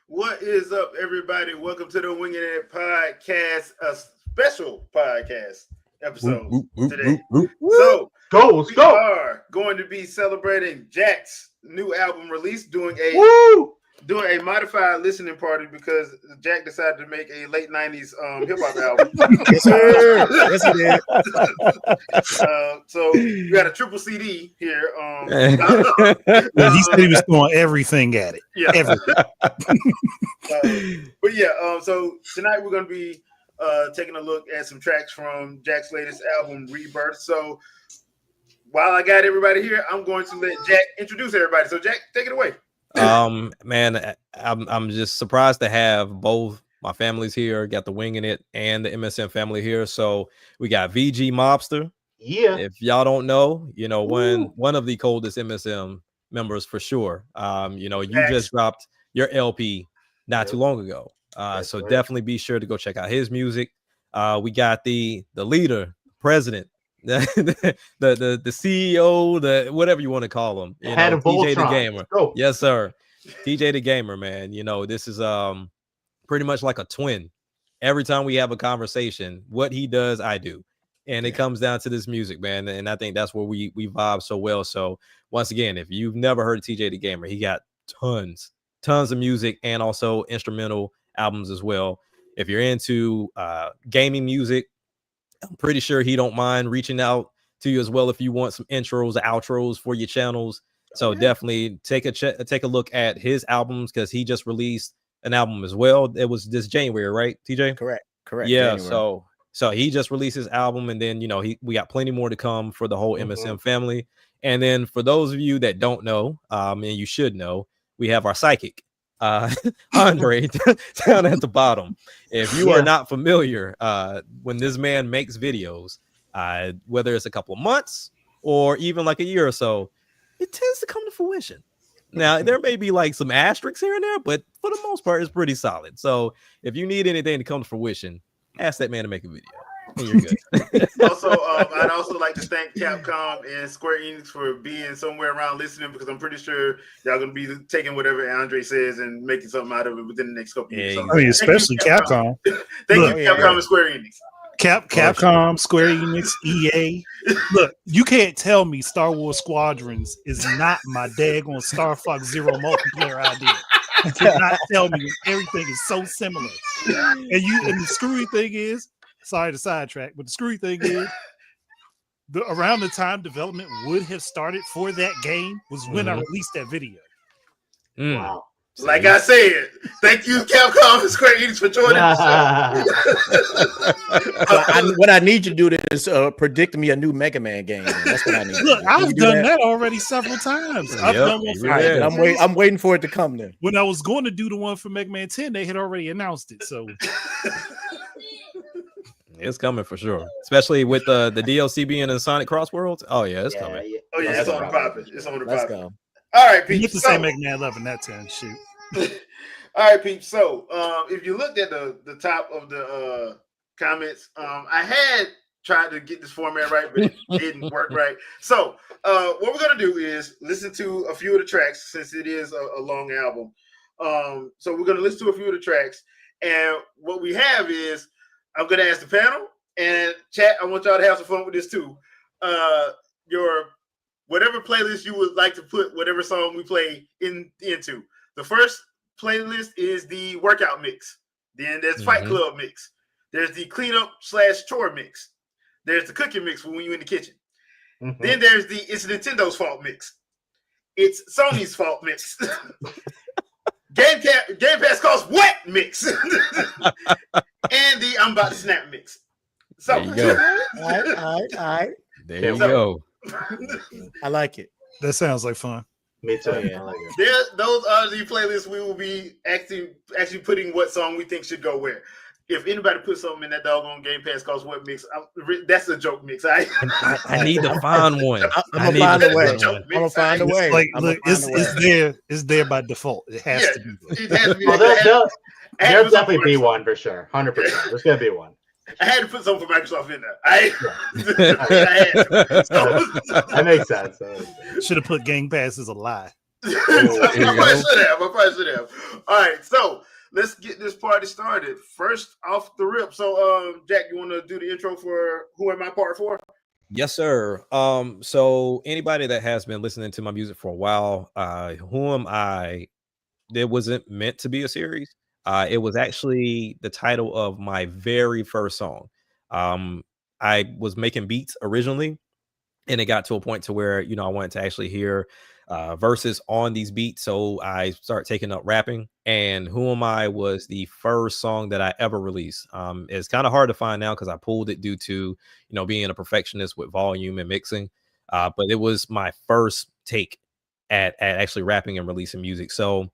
What is up, everybody? Welcome to the Wingin It podcast, a special podcast episode today. So, we are going to be celebrating Jack's new album release, doing a modified listening party because Jack decided to make a late 90s hip hop album. Yes, sir. Yes, he did. So we got a triple CD here. He said he was throwing everything at it. Yeah. Everything. But yeah, so tonight we're going to be taking a look at some tracks from Jack's latest album, Rebirth. So while I got everybody here, I'm going to let Jack introduce everybody. So Jack, take it away. Man, I'm just surprised to have both my families here. Got the Wingin It and the MSM family here. So we got VG Mobster. Yeah. If y'all don't know, one of the coldest MSM members for sure. You just dropped your LP not too long ago. So definitely be sure to go check out his music. We got the leader, president, the CEO, the whatever you want to call him, TJ the Gamer. Yes, sir. TJ the Gamer, man. This is pretty much like a twin. Every time we have a conversation, what he does, I do. And it comes down to this music, man. And I think that's where we vibe so well. So once again, if you've never heard of TJ the Gamer, he got tons of music and also instrumental albums as well. If you're into gaming music, I'm pretty sure he don't mind reaching out to you as well if you want some intros, outros for your channels. So definitely take a look at his albums because he just released an album as well. It was this January, right, TJ? Correct. Yeah. January. So he just released his album, and then we got plenty more to come for the whole MSM family. And then for those of you that don't know, and you should know, we have our psychic, Andre, down at the bottom. If you are not familiar, when this man makes videos, whether it's a couple of months or even like a year or so, it tends to come to fruition. Now, there may be like some asterisks here and there, but for the most part, it's pretty solid. So if you need anything to come to fruition, ask that man to make a video. And you're good. Also, I'd also like to thank Capcom and Square Enix for being somewhere around listening, because I'm pretty sure y'all gonna be taking whatever Andre says and making something out of it within the next couple years. I mean, especially Capcom. Thank you, Capcom and Square Enix. Capcom, Square Enix, EA. Look, you can't tell me Star Wars Squadrons is not my daggone Star Fox Zero multiplayer idea. You cannot tell me everything is so similar. And the screwy thing is, sorry to sidetrack, but the screwy thing is, around the time development would have started for that game was when I released that video. Wow. Like I said, thank you, Capcom and Square Enix, for joining us. What I need you to do is predict me a new Mega Man game. That's what I need. Look, I've done that already several times. I've done one for I'm waiting for it to come then. When I was going to do the one for Mega Man 10, they had already announced it. So it's coming for sure, especially with the DLC being in Sonic Cross Worlds. Oh yeah, it's coming. Yeah. Oh yeah, it's on the poppin'. It's on the Let's poppin'. go. All right, Pete. You get to say Mega Man 11 that 10. Shoot. All right, Pete. So, if you looked at the top of the comments, I had tried to get this format right, but it didn't work right. So, what we're gonna do is listen to a few of the tracks, since it is a long album. So we're gonna listen to a few of the tracks, and what we have is I'm gonna ask the panel and chat. I want y'all to have some fun with this too. Your whatever playlist you would like to put whatever song we play into. The first playlist is the workout mix. Then there's Fight Club mix. There's the cleanup/chore mix. There's the cooking mix for when you're in the kitchen. Then there's the it's Nintendo's fault mix. It's Sony's fault mix. Game Pass costs what mix? And the I'm about to snap mix. So there you go. All right. There you go. I like it. That sounds like fun. Me too. Yeah. I like it. Those are the playlists we will be actually putting what song we think should go where. If anybody puts something in that doggone Game Pass costs what mix, that's a joke mix. I need to find one. I'm gonna find a way. I'm gonna find a way. Like, look, it's there by default. It has to be there. It has to be. There'll definitely be one for sure. 100%. There's gonna be one. I had to put something for Microsoft in there. I had to. That makes sense. Should have put Game Pass as a lie. I probably should have. All right, so let's get this party started. First off the rip. So, Jack, you want to do the intro for Who Am I Part 4? Yes, sir. So anybody that has been listening to my music for a while, Who Am I? It wasn't meant to be a series. It was actually the title of my very first song. I was making beats originally, and it got to a point to where, you know, I wanted to actually hear verses on these beats. So I started taking up rapping, and Who Am I was the first song that I ever released. It's kind of hard to find now because I pulled it due to, you know, being a perfectionist with volume and mixing. But it was my first take at actually rapping and releasing music. So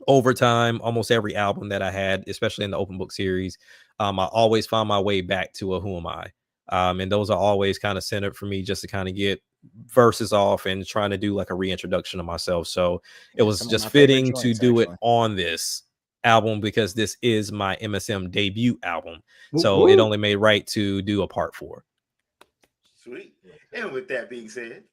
over time, almost every album that I had, especially in the open book series, I always found my way back to a Who Am I? And those are always kind of centered for me just to kind of get verses off and trying to do like a reintroduction of myself. So it was just fitting to do it on this album because this is my MSM debut album. So it only made right to do a part 4. Sweet. And with that being said,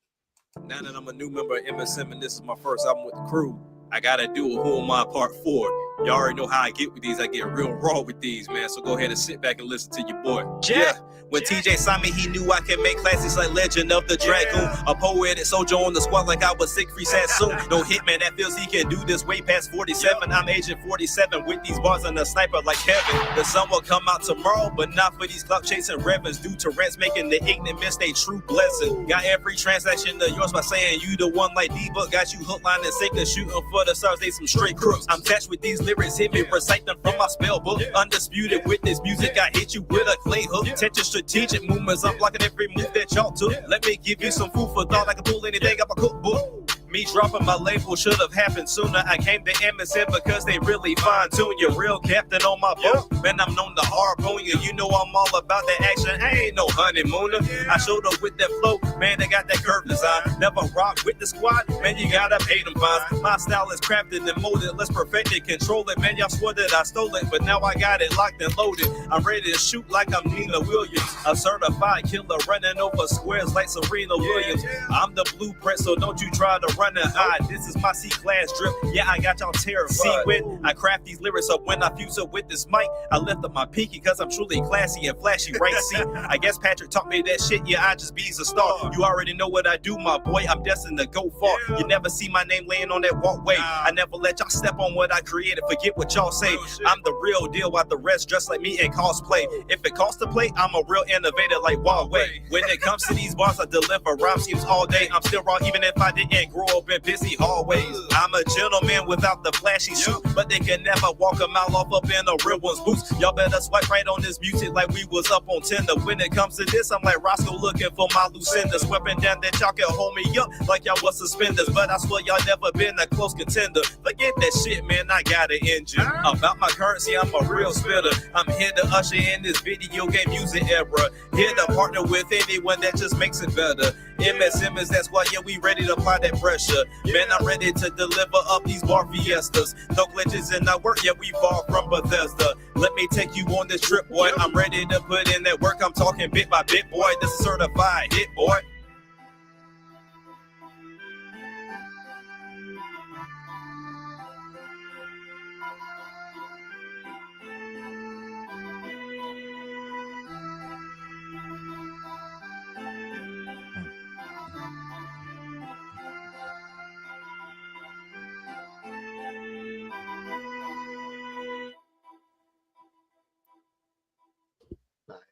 now that I'm a new member of MSM and this is my first album with the crew, I gotta do a Who Am I Part 4. Y'all already know how I get with these. I get real raw with these, man. So go ahead and sit back and listen to your boy. Yeah. When TJ signed me, he knew I can make classics like Legend of the Dragoon. A poetic soldier on the squad like I was Siegfried Sassoon. No hitman that feels he can do this way past 47. I'm Agent 47 with these bars and a sniper like Kevin. The sun will come out tomorrow, but not for these clout chasing reverends. Due to rents making the ignorant miss a true blessing. Got every transaction of yours by saying you the one like D-Book. Got you hook, line, and sinker, shooting for the stars. They some straight crooks. I'm attached with these lyrics, hit me, recite them from my spell book. Undisputed with this music, I hit you with a clay hook. Tension strategic movements, I'm blocking every move that y'all took. Let me give you some food for thought. I can pull anything up a cookbook. Me dropping my label should have happened sooner. I came to MSN because they really fine-tune you. Real captain on my boat. Man, I'm known to harpoon you. You know I'm all about that action. I ain't no honeymooner. I showed up with that flow. Man, they got that curve design. Never rock with the squad. Man, you gotta pay them fines. My style is crafted and molded. Let's perfect it, control it. Man, y'all swore that I stole it, but now I got it locked and loaded. I'm ready to shoot like I'm Nina Williams. A certified killer running over squares like Serena Williams. I'm the blueprint, so don't you try to run and hide. This is my C-class drip. Yeah, I got y'all terrified. See, when I craft these lyrics up, when I fuse up with this mic, I lift up my pinky because I'm truly classy and flashy, right? See, I guess Patrick taught me that shit. Yeah, I just be's a star. You already know what I do, my boy. I'm destined to go far. You never see my name laying on that walkway. I never let y'all step on what I created. Forget what y'all say. I'm the real deal while the rest dress like me and cosplay. If it costs to play, I'm a real innovator like Huawei. When it comes to these bars, I deliver rhyme schemes all day. I'm still raw even if I didn't grow up in busy hallways. I'm a gentleman without the flashy suit, but they can never walk a mile off up in a real one's boots. Y'all better swipe right on this music like we was up on Tinder. When it comes to this, I'm like Roscoe looking for my Lucinda. Sweeping down that y'all can hold me up like y'all was suspenders, but I swear y'all never been a close contender. Forget that shit, man, I got an engine. About my currency, I'm a real spitter. I'm here to usher in this video game music era. Here to partner with anyone that just makes it better. MSM is that's why, yeah, we ready to apply that pressure. Man, I'm ready to deliver up these bar fiestas. No glitches in our work, yeah, we far from Bethesda. Let me take you on this trip, boy. I'm ready to put in that work. I'm talking bit by bit, boy. This is certified hit, boy.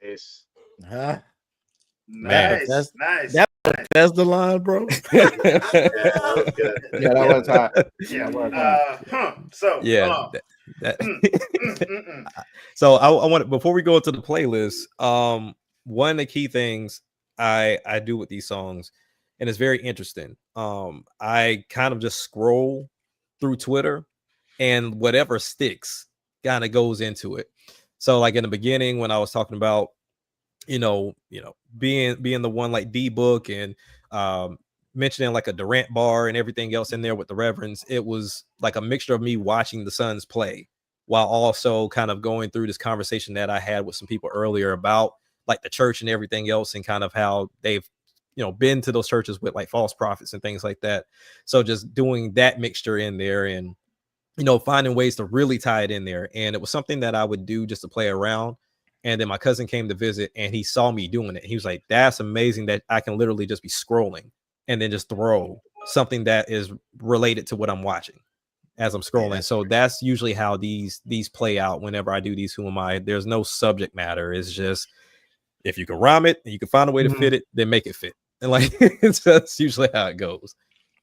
Nice. Huh? Nice, that's- nice. That's the line, bro. Yeah, that was good. Yeah, that was hot. Yeah. That was hot. So Yeah. That. mm. So I want before we go into the playlist, one of the key things I do with these songs, and it's very interesting. I kind of just scroll through Twitter, and whatever sticks kind of goes into it. So like in the beginning when I was talking about being the one like D-Book and mentioning like a Durant bar and everything else in there with the Reverends, it was like a mixture of me watching the Suns play while also kind of going through this conversation that I had with some people earlier about like the church and everything else and kind of how they've been to those churches with like false prophets and things like that. So just doing that mixture in there and finding ways to really tie it in there. And it was something that I would do just to play around. And then my cousin came to visit and he saw me doing it. He was like, that's amazing that I can literally just be scrolling and then just throw something that is related to what I'm watching as I'm scrolling. Yeah. So that's usually how these play out whenever I do these Who Am I? There's no subject matter. It's just if you can rhyme it and you can find a way to fit it, then make it fit. And like that's usually how it goes.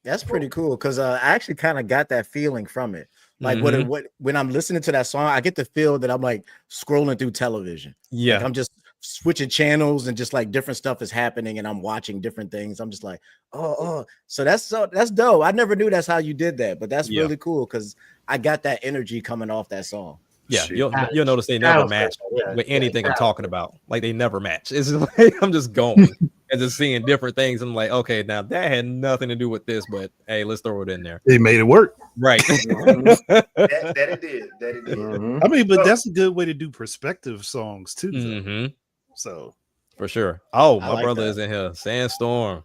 That's pretty cool because I actually kind of got that feeling from it. Like what when I'm listening to that song, I get the feel that I'm like scrolling through television. Yeah, like I'm just switching channels and just like different stuff is happening and I'm watching different things. I'm just like, so that's dope. I never knew that's how you did that, but that's really cool because I got that energy coming off that song. Yeah, you'll notice they never match with anything I'm talking about. Like they never match. It's just like I'm just going and just seeing different things. I'm like, okay, now that had nothing to do with this, but hey, let's throw it in there. They made it work, right? that it did. That it did. I mean, but that's a good way to do perspective songs too. So for sure. Oh, my brother is in here. Sandstorm.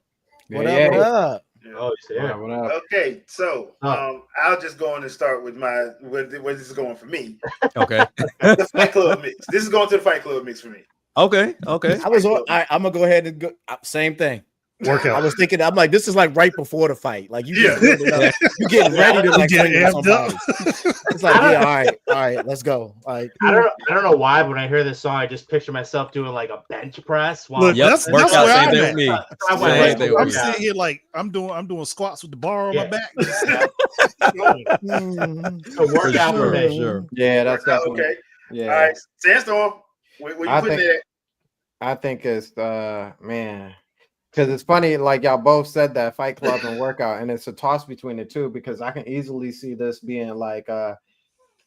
What up? Oh, yeah. Okay, so I'll just go on and start with where this is going for me. Okay. The Fight Club mix. This is going to the Fight Club mix for me. Okay. I'm gonna go ahead and go same thing. Workout. I was thinking, I'm like, this is like right before the fight. Like you getting ready to like get amped up. It's like, all right, let's go. Like I don't know why, but when I hear this song, I just picture myself doing like a bench press. Look, that's where I'm at. Me. I'm sitting here like I'm doing squats with the bar on my back. So workout for me. Sure. Yeah, that's definitely okay. Yeah. All right, Sandstorm. Where you putting it at? I think it's man. Because it's funny, like y'all both said that Fight Club and workout, and it's a toss between the two because I can easily see this being like so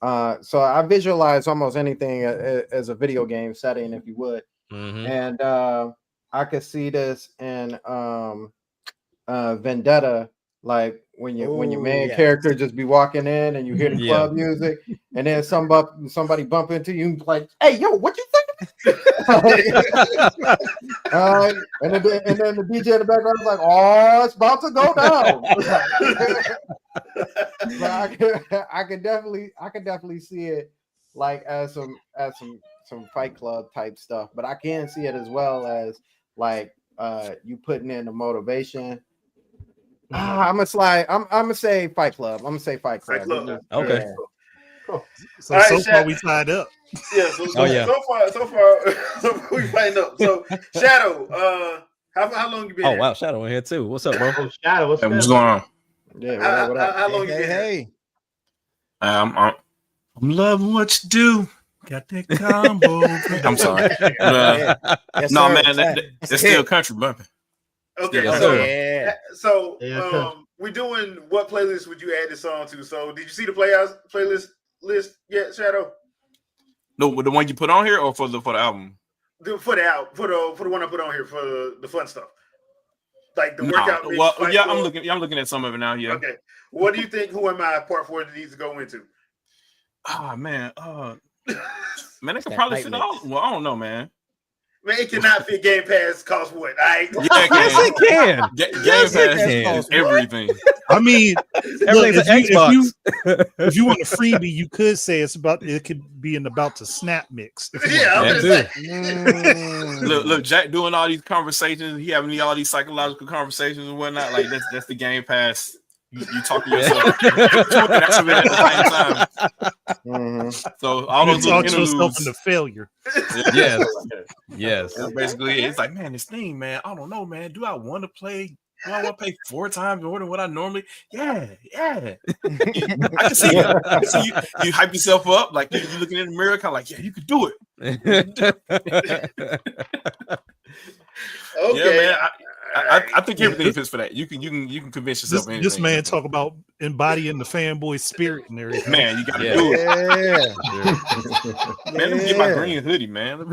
I visualize almost anything as a video game setting, if you would. And I could see this in Vendetta, like when your main character just be walking in and you hear the club music, and then somebody bump into you and like, hey yo, what you think? And then the DJ in the background was like, "Oh, it's about to go down." I could definitely see it like as some Fight Club type stuff, but I can see it as well as like you putting in the motivation. I'm gonna say Fight Club. I'm gonna say Fight Club. Fight Club. Okay. Yeah. Cool. So far we tied up. Yeah. So far we fighting up. So Shadow, how long you been? Oh wow, Shadow in here too. What's up, bro? Oh, Shadow, what's going on? Yeah. What up? How long you been? Hey. I'm loving what you do. Got that combo. I'm sorry. Yes, No, sir. man, it's still country bumping. Okay. Yes, so, sir. so we're doing what playlist would you add this song to? So did you see the playlist list yet, Shadow? No, the one you put on here or for the album? For the one I put on here for the fun stuff. Like the workout. Well, yeah, I'm looking at some of it now. Yeah. Okay. What do you think Who Am I Part 4 needs to go into? Oh man. Man, they could probably fit all. Well, I don't know, man. Man, it cannot fit Game Pass. Cost what? Yeah, Yes, it can. Game Pass is everything. I mean, Everything's an Xbox. If you want a freebie, you could say it could be an about to snap mix. Yeah, I'm That gonna say. Look, Jack doing all these conversations. He having all these psychological conversations and whatnot. Like that's the Game Pass You talking yourself actually at the same time. So all You those little talk yourself interludes. into failure. Yes. Yes. That's basically it. It's like, man, this thing, man. I don't know, man. Do I want to play? Do I want to pay 4 times more than what I normally? Yeah. I can see it. I can see you. You hype yourself up, like you looking in the mirror, kind of like, yeah, you could do it. Okay. Yeah, man. I think everything fits for that. You can convince yourself. This man talk about embodying the fanboy spirit and everything. Man, you got to do it. Man, let me get my green hoodie, man.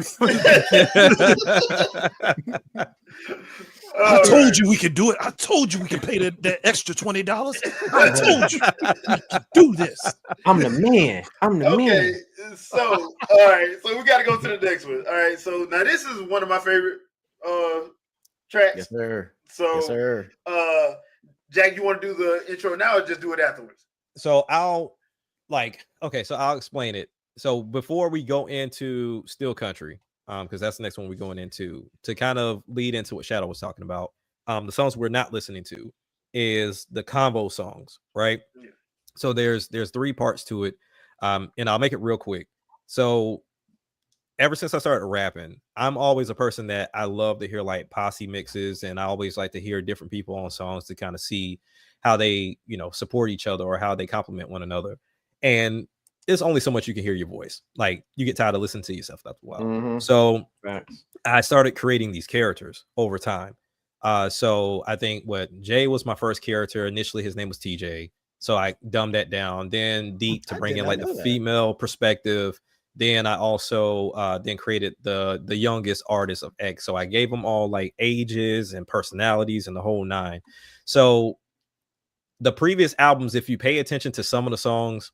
I told you we could do it. I told you we could pay that extra $20. I told you we could do this. I'm the man. Okay, so all right, so we got to go to the next one. All right, so now this is one of my favorite tracks. Yes, sir. So, yes, sir. Jack, you want to do the intro now, or just do it afterwards? So I'll explain it. So before we go into Still Country, because that's the next one we're going into, to kind of lead into what Shadow was talking about. The songs we're not listening to is the combo songs, right? Yeah. So there's 3 parts to it, and I'll make it real quick. So ever since I started rapping, I'm always a person that I love to hear like posse mixes, and I always like to hear different people on songs to kind of see how they, support each other or how they complement one another. And there's only so much you can hear your voice. Like, you get tired of listening to yourself after a while. So I started creating these characters over time. So I think Jay was my first character. Initially, his name was TJ. So I dumbed that down. Then Deep to bring in like the female perspective. Then I also then created the youngest artist of X. So I gave them all like ages and personalities and the whole 9. So the previous albums, if you pay attention to some of the songs,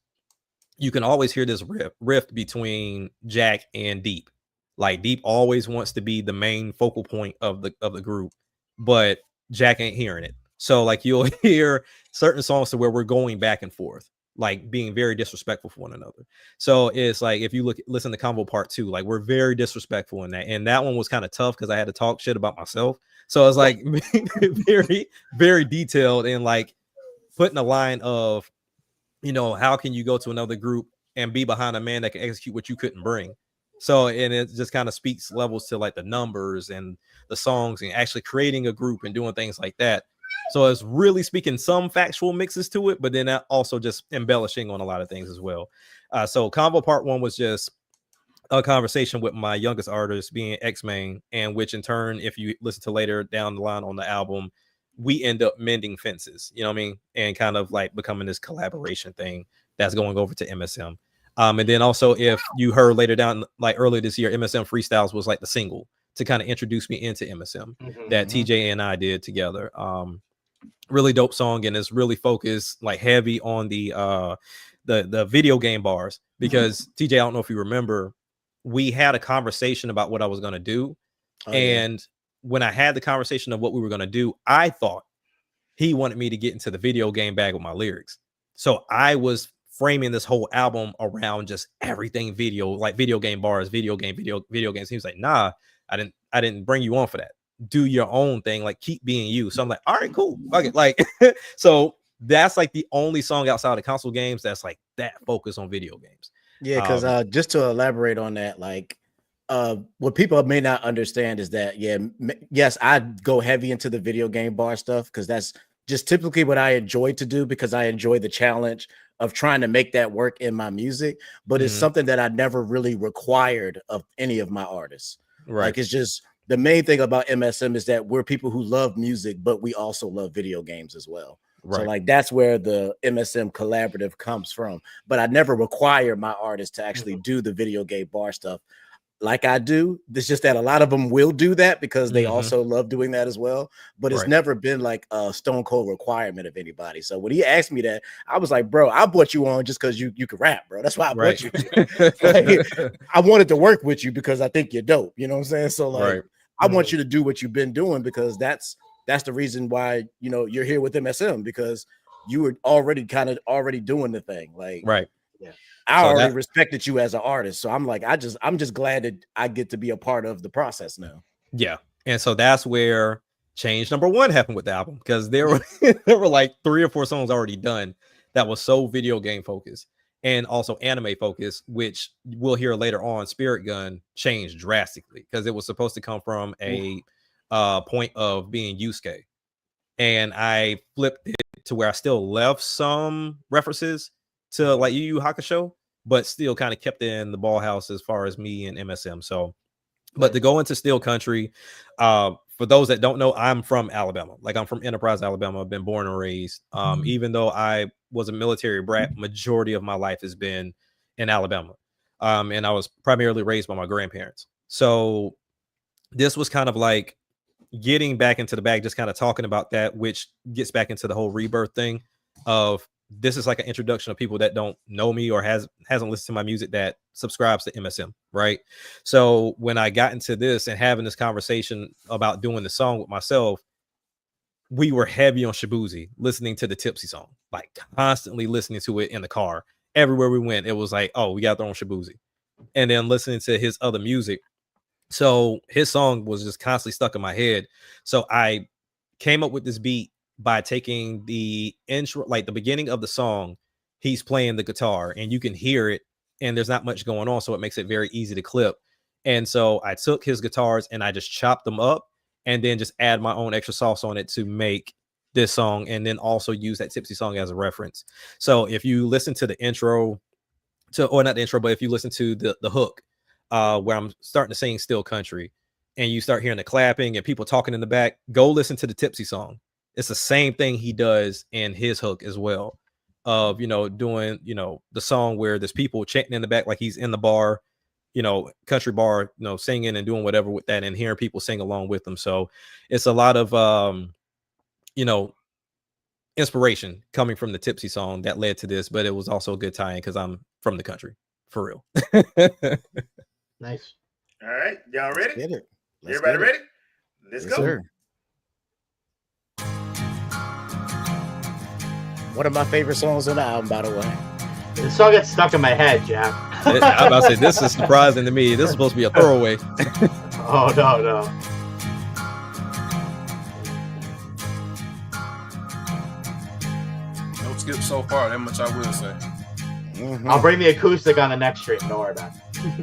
you can always hear this rift between Jack and Deep. Like, Deep always wants to be the main focal point of the group, but Jack ain't hearing it. So like, you'll hear certain songs to where we're going back and forth, like being very disrespectful for one another. So it's like, if you listen to Combo Part 2, like, we're very disrespectful in that. And that one was kind of tough because I had to talk shit about myself. So it's like very, very detailed, and like putting a line of, how can you go to another group and be behind a man that can execute what you couldn't bring? So, and it just kind of speaks levels to like the numbers and the songs and actually creating a group and doing things like that. So it's really speaking some factual mixes to it, but then also just embellishing on a lot of things as well. So Combo Part 1 was just a conversation with my youngest artist, being X-Main, and which in turn, if you listen to later down the line on the album, we end up mending fences, you know what I mean? And kind of like becoming this collaboration thing that's going over to MSM. And then also, if you heard later down, like earlier this year, MSM Freestyles was like the single to kind of introduce me into MSM that TJ and I did together. Really dope song, and it's really focused like heavy on the video game bars, because TJ, I don't know if you remember, we had a conversation about what I was going to do. And when I had the conversation of what we were going to do, I thought he wanted me to get into the video game bag with my lyrics. So I was framing this whole album around just everything video, like video game bars, video games. He was like, nah, I didn't bring you on for that. Do your own thing, like keep being you. So I'm like, all right, cool. Okay. Like, so that's like the only song outside of console games that's like that focus on video games. Yeah, because just to elaborate on that, like, what people may not understand is that, yes, I go heavy into the video game bar stuff because that's just typically what I enjoy to do, because I enjoy the challenge of trying to make that work in my music. But it's something that I never really required of any of my artists. Right. Like, it's just the main thing about MSM is that we're people who love music, but we also love video games as well. Right. So like, that's where the MSM collaborative comes from. But I never require my artists to actually do the video game bar stuff like I do. It's just that a lot of them will do that because they also love doing that as well. But it's never been like a stone cold requirement of anybody. So when he asked me that, I was like, bro, I brought you on just because you can rap, bro. That's why I brought you. Like, I wanted to work with you because I think you're dope. You know what I'm saying? So like, I want you to do what you've been doing, because that's the reason why, you're here with MSM, because you were already doing the thing. Like, I already respected you as an artist. So I'm like, I'm just glad that I get to be a part of the process now. Yeah. And so that's where change number one happened with the album, because there were there were like 3 or 4 songs already done that was so video game focused and also anime focused, which we'll hear later on. Spirit Gun changed drastically because it was supposed to come from a point of being Yusuke, and I flipped it to where I still left some references to like Yu Yu Hakusho, but still kind of kept it in the ball house as far as me and MSM. So, but to go into Steel Country, for those that don't know, I'm from Alabama. Like, I'm from Enterprise, Alabama. I've been born and raised. Even though I was a military brat, majority of my life has been in Alabama. And I was primarily raised by my grandparents. So this was kind of like getting back into the bag, just kind of talking about that, which gets back into the whole Rebirth thing of, this is like an introduction of people that don't know me or hasn't listened to my music that subscribes to MSM, right? So when I got into this and having this conversation about doing the song with myself, we were heavy on Shabuzi, listening to the Tipsy song, like constantly listening to it in the car. Everywhere we went, it was like, oh, we got to throw on Shabuzi. And then listening to his other music. So his song was just constantly stuck in my head. So I came up with this beat by taking the intro, like the beginning of the song, he's playing the guitar and you can hear it and there's not much going on. So it makes it very easy to clip. And so I took his guitars and I just chopped them up and then just add my own extra sauce on it to make this song, and then also use that Tipsy song as a reference. So if you listen to the intro or not the intro, but if you listen to the hook, where I'm starting to sing Steel Country and you start hearing the clapping and people talking in the back, go listen to the Tipsy song. It's the same thing he does in his hook as well, of, doing, the song where there's people chanting in the back, like he's in the bar, country bar, singing and doing whatever with that and hearing people sing along with them. So it's a lot of, inspiration coming from the Tipsy song that led to this, but it was also a good tie-in because I'm from the country, for real. Nice. All right, y'all ready? Get it. Everybody ready? Let's go. Sir. One of my favorite songs on the album, by the way. This song gets stuck in my head, Jack. I'm about to say, this is surprising to me. This is supposed to be a throwaway. Oh, no. No skip so far. That much I will say. I'll bring the acoustic on the next stream. Don't worry about it.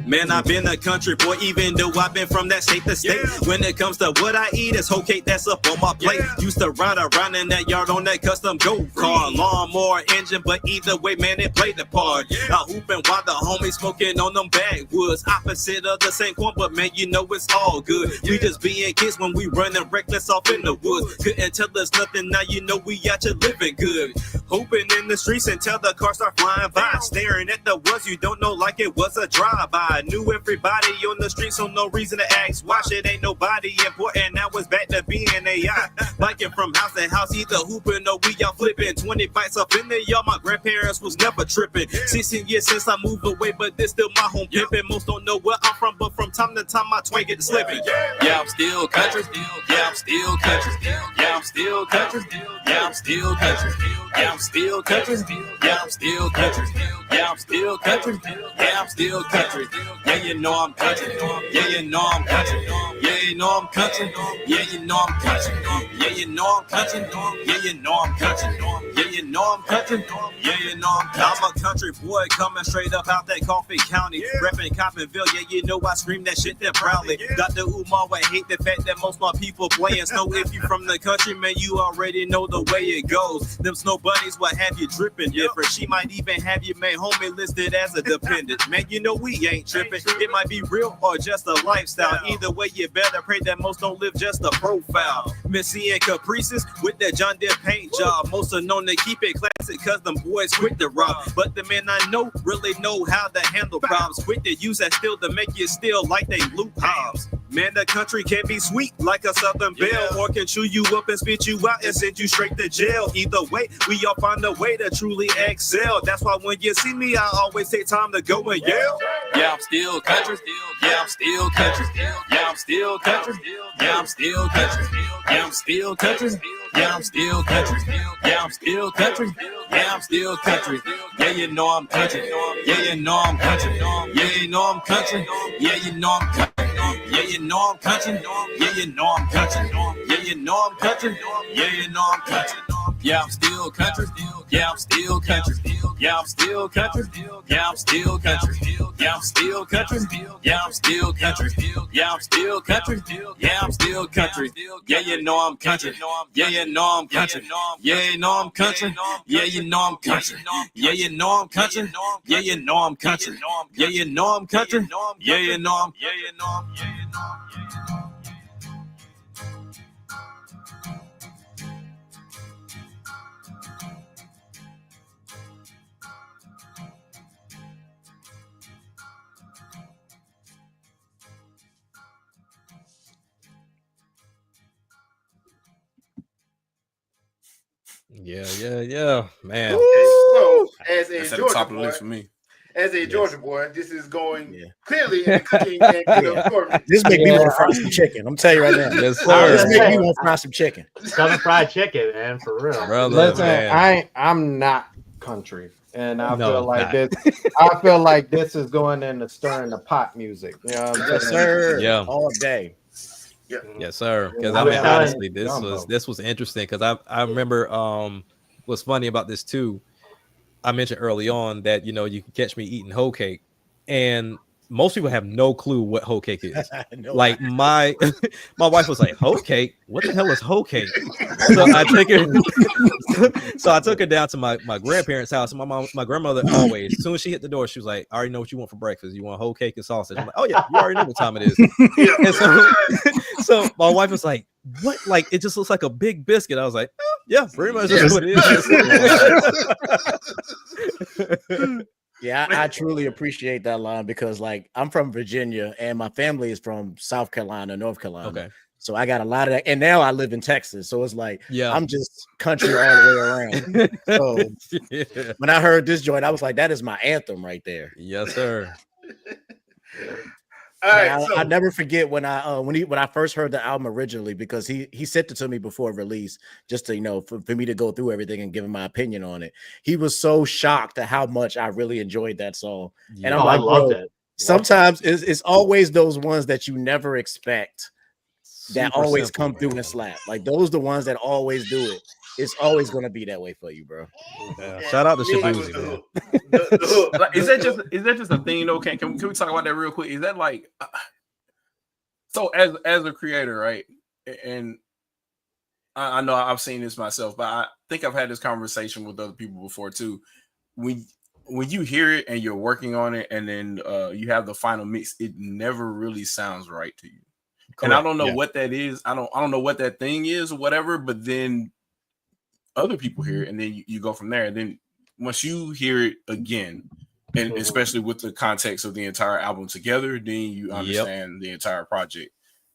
Man, I've been a country boy, even though I've been from that state to state. When it comes to what I eat, it's whole cake that's up on my plate. Used to ride around in that yard on that custom go-kart, lawnmower engine, but either way, man, it played the part. I hooping while the homies smoking on them backwoods, opposite of the same coin, but man, it's all good. We just being kids when we running reckless off in the woods. Couldn't tell us nothing, now we out here living good. Hooping in the streets until the cars start flying by, staring at the ones you don't know like it was a drive. I knew everybody on the street, so no reason to ask why. Shit ain't nobody important. Now it's back to being AI. Biking from house to house, either hooping or we out flipping. 20 bites up in there, y'all. My grandparents was never tripping. 16 years since I moved away, but this still my home pimping. Most don't know where I'm from, but from time to time my twang get slipping. Yeah, I'm still country. Yeah, I'm still country. Yeah, I'm still country. Yeah, I'm still country. Yeah, I'm still country. Yeah, I'm still country. Yeah, I'm still country. Yeah, I'm still country. Yeah, I'm country. Yeah, I'm country. Yeah, I'm country. Yeah, I'm country. Yeah, I'm country. Yeah, I'm country. Yeah, I'm country. Yeah, I'm a country boy coming straight up out that Coffee County. Reppin' Coppinville. Yeah, I scream that shit that proudly. Dr. Umar would hate the fact that most my people playing snow. If you from the country, man, you already know the way it goes. Them snow bunnies will have you dripping different. She might even have you made homie listed as a dependent. Man, we ain't tripping. It might be real or just a lifestyle. Either way, you better pray that most don't live just a profile. Missy and Caprices with that John Deere paint job. Most are known to keep it classic cause them boys quick to rob. But the men I know really know how to handle problems. Quick to use that steel to make you steal like they loop hobbs. Man, the country can be sweet like a Southern belle, or can chew you up and spit you out and send you straight to jail. Either way, we all find a way to truly excel. That's why when you see me, I always take time to go and yell. Yeah, I'm still country. Yeah, I'm still country. Yeah, I'm still country. Yeah, I'm still country. Yeah, I'm still country. Yeah, I'm still country. Yeah, I'm still country. Yeah, I'm still country. Yeah, I'm country. Yeah, I'm country. Yeah, I'm country. Yeah, I'm country. Yeah, I'm country. Yeah, I'm country. Yeah, you know I'm country. Yeah, you know I'm country. Yeah, I'm still country. Yeah, I'm still country. Yeah, I'm still country. Yeah, I'm still country. Yeah, I'm still country. Yeah, I'm still country. Yeah, I'm still country. Yeah, I'm still country. Yeah, you know I'm country. Yeah, you know I'm country. Yeah, you know I'm country. Yeah, you know I'm country. Yeah, you know I'm country. Yeah, you know I'm country. Yeah, you know I'm country. Yeah, you know I'm. Yeah, you know I'm. Yeah, you know I'm. Yeah, man. So, as a That's at the Georgia top of the boy, list for me. as a Yes. Georgia boy, this is going Yeah. clearly in the cooking and Yeah. gourmet. This make me Yeah. want to fry some chicken. I'm telling you right now. Yes, This sir. make me want to fry some chicken. Southern fried chicken, man, for real. Brother, Listen, man. I'm not country, and I No, feel like not. this. I feel like this is going into stirring the pot music. You know what I'm Yes, saying? sir. Yeah. All day. Yes, sir. Because Yeah, I mean, I'm honestly, telling you. this was interesting because I remember what's funny about this too. I mentioned early on that you can catch me eating hoe cake, and most people have no clue what hoe cake is. No, Like my wife was like, hoe cake? What the hell is hoe cake? So I took her so I took her down to my grandparents' house. And my grandmother always, as soon as she hit the door, she was like, I already know what you want for breakfast. You want hoe cake and sausage. I'm like, oh yeah, you already know what time it is. And so my wife was like, what? Like it just looks like a big biscuit. I was like, oh, yeah, pretty much that's what it is. Yeah, I truly appreciate that line because, like, I'm from Virginia and my family is from South Carolina, North Carolina. Okay. So I got a lot of that, and now I live in Texas. So it's like, Yeah. I'm just country all the way around. So Yeah. when I heard this joint, I was like, that is my anthem right there. Yes, sir. All right, I, so I never forget when I first heard the album originally because he sent it to me before release just to for me to go through everything and give him my opinion on it. He was so shocked at how much I really enjoyed that song, and I'm I like, loved bro, it. sometimes it's always those ones that you never expect that Super always simple, come through and slap. Like those the ones that always do it. It's always gonna be that way for you, bro. Yeah. Shout out to me, it was Shabuzi, the man. hook. The hook. Like, is that just a thing though? Can we talk about that real quick? Is that like so as a creator, right? And I know I've seen this myself, but I think I've had this conversation with other people before too. When you hear it and you're working on it, and then you have the final mix, it never really sounds right to you. Correct. And I don't know Yeah. what that is. I don't know what that thing is or whatever. But then other people hear it, and then you go from there. And then once you hear it again, and especially with the context of the entire album together, then you understand the entire project,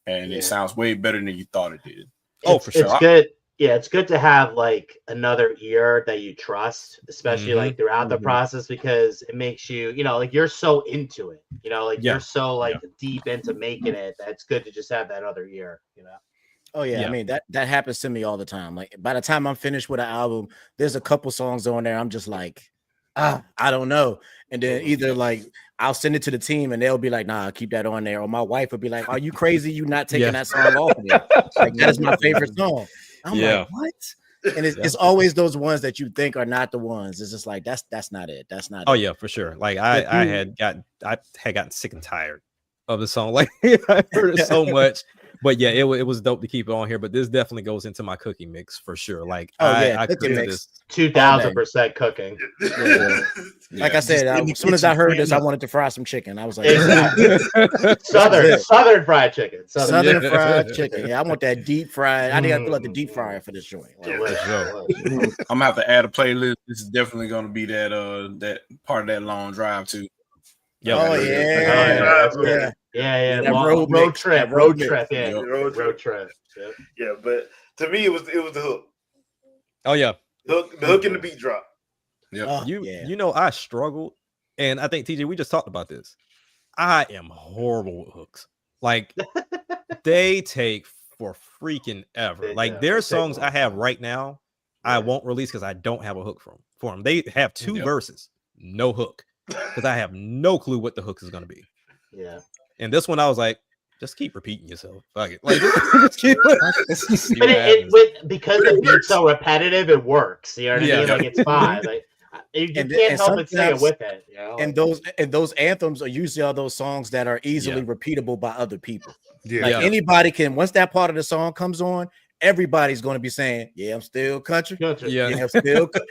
and it sounds way better than you thought it did. For sure. It's good. Yeah, it's good to have like another ear that you trust, especially like throughout the process, because it makes you, like you're so into it, you're so like deep into making it. That's good to just have that other ear, Oh yeah, I mean that happens to me all the time. Like by the time I'm finished with an album, there's a couple songs on there I'm just like, I don't know. And then either like I'll send it to the team and they'll be like, nah, keep that on there. Or my wife would be like, are you crazy? You not taking that song off of there? Like that is my favorite song. I'm like, what? And it's always those ones that you think are not the ones. It's just like that's not it. That's not. Oh it. yeah, for sure. Like I had gotten sick and tired of the song. Like I heard it so much. But yeah, it was dope to keep it on here. But this definitely goes into my cooking mix for sure. Like I cooking created mix. this 2000% cooking. Like I said, as soon as I heard this, I wanted to fry some chicken. I was like, Southern fried chicken. Southern fried chicken. Yeah, I want that deep fried. I think I feel like the deep fryer for this joint. Like, I'm gonna have to add a playlist. This is definitely gonna be that part of that long drive too. Yep. Oh yeah. Yeah. That Road trip. Yeah. Yep. Road trip. Yep. Yeah, but to me, it was the hook. Oh yeah. The hook and the beat drop. Yep. You know, I struggled, and I think TJ, we just talked about this. I am horrible with hooks. Like they take for freaking ever. Like their songs I have right now, I won't release because I don't have a hook for them. They have two verses, no hook, because I have no clue what the hook is going to be. Yeah. And this one, I was like, just keep repeating yourself. Fuck it. Like, just keep see But what happens. because the beat's so repetitive, it works. You know what I mean? Like it's fine. Like you can't help but sing it with it. You know? And those anthems are usually all those songs that are easily repeatable by other people. Like anybody can, once that part of the song comes on, everybody's going to be saying, "Yeah, I'm still country. Yeah, I'm still country."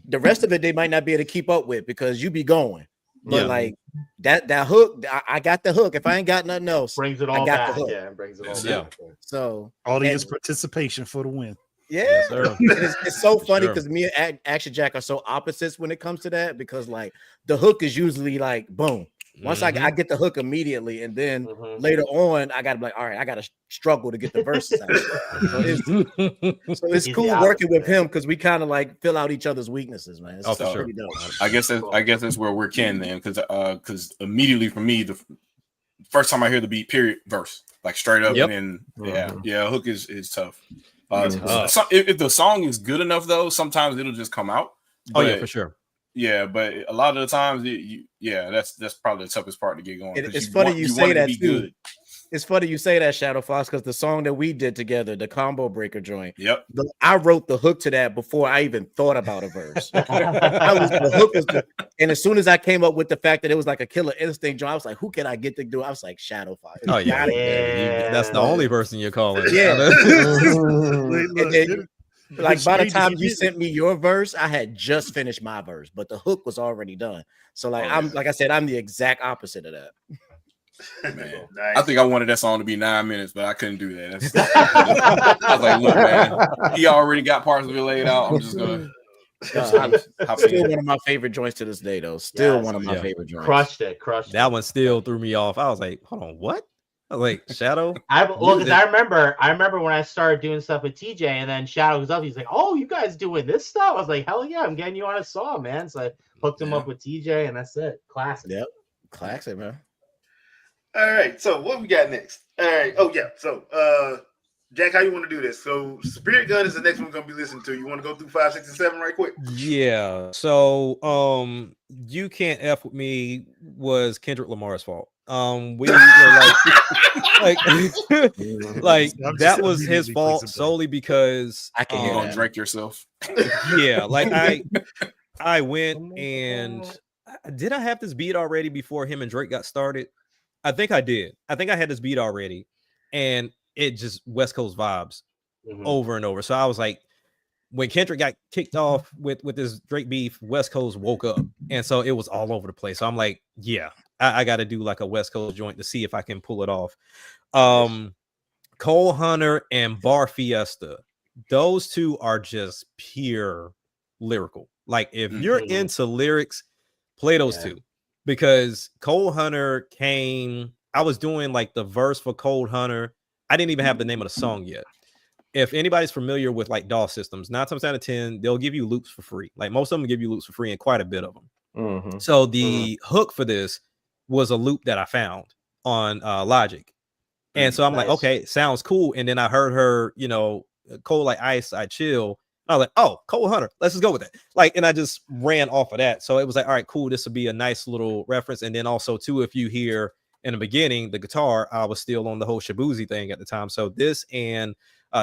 The rest of it, they might not be able to keep up with because you be going. But like that hook, I got the hook. If I ain't got nothing else, brings it all back. The hook. Yeah, brings it all back. So audience participation for the win. Yeah, it's so funny because me and Action Jack are so opposites when it comes to that, because like the hook is usually like boom. Once I get the hook immediately, and then later on I gotta be like, all right, I gotta struggle to get the verses out. So it's cool working with him because we kind of like fill out each other's weaknesses, man. For sure. I guess that's where we're kin then, because immediately for me, the first time I hear the beat, period, verse, like straight up, and then hook is tough. If the song is good enough though, sometimes it'll just come out. But, for sure. Yeah, but a lot of the times, that's probably the toughest part to get going. It's funny you say that too. It's funny you say that, Shadow Fox, because the song that we did together, the Combo Breaker joint. Yep. I wrote the hook to that before I even thought about a verse. The hook was and as soon as I came up with the fact that it was like a Killer Instinct joint, I was like, who can I get to do? I was like, Shadow Fox. Oh yeah. That's the only person you're calling. Yeah. Like by the time you sent me your verse, I had just finished my verse, but the hook was already done. So like I'm the exact opposite of that. Man, nice. I think I wanted that song to be 9 minutes, but I couldn't do that. I was like, look, man, he already got parts of it laid out. I'm just gonna. Still one of my favorite joints to this day, though. Still one of my favorite joints. Crushed it. That one still threw me off. I was like, hold on, what? I was like, Shadow. Because I remember when I started doing stuff with TJ, and then Shadow was up. He's like, "Oh, you guys doing this stuff?" I was like, "Hell yeah, I'm getting you on a song, man." So I hooked him up with TJ, and that's it. Classic. Yep, classic, man. All right, so what we got next? All right, so Jack, how you want to do this? So Spirit Gun is the next one we're gonna be listening to. You want to go through 5, 6, and 7 right quick? Yeah. So You Can't F With Me was Kendrick Lamar's fault. We were like that was his fault solely because I can you don't drink yourself. Yeah, like I went and did I have this beat already before him and Drake got started? I think I did. I think I had this beat already, and it just West Coast vibes over and over. So I was like, when Kendrick got kicked off with this Drake beef, West Coast woke up, and so it was all over the place. So I'm like, yeah, I got to do like a West Coast joint to see if I can pull it off. Cole Hunter and Bar Fiesta, those two are just pure lyrical. Like if you're into lyrics, play those two. Because Cole Hunter I was doing like the verse for Cole Hunter. I didn't even have the name of the song yet. If anybody's familiar with like DAW systems, 9 times out of 10, they'll give you loops for free. Like most of them give you loops for free, and quite a bit of them. So the hook for this was a loop that I found on Logic. And so I'm like, okay, sounds cool. And then I heard her, Cold Like Ice, I Chill. I was like, oh, Cole Hunter, let's just go with it. Like, and I just ran off of that. So it was like, all right, cool. This will be a nice little reference. And then also too, if you hear in the beginning, the guitar, I was still on the whole Shabuzi thing at the time. So this and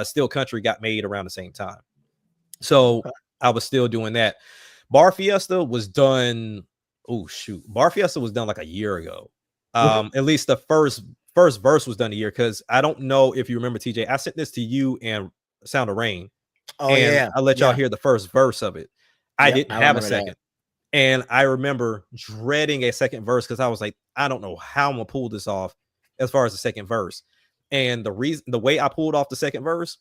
Still Country got made around the same time. So I was still doing that. Bar Fiesta was done. Oh shoot. Bar Fiesta was done like a year ago. At least the first verse was done a year. Cause I don't know if you remember, TJ, I sent this to you and Sound of Rain. Oh, and I let y'all hear the first verse of it. I didn't have a second. And I remember dreading a second verse because I was like, I don't know how I'm gonna pull this off as far as the second verse. And the way I pulled off the second verse,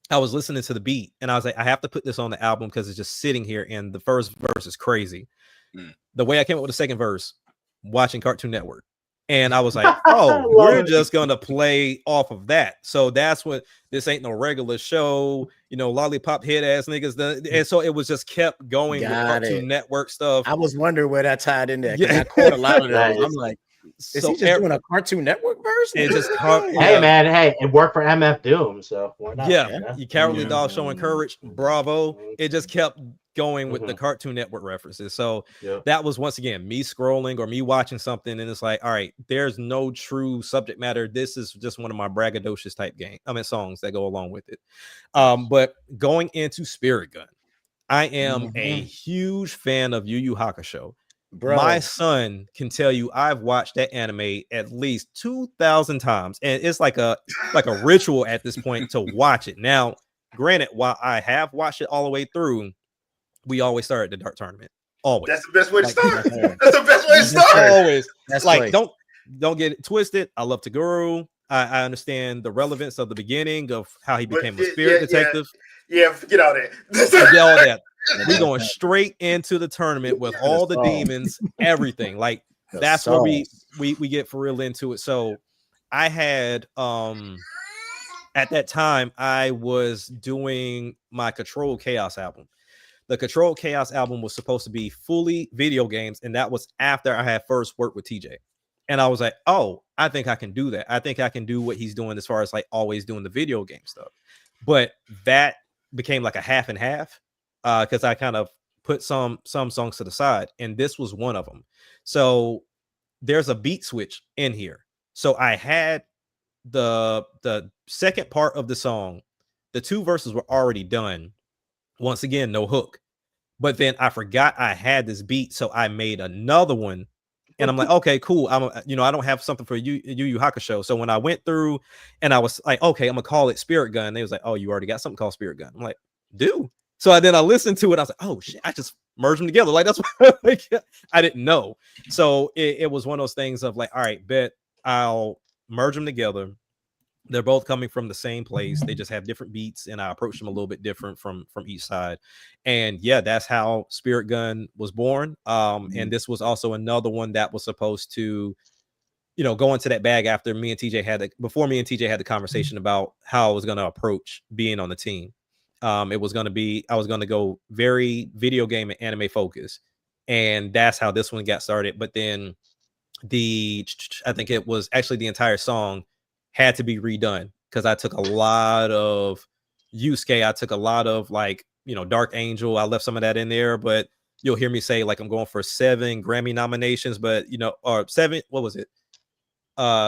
I was listening to the beat and I was like, I have to put this on the album because it's just sitting here. And the first verse is crazy. The way I came up with the second verse, watching Cartoon Network. And I was like, oh, we're just going to play off of that. So that's what this ain't no regular show, lollipop head ass niggas. And so it was just kept going with Cartoon Network stuff. I was wondering where that tied in there. I caught a lot of that. I'm like, is he just doing a Cartoon Network verse? It just hey, man, it worked for MF Doom. So why not? Yeah. You Cowardly Dog showing courage. Bravo. It just kept going with the Cartoon Network references. So that was once again me scrolling or me watching something, and it's like, all right, there's no true subject matter. This is just one of my braggadocious type songs that go along with it. But going into Spirit Gun, I am a huge fan of Yu Yu Hakusho. Bro. My son can tell you I've watched that anime at least 2,000 times, and it's like a ritual at this point to watch it. Now, granted, while I have watched it all the way through, we always start at the Dark Tournament. Always. That's the best way to start. That's the best way to start. Always. That's like don't get it twisted. I love Taguru. I understand the relevance of the beginning of how he became a spirit detective. Yeah, forget all that. Forget all that. We're going straight into the tournament with all the demons, everything. Like that's where we get for real into it. So I had at that time I was doing my Control Chaos album. The Control Chaos album was supposed to be fully video games, and that was after I had first worked with TJ. And I was like, oh, I think I can do that. I think I can do what he's doing as far as like always doing the video game stuff. But that became like a half and half because I kind of put some songs to the side, and this was one of them. So there's a beat switch in here. So I had the second part of the song. The 2 verses were already done. Once again, no hook. But then I forgot I had this beat, so I made another one. And I'm like, okay, cool. I don't have something for Yu Yu Hakusho. So when I went through and I was like, okay, I'm gonna call it Spirit Gun. They was like, oh, you already got something called Spirit Gun. I'm like, do. So then I listened to it. I was like, oh shit, I just merged them together. Like that's what I didn't know. So it was one of those things of like, all right, bet I'll merge them together. They're both coming from the same place. They just have different beats, and I approach them a little bit different from each side. And yeah, that's how Spirit Gun was born. And this was also another one that was supposed to, go into that bag after me and TJ had the conversation about how I was going to approach being on the team. It was going to be, I was going to go very video game and anime focus. And that's how this one got started. But then I think it was actually the entire song had to be redone because I took a lot of Yusuke. I took a lot of Dark Angel. I left some of that in there, but you'll hear me say like I'm going for 7 Grammy nominations, but or 7, what was it?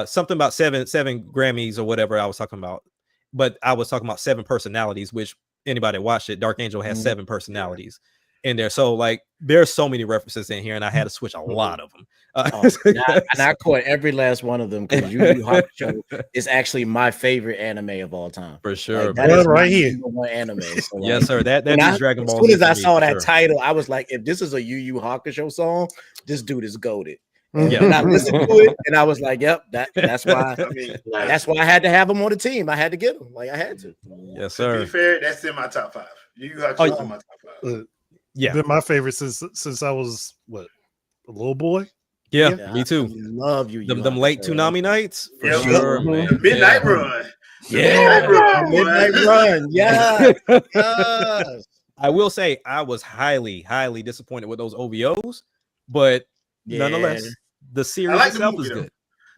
Something about seven Grammys or whatever I was talking about. But I was talking about 7 personalities, which anybody that watched it, Dark Angel has 7 personalities in there. So like there's so many references in here, and I had to switch a lot of them. And I caught every last one of them because Yu Yu Hakusho is actually my favorite anime of all time. For sure. Like, that is right here. One anime. So, yes, sir. That is Dragon Ball. As soon as I saw that title, I was like, if this is a Yu Yu Hakusho song, this dude is goated. Yeah, and I listened to it, and I was like, "Yep, that's why." That's why I had to have him on the team. I had to get him. Like I had to. Yes, sir. To be fair, that's in my top 5. Yu Yu Hakusho is in my top 5. Yeah, been my favorite since I was a little boy. Yeah, me too. I love you. Them late Toonami nights, for sure, man. Midnight Run. Yeah, Midnight Run. Yeah. I will say I was highly, highly disappointed with those OVOs, but nonetheless, the series itself is good.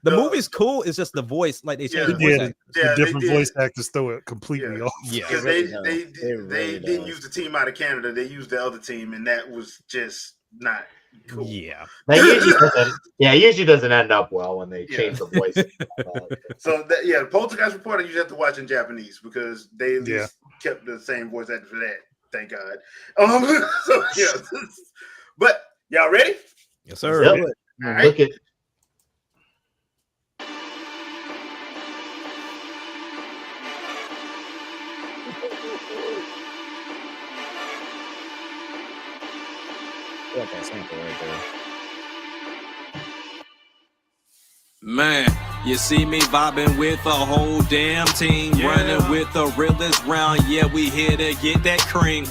The movie's cool. It's just the voice, like they changed the voice actors. Different voice actors throw it completely off. Yeah, because they didn't use the team out of Canada. They used the other team, and that was just not cool. Yeah, that usually doesn't end up well when they change the voice. So the Poltergeist Report, you have to watch in Japanese because they at least kept the same voice actor for that. Thank God. But y'all ready? Yes, sir. Yep. All right. Look at. Got that sample right there. Man, you see me vibing with the whole damn team, running with the realest round. Yeah, we here to get that cream,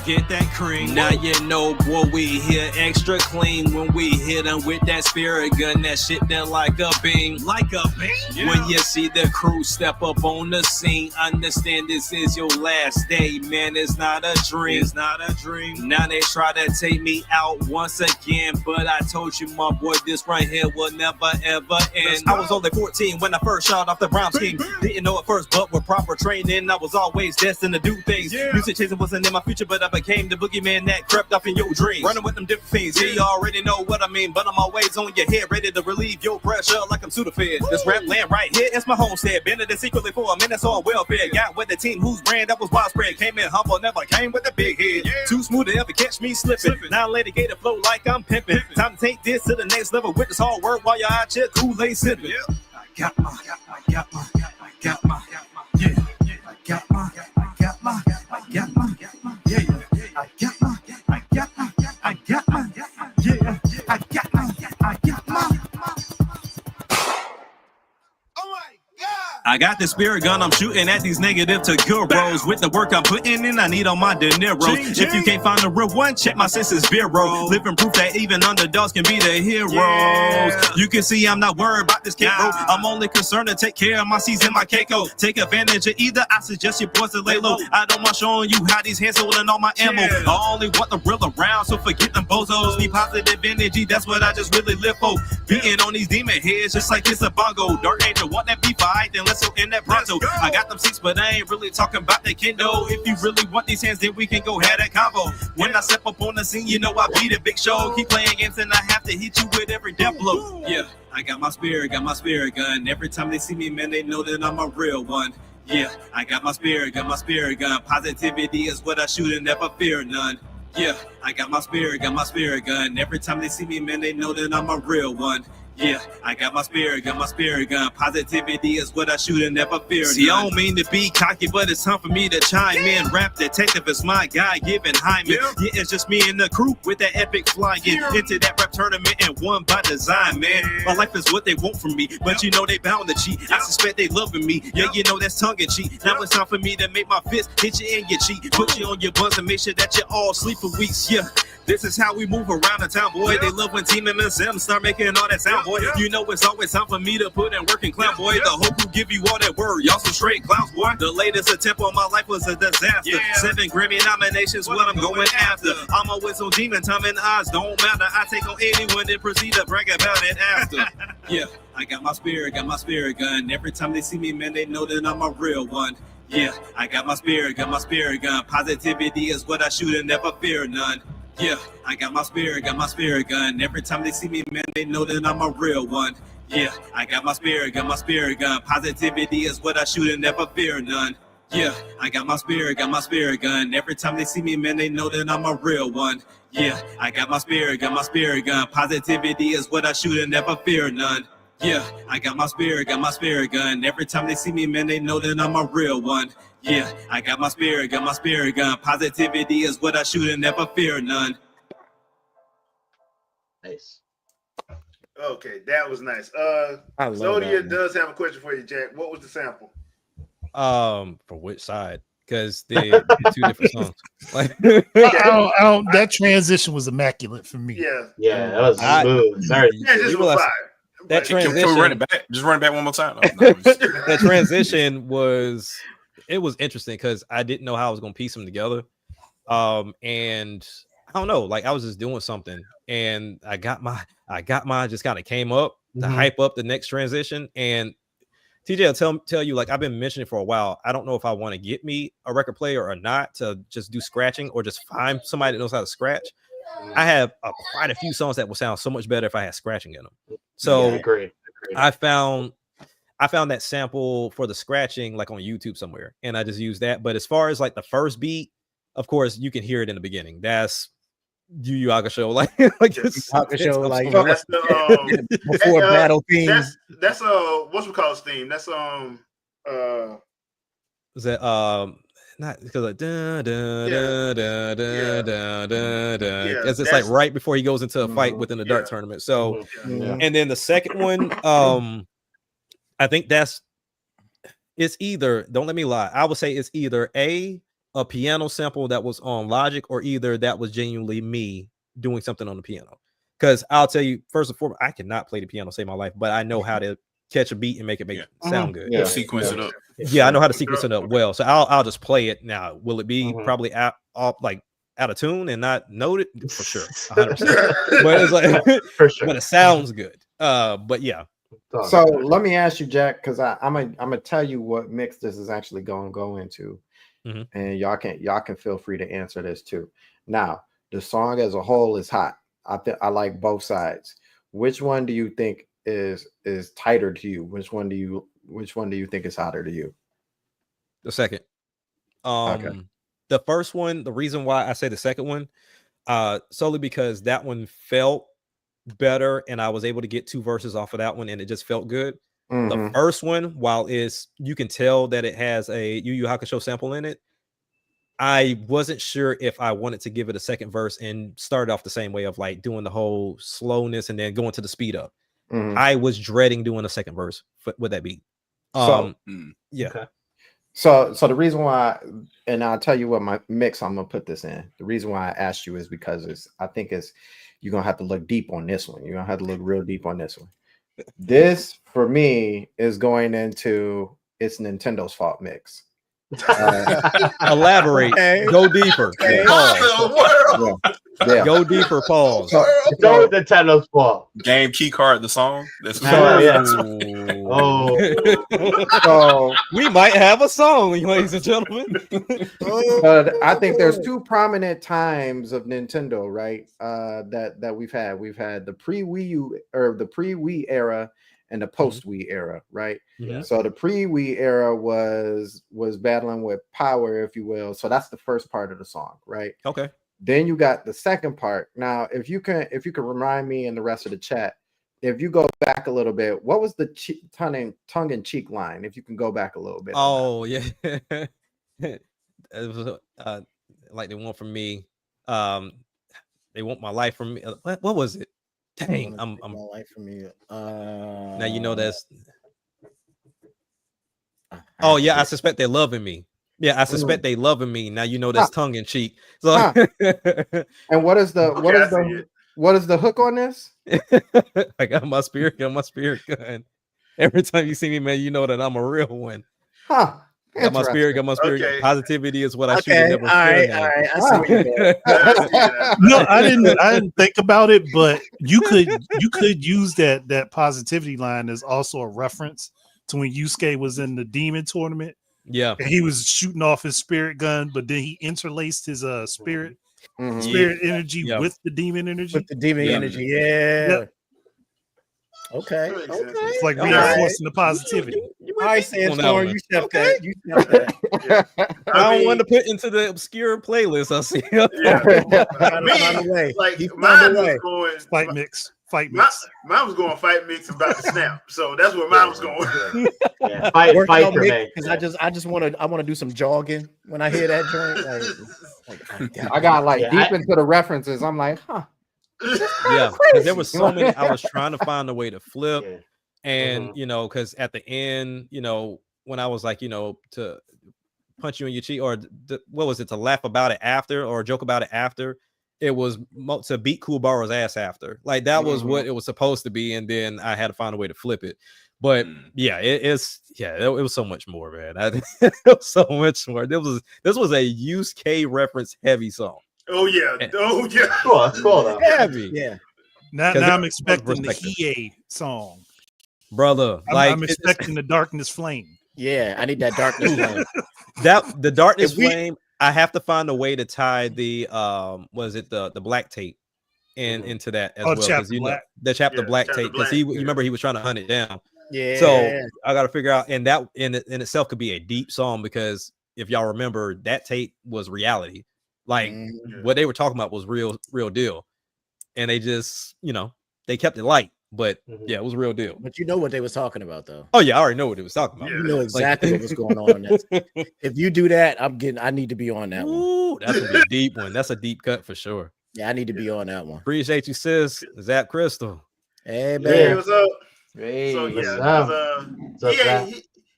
Now you know, boy, we here extra clean when we hit them with that spirit gun. That shit there like a beam, Yeah. When you see the crew step up on the scene, understand this is your last day, man. It's not a dream. Now they try to take me out once again, but I told you, my boy, this right here will never ever end. I was only 14 dream when I first shot off the rhyme scheme. Didn't know at first, but with proper training, I was always destined to do things. Music chasing wasn't in my future, but I became the boogeyman that crept up in your dreams. Running with them different things, yeah, you already know what I mean. But I'm always on your head, ready to relieve your pressure like I'm Sudafed. This rap land right here, it's my homestead. Been in it secretly for a minute, so I'm welfare. Got with the team whose brand that was widespread. Came in humble, never came with a big head. Too smooth to ever catch me slipping. Now let it get a flow like I'm pimping. Time to take this to the next level with this hard work while you're out here Kool-Aid sipping. I got my, yeah. I got my, yeah. I got my, yeah. I got my, I got the spirit gun, I'm shooting at these negative to good bros. With the work I'm putting in, I need on my De Niro. If you can't find a real one, check my senses bureau. Living proof that even underdogs can be the heroes. You can see I'm not worried about this cake, bro. I'm only concerned to take care of my seeds and my keiko. Take advantage of either, I suggest your boys to lay low. I don't mind showing you how these hands holding all my ammo. I only want the real around, so forget them bozos. Need positive energy, that's what I just really live for. Beating on these demon heads just like it's a bongo. Dark Angel want that beef, alright, then let's go in that pronto. I got them seats, but I ain't really talking about the kendo. If you really want these hands, then we can go have that combo. When I step up on the scene, you know I beat a big show. Keep playing games and I have to hit you with every death blow. Yeah, I got my spirit gun. Every time they see me, man, they know that I'm a real one. Yeah, I got my spirit gun. Positivity is what I shoot and never fear none. Yeah, I got my spirit gun. Every time they see me, man, they know that I'm a real one. Yeah, I got my spirit gun. Positivity is what I shoot and never fear. See, I don't mean to be cocky, but it's time for me to chime in. Rap detective is my guy, giving hymen. Yeah, it's just me and the crew with that epic flying into that rap tournament and won by design, man. My life is what they want from me, but you know they bound to cheat. I suspect they loving me. Yeah, you know that's tongue in cheek. Now it's time for me to make my fist hit you in your cheek, put you on your buns and make sure that you all sleep for weeks. Yeah. This is how we move around the town, boy. They love when Team MSM start making all that sound, boy. You know it's always time for me to put in work and clown, boy. The hope will give you all that word. Y'all some straight clowns, boy. The latest attempt on my life was a disaster. 7 Grammy nominations, what I'm going after. I'm always on demon time and odds don't matter. I take on anyone and proceed to brag about it after. Yeah, I got my spirit gun. Every time they see me, man, they know that I'm a real one. Yeah, I got my spirit gun. Positivity is what I shoot and never fear none. Yeah, I got my spirit gun. Every time they see me, man, they know that I'm a real one. Yeah, I got my spirit gun. Positivity is what I shoot and never fear none. Yeah, I got my spirit gun. Every time they see me, man, they know that I'm a real one. Yeah, I got my spirit gun. Positivity is what I shoot and never fear none. Yeah, I got my spirit gun. Every time they see me, man, they know that I'm a real one. Yeah, I got my spirit gun. Positivity is what I shoot and never fear none. Nice. Okay, that was nice. Zodia does have a question for you, Jack. What was the sample? For which side? Because they're 2 different songs. Like, that transition was immaculate for me. Yeah, that was smooth. Very that transition. Run it back. Just run it back one more time. That transition was interesting because I didn't know how I was gonna piece them together. And I don't know, like I was just doing something, and I got my just kind of came up to hype up the next transition. And TJ will tell you, like I've been mentioning for a while, I don't know if I want to get me a record player or not to just do scratching or just find somebody that knows how to scratch. I have quite a few songs that would sound so much better if I had scratching in them. So agreed. I found that sample for the scratching like on YouTube somewhere, and I just used that. But as far as like the first beat, of course you can hear it in the beginning. That's Yu Yu Hakusho, like Hakusho, like that's the before battle themes. That's what's we call this theme? That's is that not because like da da da da da da da da, because it's like right before he goes into a fight within the Dark tournament. So and then the second one, I think it's either, don't let me lie, I would say it's either a piano sample that was on Logic, or either that was genuinely me doing something on the piano. Because I'll tell you, first and foremost, I cannot play the piano, save my life, but I know how to catch a beat and make it sound good. Sequence it up. Yeah, I know how to sequence it up well. So I'll just play it now. Will it be probably out of tune and not noted? For sure, 100%. But it's like, for sure. But it sounds good. But yeah, So let me ask you, Jack, because I'm gonna tell you what mix this is actually going to go into, and y'all can feel free to answer this too. Now, the song as a whole is hot. I like both sides. Which one do you think is tighter to you? Which one do you think is hotter to you? The second. Okay. The first one, the reason why I say the second one, solely because that one felt better and I was able to get 2 verses off of that one and it just felt good. The first one, while you can tell that it has a Yu Yu Hakusho sample in it, I wasn't sure if I wanted to give it a second verse and start off the same way of like doing the whole slowness and then going to the speed up. I was dreading doing a second verse with that beat. Yeah. Okay. So the reason why, and I'll tell you what my mix I'm gonna put this in. The reason why I asked you is because I think you're gonna have to look deep on this one. You're gonna have to look real deep on this one. This for me is going into it's Nintendo's fault mix. Elaborate. Okay. Go deeper. Okay. Yeah. Go deeper. Pause. Go with Nintendo's fault. Game key card. The song. So we might have a song, ladies and gentlemen. I think there's 2 prominent times of Nintendo, right? That we've had. We've had the pre-Wii U or the pre-Wii era and the post-Wii era, right? Yeah. So the pre-Wii era was battling with power, if you will. So that's the first part of the song, right? Okay. Then you got the second part. Now, if you can remind me and the rest of the chat, if you go back a little bit, what was the tongue-in-cheek line? If you can go back a little bit. Oh yeah, it was like they want from me. They want my life from me. What was it? Dang, I'm my life from me. Now you know that's. Oh yeah, I suspect they're loving me. Yeah, I suspect they loving me. Now you know that's tongue in cheek. So, and what is the hook on this? I got my spirit gun. Every time you see me, man, you know that I'm a real one. Huh. Got my spirit. Okay. Positivity is what I should have never said. All right. I see what you're doing. No, I didn't think about it, but you could use that positivity line as also a reference to when Yusuke was in the demon tournament. Yeah, and he was shooting off his spirit gun, but then he interlaced his spirit energy with the demon energy. With the demon energy, yeah. Okay. It's like reinforcing the positivity. All right, Sandstorm, you step that. You step that. I don't want to put into the obscure playlist. I see. Fight mix. Mine was going fight mix about to snap, so that's where mine was going. Fight because I just want to do some jogging when I hear that joint. I got deep into the references. I'm like, huh. Yeah, because there was so many. I was trying to find a way to flip, and because at the end, when I was like, to punch you in your cheek, or what was it, to laugh about it after, or joke about it after. It was to beat Kuwabara's ass after. Like that was what it was supposed to be, and then I had to find a way to flip it. But yeah, it was so much more, man. It was so much more. This was a Yusuke reference heavy song. Oh yeah. Cool, that's cool though. Heavy. Yeah. Now I'm expecting the Hiei song, brother. I'm expecting the Darkness Flame. Yeah, I need that Darkness Flame. The Darkness Flame. I have to find a way to tie the the black tape into that as well, because the chapter black tape, because you remember he was trying to hunt it down. Yeah. So I got to figure out, and that in itself could be a deep song, because if y'all remember, that tape was reality. Like what they were talking about was real deal, and they just they kept it light. But yeah, it was real deal. But you know what they was talking about, though. Oh yeah, I already know what they was talking about. You know exactly what was going on. If you do that, I need to be on that one. That's a deep one. That's a deep cut for sure. Yeah, I need to be on that one. Appreciate you, sis. Zap Crystal. Hey, man. What's up? Hey, so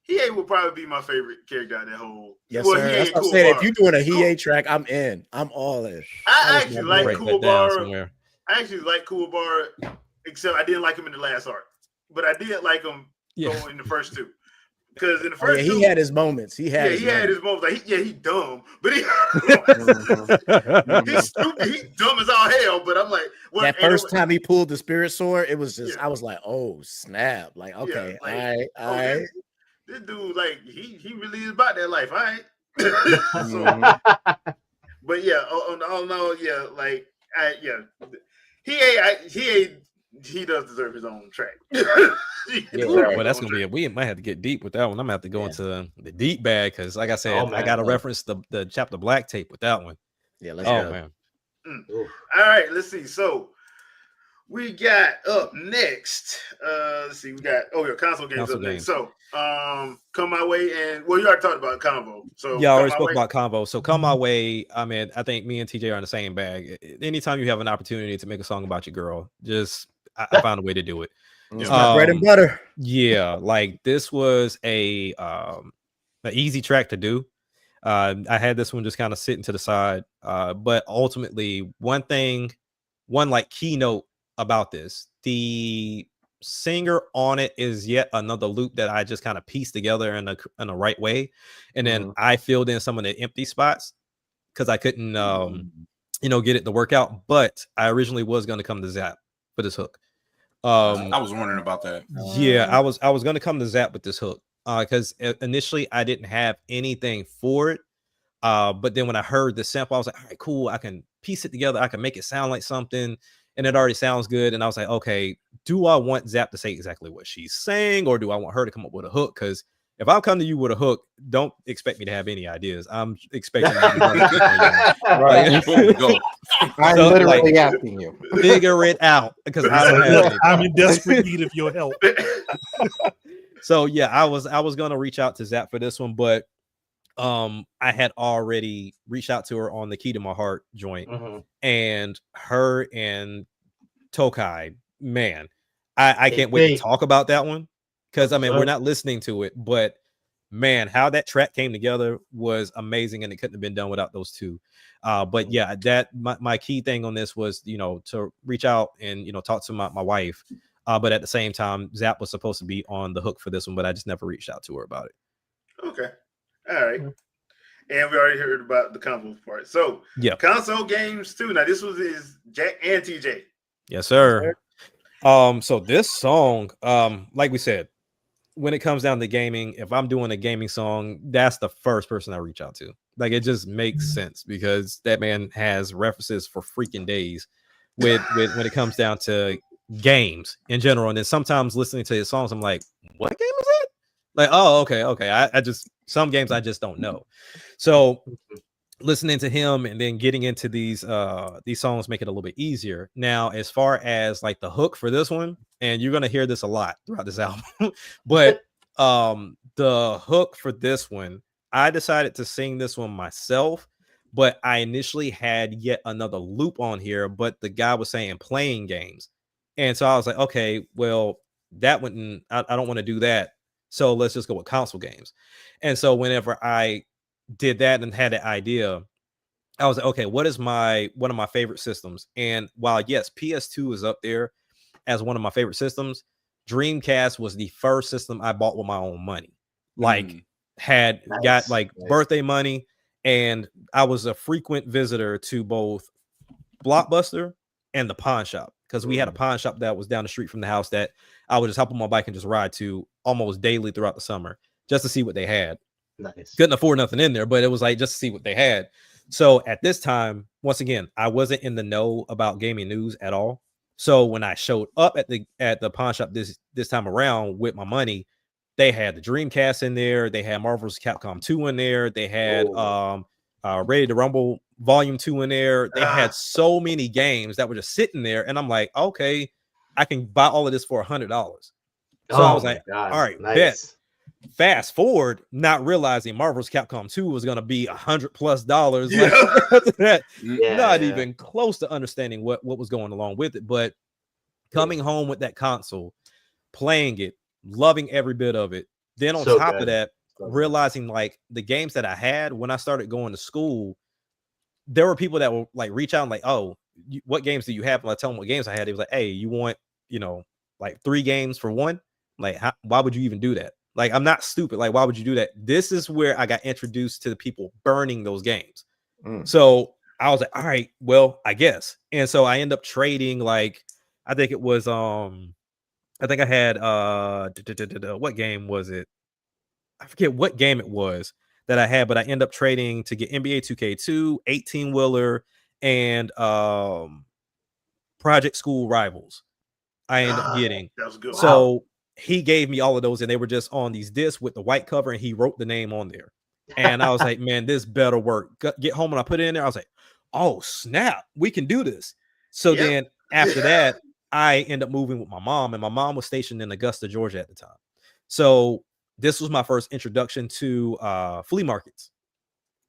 Hiei will probably be my favorite character out of that whole. Yes, sir. That's what I'm saying. If you're doing a Hiei track, I'm in. I'm all in. I actually like Kuwabara. Except I didn't like him in the last arc, but I did like him going in the first two. Because in the first he had his moments. He had his moments. Like, he dumb, but he he's stupid. He's dumb as all hell. But I'm like, that first time he pulled the spirit sword, it was just I was like, oh snap! Like, okay, like, all right. This dude, like, he really is about that life, all right. But yeah, no, yeah, like, he does deserve his own track. Well, that's gonna be it. We might have to get deep with that one. I'm gonna have to go into the deep bag because, like I said, I got to reference the Chapter Black tape with that one. Yeah, let's go. Man. All right, let's see. So we got up next. Let's see. We got your console games up next. So Come My Way, and you already talked about Convo. So yeah, I already spoke about Convo. So Come My Way. I mean, I think me and TJ are in the same bag. Anytime you have an opportunity to make a song about your girl, I found a way to do it. It's my bread and butter. Yeah, like this was an easy track to do. I had this one just kind of sitting to the side. But ultimately, one like keynote about this, the singer on it is yet another loop that I just kind of pieced together in a right way, and then I filled in some of the empty spots because I couldn't get it to work out. But I originally was going to come to Zap for this hook. I was wondering about that. Yeah, I was going to come to Zap with this hook because initially I didn't have anything for it. But then when I heard the sample, I was like, all right, cool. I can piece it together. I can make it sound like something, and it already sounds good. And I was like, okay, do I want Zap to say exactly what she's saying, or do I want her to come up with a hook? Because if I come to you with a hook, don't expect me to have any ideas. I'm expecting you to go. I'm literally asking you. Figure it out because I don't have I'm in desperate need of your help. So yeah, I was gonna reach out to Zap for this one, but I had already reached out to her on the Key to My Heart joint, and her and Tokai, man, I can't wait to talk about that one. Because I mean, we're not listening to it, but man, how that track came together was amazing, and it couldn't have been done without those two. But yeah, my key thing on this was, to reach out and talk to my wife. But at the same time, Zap was supposed to be on the hook for this one, but I just never reached out to her about it. Okay, all right. And we already heard about the console part. So yeah, console games too. Now this is Jack and TJ. Yes, sir. So this song, like we said, when it comes down to gaming, if I'm doing a gaming song, that's the first person I reach out to. Like, it just makes sense because that man has references for freaking days with when it comes down to games in general. And then sometimes listening to his songs, I'm like, what game is it? Like, oh, okay. I just, some games I just don't know. So listening to him and then getting into these songs make it a little bit easier. Now, as far as like the hook for this one, and you're gonna hear this a lot throughout this album, but the hook for this one, I decided to sing this one myself, but I initially had yet another loop on here, but the guy was saying playing games, and so I was like, okay, well, that wouldn't, I don't want to do that, so let's just go with console games. And so whenever I did that and had the idea, I was like, okay, what is one of my favorite systems? And while yes, PS2 is up there as one of my favorite systems, Dreamcast was the first system I bought with my own money. Like, got like birthday money, and I was a frequent visitor to both Blockbuster and the pawn shop, because we had a pawn shop that was down the street from the house that I would just hop on my bike and just ride to almost daily throughout the summer just to see what they had. Nice. Couldn't afford nothing in there, but it was like just to see what they had. So at this time, once again, I wasn't in the know about gaming news at all. So when I showed up at the pawn shop this time around with my money, they had the Dreamcast in there, they had Marvel's Capcom 2 in there, they had Ready to Rumble Volume 2 in there. They had so many games that were just sitting there, and I'm like, okay, I can buy all of this for $100. So I was like, all right, bet. Fast forward, not realizing Marvel's Capcom 2 was going to be $100+ Yeah. Not even close to understanding what was going along with it. But coming home with that console, playing it, loving every bit of it. Then on top of that, realizing like the games that I had when I started going to school, there were people that will like reach out and like, oh, what games do you have? And I tell them what games I had. It was like, hey, you want, like 3 games for one? Like, why would you even do that? Like, I'm not stupid. Like, why would you do that? This is where I got introduced to the people burning those games. So I was like, all right, well, I guess. And so I end up trading, like, I think it was I think I had what game was it? I forget what game it was that I had, but I end up trading to get NBA 2K2, 18-wheeler, and Project School Rivals. I ended up getting. That was good. So he gave me all of those, and they were just on these discs with the white cover, and he wrote the name on there. And I was like, man, this better work. Get home, and I put it in there. I was like, oh snap, we can do this. So then after that, I end up moving with my mom, and my mom was stationed in Augusta, Georgia at the time. So this was my first introduction to flea markets.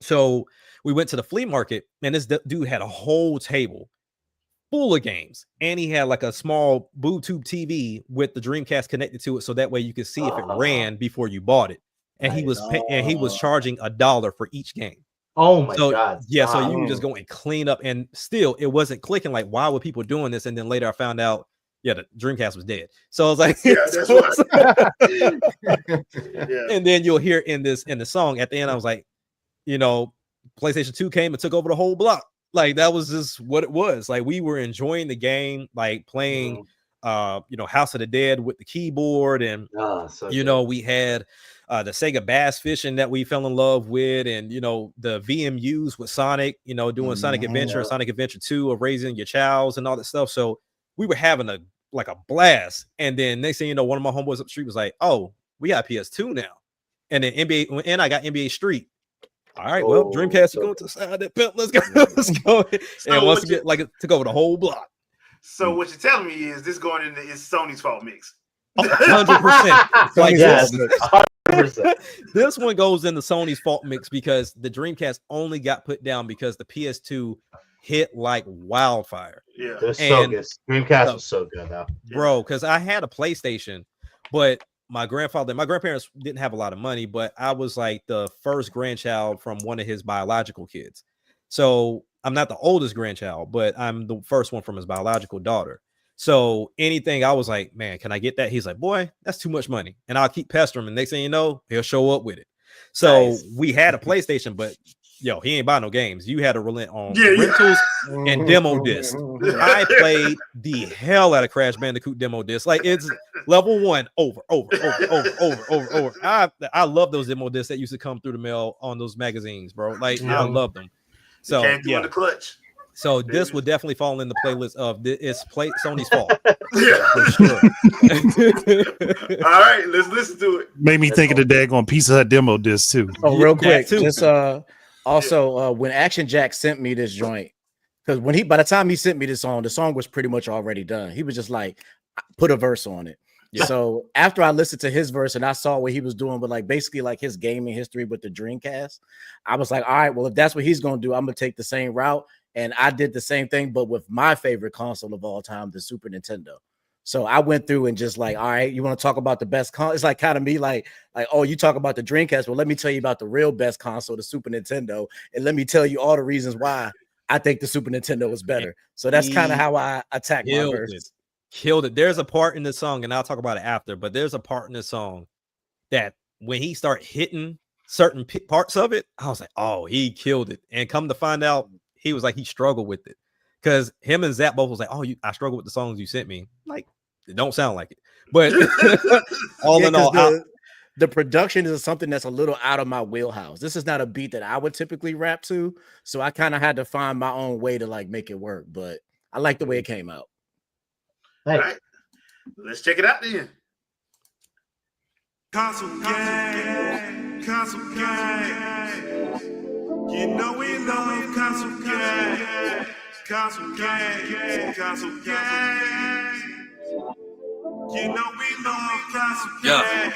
So we went to the flea market, and this dude had a whole table full of games, and he had like a small Bluetooth TV with the Dreamcast connected to it, so that way you could see if it ran before you bought it. And he was charging $1 for each game. Oh my god! Yeah, so you would just go and clean up, and still it wasn't clicking. Like, why were people doing this? And then later I found out, yeah, the Dreamcast was dead. So I was like, yeah, that's yeah. And then you'll hear in the song at the end, I was like, you know, PlayStation 2 came and took over the whole block. Like, that was just what it was. Like, we were enjoying the game, like playing you know, House of the Dead with the keyboard, and you know, we had the Sega Bass Fishing that we fell in love with, and you know, the VMUs with Sonic, you know, doing Sonic Adventure, Sonic Adventure 2 of raising your childs and all that stuff. So we were having a blast. And then next thing you know, one of my homeboys up the street was like, oh, we got PS2 now. And then NBA, and I got NBA Street. All right, well, Dreamcast, you go to the side of that pimp. Let's go. Let's go. And once again, like, it took over the whole block. So what you're telling me is this going into is Sony's fault mix. 100%. Like, yes, 100%. This one goes in the Sony's fault mix because the Dreamcast only got put down because the PS2 hit like wildfire. Yeah, it was so good. Dreamcast was so good, though, bro. Because I had a PlayStation, but my grandparents didn't have a lot of money, but I was like the first grandchild from one of his biological kids. So I'm not the oldest grandchild, but I'm the first one from his biological daughter. So anything, I was like, man, can I get that? He's like, boy, that's too much money. And I'll keep pestering him. And next thing you know, he'll show up with it. So we had a PlayStation, but yo, he ain't buy no games. You had to relent on rentals and demo discs. I played the hell out of Crash Bandicoot demo discs. Like, it's level 1 over. I love those demo discs that used to come through the mail on those magazines, bro. Like, I love them. So yeah, the clutch. So this would definitely fall in the playlist of it's Sony's fault. Yeah, for sure. All right, let's listen to it. Made me think of the daggone Pizza Hut demo disc too. Oh, real quick, just also when Action Jack sent me this joint, because by the time he sent me this song, the song was pretty much already done. He was just like, put a verse on it. Yeah. So after I listened to his verse and I saw what he was doing with like basically like his gaming history with the Dreamcast, I was like, all right, well, if that's what he's gonna do, I'm gonna take the same route. And I did the same thing, but with my favorite console of all time, the Super Nintendo. So I went through and just like, all right, you want to talk about the best console? It's like kind of me like, oh, you talk about the Dreamcast. Well, let me tell you about the real best console, the Super Nintendo. And let me tell you all the reasons why I think the Super Nintendo was better. So that's kind of how I attack my verse. Killed it. There's a part in the song, and I'll talk about it after, but there's a part in the song that when he started hitting certain parts of it, I was like, oh, he killed it. And come to find out, he was like, he struggled with it. Because him and Zap both was like, oh, I struggle with the songs you sent me. Like, it don't sound like it. But all in all, the production is something that's a little out of my wheelhouse. This is not a beat that I would typically rap to. So I kind of had to find my own way to like make it work. But I like the way it came out. All right. Let's check it out then. Console gang. Console gang. You know we love console gang. Console gang. Console gang. You know we love console gang.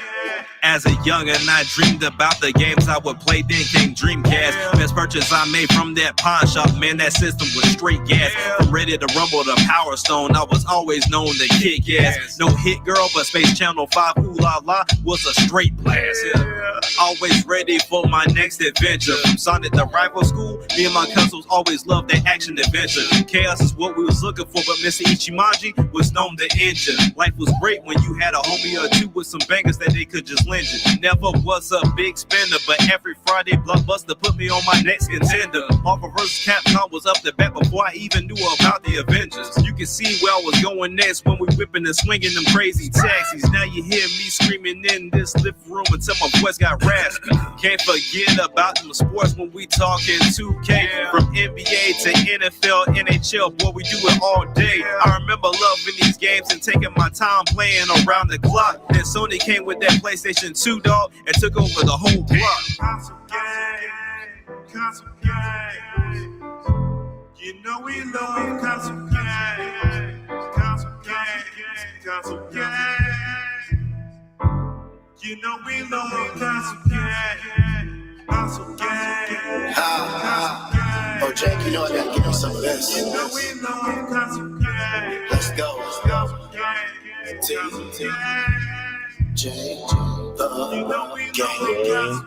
As a youngin', I dreamed about the games I would play. Then came Dreamcast. Best purchase I made from that pawn shop. Man, that system was straight gas. From Ready to Rumble to Power Stone, I was always known to kick gas. No hit girl, but Space Channel 5, ooh la la, was a straight blast. Yeah. Always ready for my next adventure. From Sonic the Rival School, me and my cousins always loved that action adventure. Chaos is what we was looking for, but Mr. Ichimaji was known to injure. Life was great when you had a homie or two with some bangers that they could just lend. splendid. Never was a big spender, but every Friday Blockbuster put me on my next contender. Marvel vs. Capcom was up the bat before I even knew about the Avengers. You can see where I was going next when we whipping and swinging them crazy taxis. Now you hear me screaming in this lift room until my voice got raspy. Can't forget about them sports when we talking 2K. From NBA to NFL, NHL, boy, we do it all day. I remember loving these games and taking my time playing around the clock. Then Sony came with that PlayStation 2, dog, and took over the whole block. Console game. You know we love console game. Console game. You know we love console game. Console game. Oh, Jack, you know I gotta give you some of this. You know we love console game. Let's go. T, J, the game.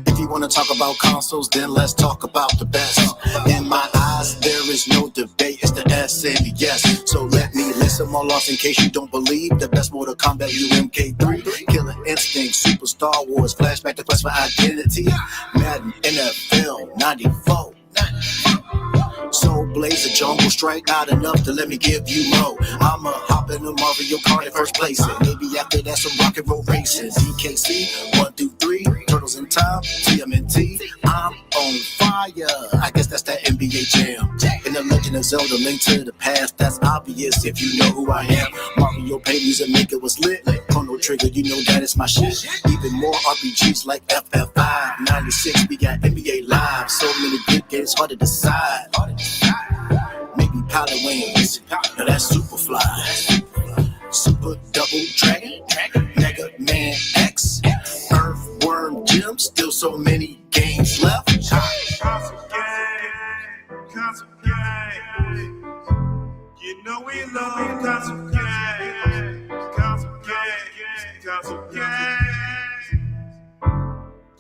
If you want to talk about consoles, then let's talk about the best. In my eyes, there is no debate. It's the S and the yes. So let me list them all off in case you don't believe. The best Mortal Kombat, UMK3, Killer Instinct, Super Star Wars, Flashback to Quest for Identity, Madden, NFL, 94. Soul Blazer, Jungle Strike, not enough to let me give you more. I'ma hop in the Mario Kart in first place, and maybe after that some rock and roll racing. DKC, 1 through 3, Turtles in Time, TMNT. I'm on fire. I guess that's that NBA jam. In the Legend of Zelda, Link to the Past, that's obvious if you know who I am. Mario Paint music maker was lit. Chrono Trigger, you know that is my shit. Even more RPGs like FF5, 96, we got NBA Live. So many good games, hard to decide. Maybe Pilot Wings, now that's Superfly. Super Double Dragon, Mega Man X, Earthworm Jim, still so many games left. Console game. You know we love console game. Console game.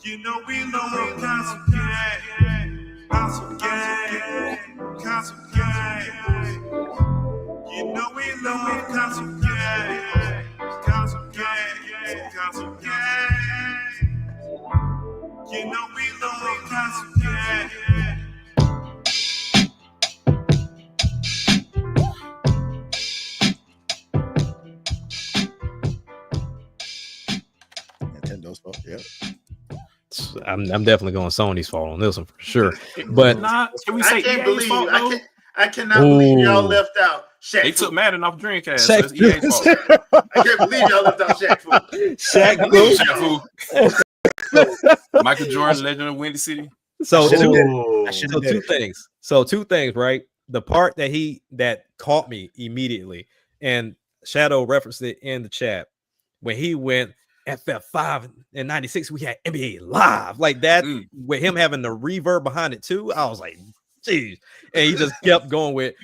You know we love console game. Console game. You know we love console game. Console game. You know we love console game. Nintendo's fault, yeah. I'm definitely going Sony's fault on this one for sure. But can we say EA's fault, though? I cannot believe y'all left out Shaq. They took Madden off Dreamcast. Shaq. So it's EA's fault. I can't believe y'all left out Shaq. Shaq. Michael Jordan, Legend of Windy City. So two things, right? The part that caught me immediately, and Shadow referenced it in the chat when he went FF5 in 96, we had NBA Live like that with him having the reverb behind it too. I was like, geez. And he just kept going with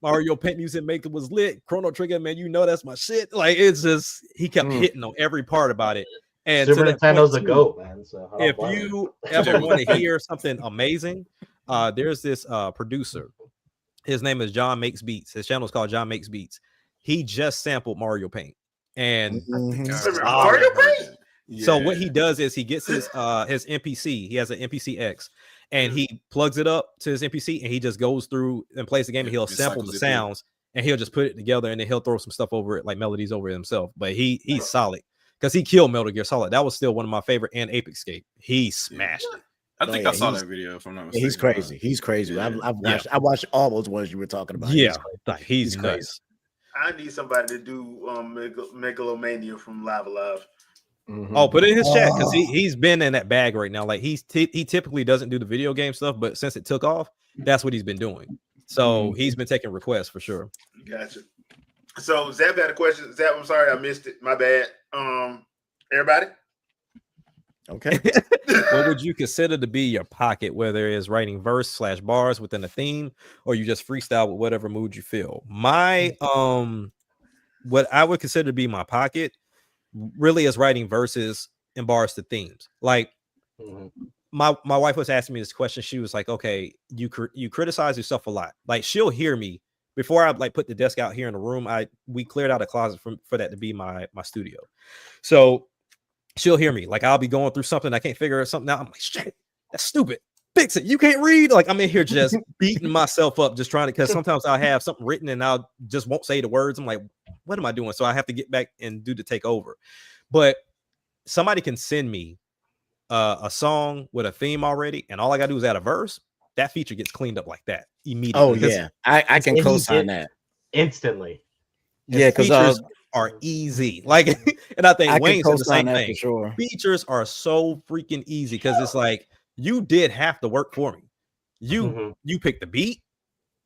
Mario Paint music maker was lit. Chrono Trigger, man, you know that's my shit. Like it's just he kept hitting on every part about it. And Super Nintendo's a GOAT, man. So if you ever want to hear something amazing, there's this producer. His name is John Makes Beats. His channel is called John Makes Beats. He just sampled Mario Paint. And Mario Paint? So what he does is he gets his NPC. He has an NPC X, and he plugs it up to his NPC, and he just goes through and plays the game, and he'll sample the sounds, and he'll just put it together, and then he'll throw some stuff over it, like melodies over it himself. But he's solid because he killed Metal Gear Solid. That was still one of my favorite, and Apex Escape. He smashed it. I think I saw that video. If I'm not mistaken. He's crazy. He's crazy. Yeah. I watched all those ones you were talking about. Yeah, he's crazy. I need somebody to do Megalomania from Live Alive. Oh, put it in his chat because he's been in that bag right now. Like he typically doesn't do the video game stuff, but since it took off, that's what he's been doing. So he's been taking requests for sure. Gotcha. So Zap had a question. Zap, I'm sorry I missed it. My bad. Everybody. Okay. What would you consider to be your pocket, whether it's writing verse/bars within a theme, or you just freestyle with whatever mood you feel? My what I would consider to be my pocket really is writing verses and bars to themes. Like my wife was asking me this question. She was like, okay, you criticize yourself a lot. Like she'll hear me before I like put the desk out here in the room. We cleared out a closet for that to be my studio. So she'll hear me. Like I'll be going through something, I can't figure something out. I'm like, shit, that's stupid. Fix it. You can't read. Like I'm in here just beating myself up, just trying to, because sometimes I'll have something written and I'll just won't say the words. I'm like, what am I doing? So I have to get back and do the takeover. But somebody can send me a song with a theme already, and all I gotta do is add a verse. That feature gets cleaned up like that immediately. Oh yeah, I can co-sign that instantly. Yeah, because features are easy. Like, and I think Wayne said the same thing. For sure. Features are so freaking easy because it's like you did half the work for me. You picked the beat,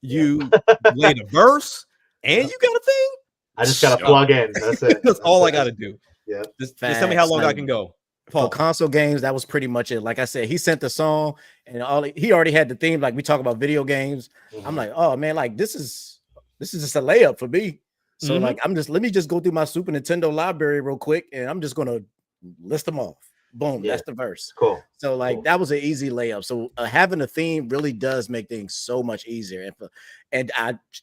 you laid a verse, and you got a thing. I just gotta plug in. That's it. That's all I gotta do. Yeah. Just tell me how long I can go. For console games, that was pretty much it. Like I said, he sent the song, and he already had the theme. Like we talk about video games. I'm like, oh man, like this is just a layup for me. So like let me just go through my Super Nintendo library real quick, and I'm just gonna list them off. Boom, that's the verse. Cool. So like that was an easy layup. So having a theme really does make things so much easier. And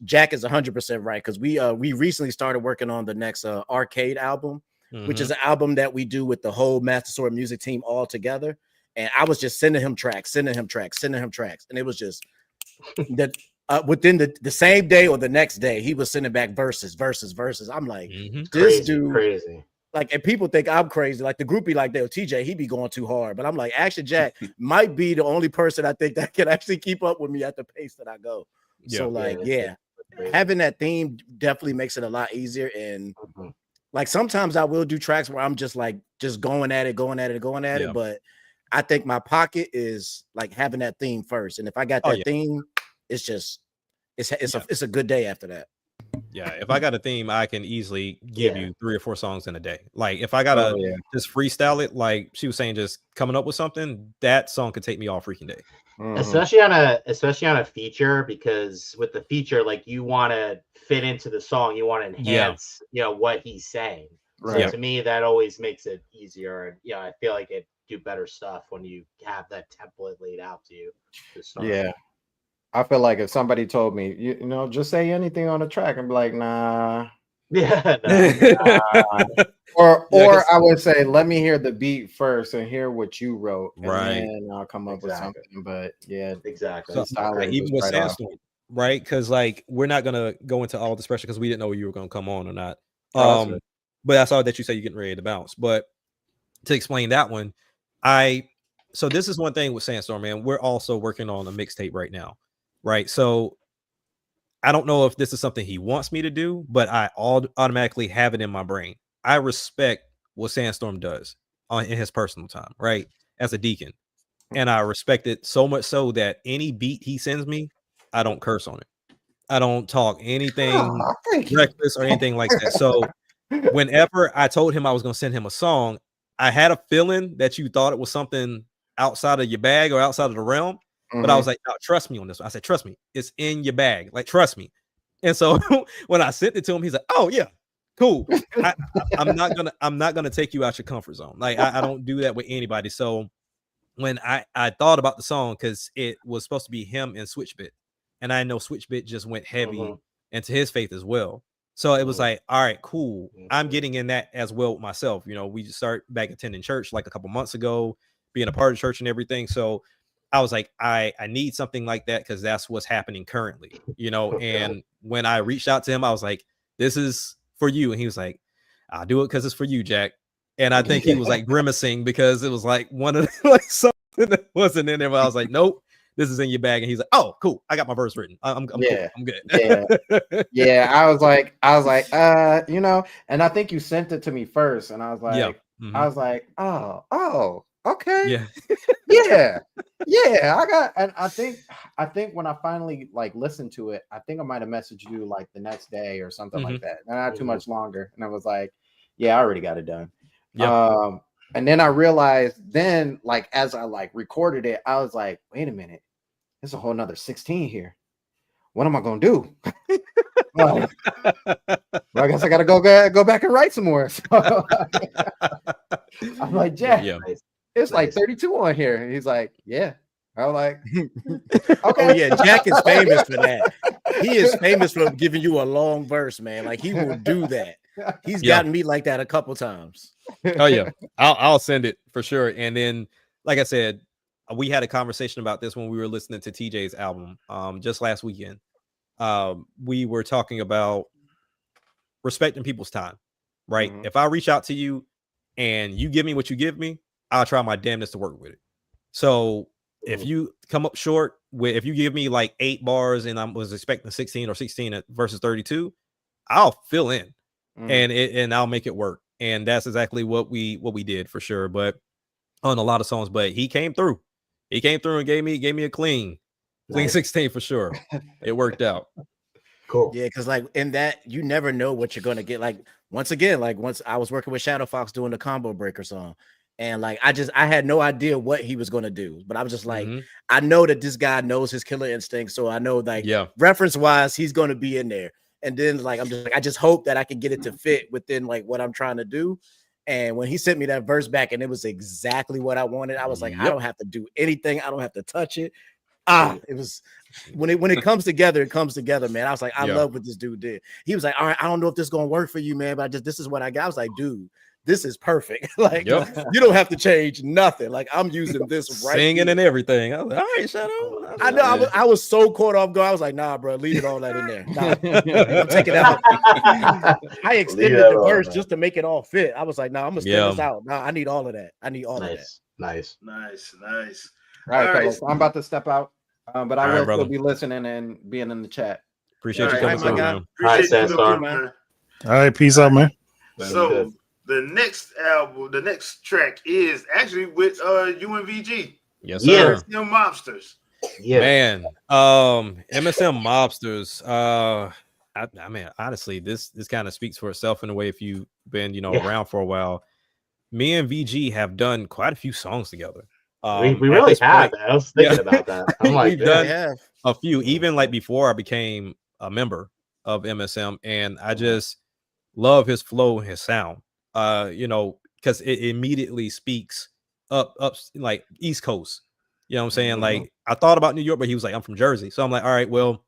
Jack is 100% right, because we recently started working on the next arcade album, which is an album that we do with the whole Master Sword music team all together. And I was just sending him tracks, and it was just that within the same day or the next day, he was sending back verses. I'm like, this dude crazy. Like, and people think I'm crazy. Like the groupie, like TJ, he be going too hard. But I'm like, actually, Jack might be the only person I think that can actually keep up with me at the pace that I go. So like, having that theme definitely makes it a lot easier. And like sometimes I will do tracks where I'm just going at it. But I think my pocket is like having that theme first. And if I got that theme, it's just it's a good day after that. Yeah, if I got a theme, I can easily give you 3 or 4 songs in a day. Like if I gotta just freestyle it, like she was saying, just coming up with something, that song could take me all freaking day. Especially on a feature, because with the feature, like you want to fit into the song, you want to enhance, what he's saying. Right. So to me, that always makes it easier. And I feel like it do better stuff when you have that template laid out to you. Yeah. I feel like if somebody told me, you know, just say anything on the track, and be like, nah. Yeah. Nah. Or I would say, let me hear the beat first and hear what you wrote. And then I'll come up with something. But yeah, exactly. So, even with Sandstorm, right? Because like we're not gonna go into all this pressure because we didn't know you were gonna come on or not. But I saw that you said you're getting ready to bounce. But to explain that one, so this is one thing with Sandstorm, man. We're also working on a mixtape right now. Right. So I don't know if this is something he wants me to do, but I automatically have it in my brain. I respect what Sandstorm does in his personal time, right? As a deacon. And I respect it so much so that any beat he sends me, I don't curse on it. I don't talk anything reckless or anything like that. So whenever I told him I was going to send him a song, I had a feeling that you thought it was something outside of your bag or outside of the realm. But I was like, no, trust me on this one. I said, trust me, it's in your bag. Like, trust me. And so when I sent it to him, he's like, oh yeah, cool. I'm not gonna take you out your comfort zone. Like, I don't do that with anybody. So when I thought about the song, because it was supposed to be him and Switchbit, and I know Switchbit just went heavy into his faith as well. So it was like, all right, cool. I'm getting in that as well with myself. You know, we just start back attending church like a couple months ago, being a part of church and everything. So I was like, I need something like that because that's what's happening currently, you know. And when I reached out to him, I was like, this is for you. And he was like, I'll do it because it's for you, Jack. And I think he was like grimacing because it was like one of the, like something that wasn't in there. But I was like, nope, this is in your bag. And he's like, oh, cool. I got my verse written. I'm cool. I'm good. Yeah. I was like, you know, and I think you sent it to me first. And I was like, oh, okay. Yeah. I think when I finally like listened to it, I think I might have messaged you like the next day or something like that. Not too much longer. And I was like, yeah, I already got it done. And then I realized then, like, as I like recorded it, I was like, wait a minute, there's a whole nother 16 here. What am I gonna do? Well, I guess I gotta go back and write some more. So I'm like, Jack, it's like 32 on here. And he's like, yeah. I was like, okay. Oh, yeah, Jack is famous for that. He is famous for giving you a long verse, man. Like, he will do that. He's gotten me like that a couple times. Oh yeah, I'll send it for sure. And then, like I said, we had a conversation about this when we were listening to TJ's album just last weekend. We were talking about respecting people's time, right? If I reach out to you and you give me what you give me, I'll try my damnedest to work with it. So if you come up short with, if you give me like 8 bars and I was expecting 16 or 16 versus 32, I'll fill in and I'll make it work. And that's exactly what we did for sure. But on a lot of songs, but he came through. He came through and gave me a clean 16 for sure. It worked out. Cool. Yeah, because like in that, you never know what you're gonna get. Like once I was working with Shadow Fox doing the Combo Breaker song, and like I had no idea what he was gonna do, but I was just like, I know that this guy knows his killer instinct, so I know like reference wise he's gonna be in there. And then like I just hope that I can get it to fit within like what I'm trying to do. And when he sent me that verse back and it was exactly what I wanted, I was like, I don't have to do anything, I don't have to touch it. It was when it comes together, it comes together, man. I was like, I love what this dude did. He was like, all right, I don't know if this is gonna work for you, man, but this is what I got. I was like, dude, this is perfect. Like, you don't have to change nothing. Like, I'm using this right singing here. And everything. I was like, all right, Shadow. I know. I was so caught off guard. I was like, nah, bro, leave it all that in there. Nah, I'm taking that out. I extended the verse just to make it all fit. I was like, nah, I'm gonna stand this out. Nah, I need all of that. I need all of that. Nice. All right, fellas, I'm about to step out. But I will still be listening and being in the chat. Appreciate you coming through, man. Man. All right, peace out, man. So the next album, the next track is actually with UNVG. Yes, sir. MSM Mobsters. Yeah, man. MSM Mobsters. I mean, honestly, this kind of speaks for itself in a way. If you've been, around for a while, me and VG have done quite a few songs together. We really have. I was thinking about that. I'm like, we've done a few, even like before I became a member of MSM, and I just love his flow and his sound. Because it immediately speaks up like East Coast. You know what I'm saying? Like I thought about New York, but he was like, I'm from Jersey, so I'm like, all right, well,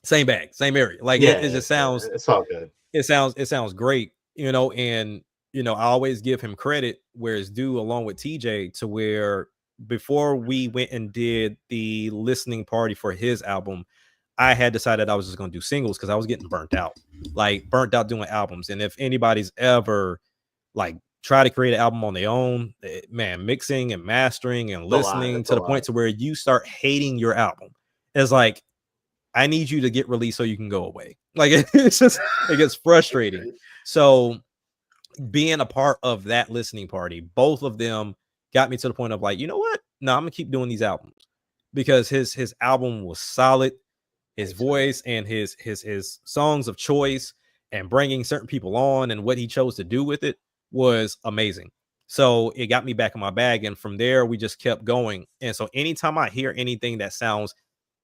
same bag, same area. Like it just sounds. It's all good. It sounds great. And I always give him credit where it's due, along with TJ, to where before we went and did the listening party for his album, I had decided I was just going to do singles because I was getting burnt out doing albums. And if anybody's ever like try to create an album on their own, man, mixing and mastering and listening to the point to where you start hating your album. It's like, I need you to get released so you can go away. Like it gets frustrating. So being a part of that listening party, both of them got me to the point of like, you know what? No, I'm gonna keep doing these albums because his album was solid. His voice and his songs of choice and bringing certain people on and what he chose to do with it was amazing. So it got me back in my bag. And from there, we just kept going. And so anytime I hear anything that sounds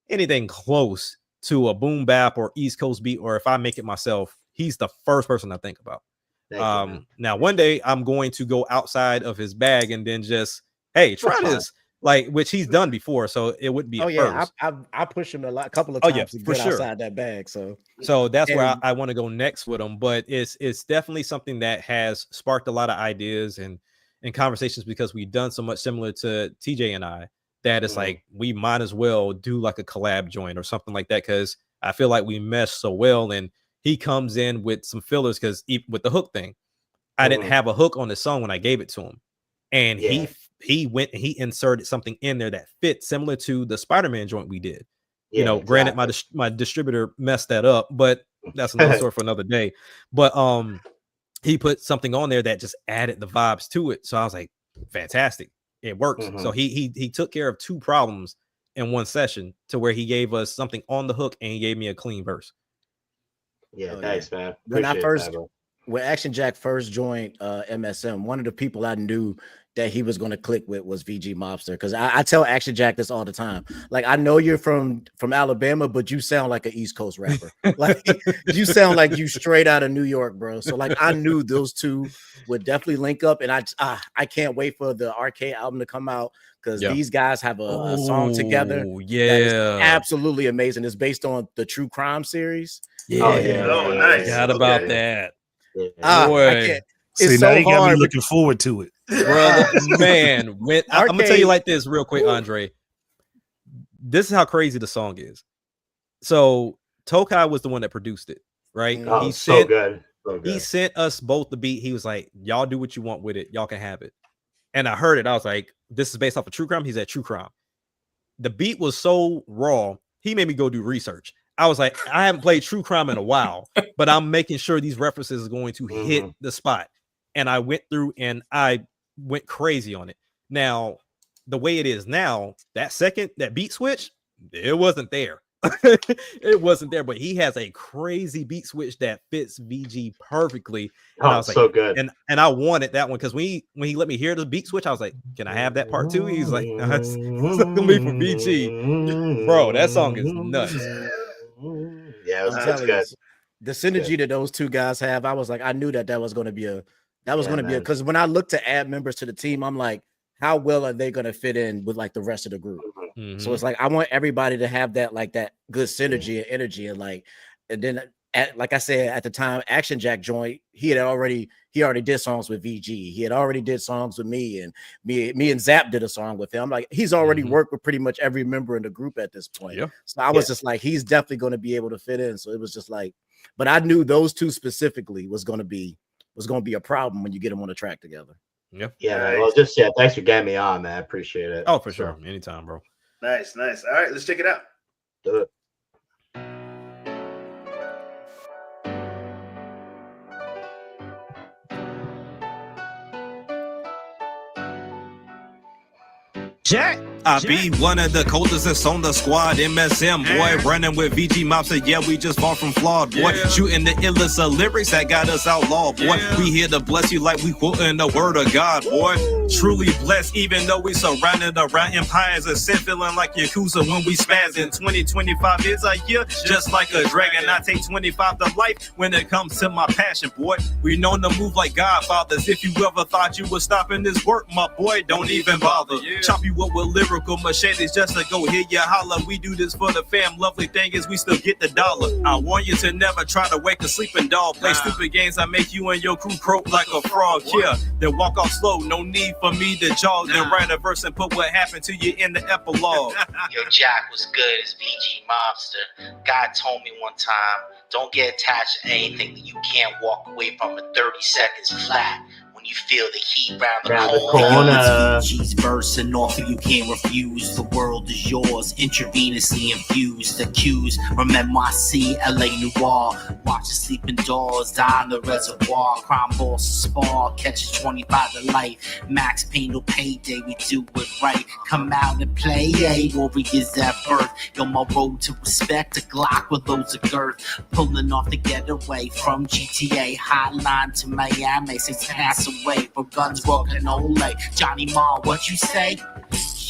anything close to a boom bap or East Coast beat, or if I make it myself, he's the first person I think about. Now one day I'm going to go outside of his bag and then just, hey, try this, like, which he's done before, so it would be first. I push him a couple of times to get outside that bag, so that's where I want to go next with him. But it's definitely something that has sparked a lot of ideas and conversations, because we've done so much similar to TJ and I that it's like we might as well do like a collab joint or something like that, because I feel like we mesh so well. And he comes in with some fillers, because with the hook thing, I didn't have a hook on the song when I gave it to him, and he went and he inserted something in there that fit similar to the Spider-Man joint we did. Granted, my distributor messed that up, but that's another story for another day. But he put something on there that just added the vibes to it. So I was like, fantastic, it works. So he took care of 2 problems in one session, to where he gave us something on the hook and he gave me a clean verse. Thanks, man. When Action Jack first joined MSM, one of the people I knew that he was going to click with was VG Mobster, because I tell Action Jack this all the time. Like, I know you're from Alabama, but you sound like an East Coast rapper. Like, you sound like you straight out of New York, bro. So like, I knew those two would definitely link up, and I can't wait for the Arcade album to come out, because these guys have a song together. That is absolutely amazing. It's based on the True Crime series. Oh, nice. Forgot about that. I can't. It's See, so now you got me hard. looking forward to it, brother. Man, I'm gonna tell you like this real quick, Andre. This is how crazy the song is. So Tokai was the one that produced it, right? Oh, He so sent, good. So good. He sent us both the beat. He was like, "Y'all do what you want with it. Y'all can have it." And I heard it. I was like, "This is based off of True Crime." He said, "True Crime." The beat was so raw. He made me go do research. I was like, I haven't played True Crime in a while, but I'm making sure these references are going to hit the spot. And I went through and I went crazy on it. Now, the way it is now, that beat switch, it wasn't there. It wasn't there, but he has a crazy beat switch that fits VG perfectly. And I was like, so good. And I wanted that one because when he let me hear the beat switch, I was like, can I have that part too? He's like, no, it's gonna be for VG. Bro, that song is nuts. Yeah, that's good. The synergy that those two guys have, I was like, I knew that was going to be because when I look to add members to the team, I'm like, how well are they going to fit in with like the rest of the group? So it's like I want everybody to have that like that good synergy and energy, and then like I said at the time, Action Jack joined. He already did songs with VG. He had already did songs with me, and me and Zap did a song with him. I'm like, he's already worked with pretty much every member in the group at this point. Yeah. So I was just like, he's definitely going to be able to fit in. So it was just like, but I knew those two specifically was going to be a problem when you get them on a track together. Yeah. Yeah. Well, thanks for getting me on, man. I appreciate it. Oh, for sure. Anytime, bro. Nice. All right, let's check it out. Do it. Jack. I be one of the coldest that's on the squad. MSM, boy, running with VG Mobster. Yeah, we just far from flawed, boy. Shooting the illest of lyrics that got us outlawed, boy. We here to bless you like we quoting the word of God, boy. Truly blessed, even though we surrounded around empires of sin, feeling like Yakuza when we spaz. In 2025 is a year, just like a dragon. I take 25 to life when it comes to my passion, boy. We known to move like Godfathers. If you ever thought you was stopping this work, my boy, don't even bother. Chop you up with lyrics. Machetes just to go hear you holler. We do this for the fam. Lovely thing is we still get the dollar. I want you to never try to wake a sleeping dog. Play stupid games that make you and your crew croak like a frog. Yeah, then walk off slow. No need for me to jog. Then write a verse and put what happened to you in the epilogue. Yo, Jack was good as VG Mobster. God told me one time, don't get attached to anything that you can't walk away from in 30 seconds flat. When you feel the heat round the corner. VG's versing off of you can't refuse. The world is yours, intravenously infused. Accused, remember I see LA Noir. Watch the sleeping doors, die in the reservoir. Crime boss spar, catches 25 to life. Max Payne no payday, we do it right. Come out and play, yeah, warriors at birth. Yo, my road to respect, a Glock with loads of girth. Pulling off the getaway from GTA. Hotline to Miami, since pass away for guns walking Ole. Johnny Ma, what you say?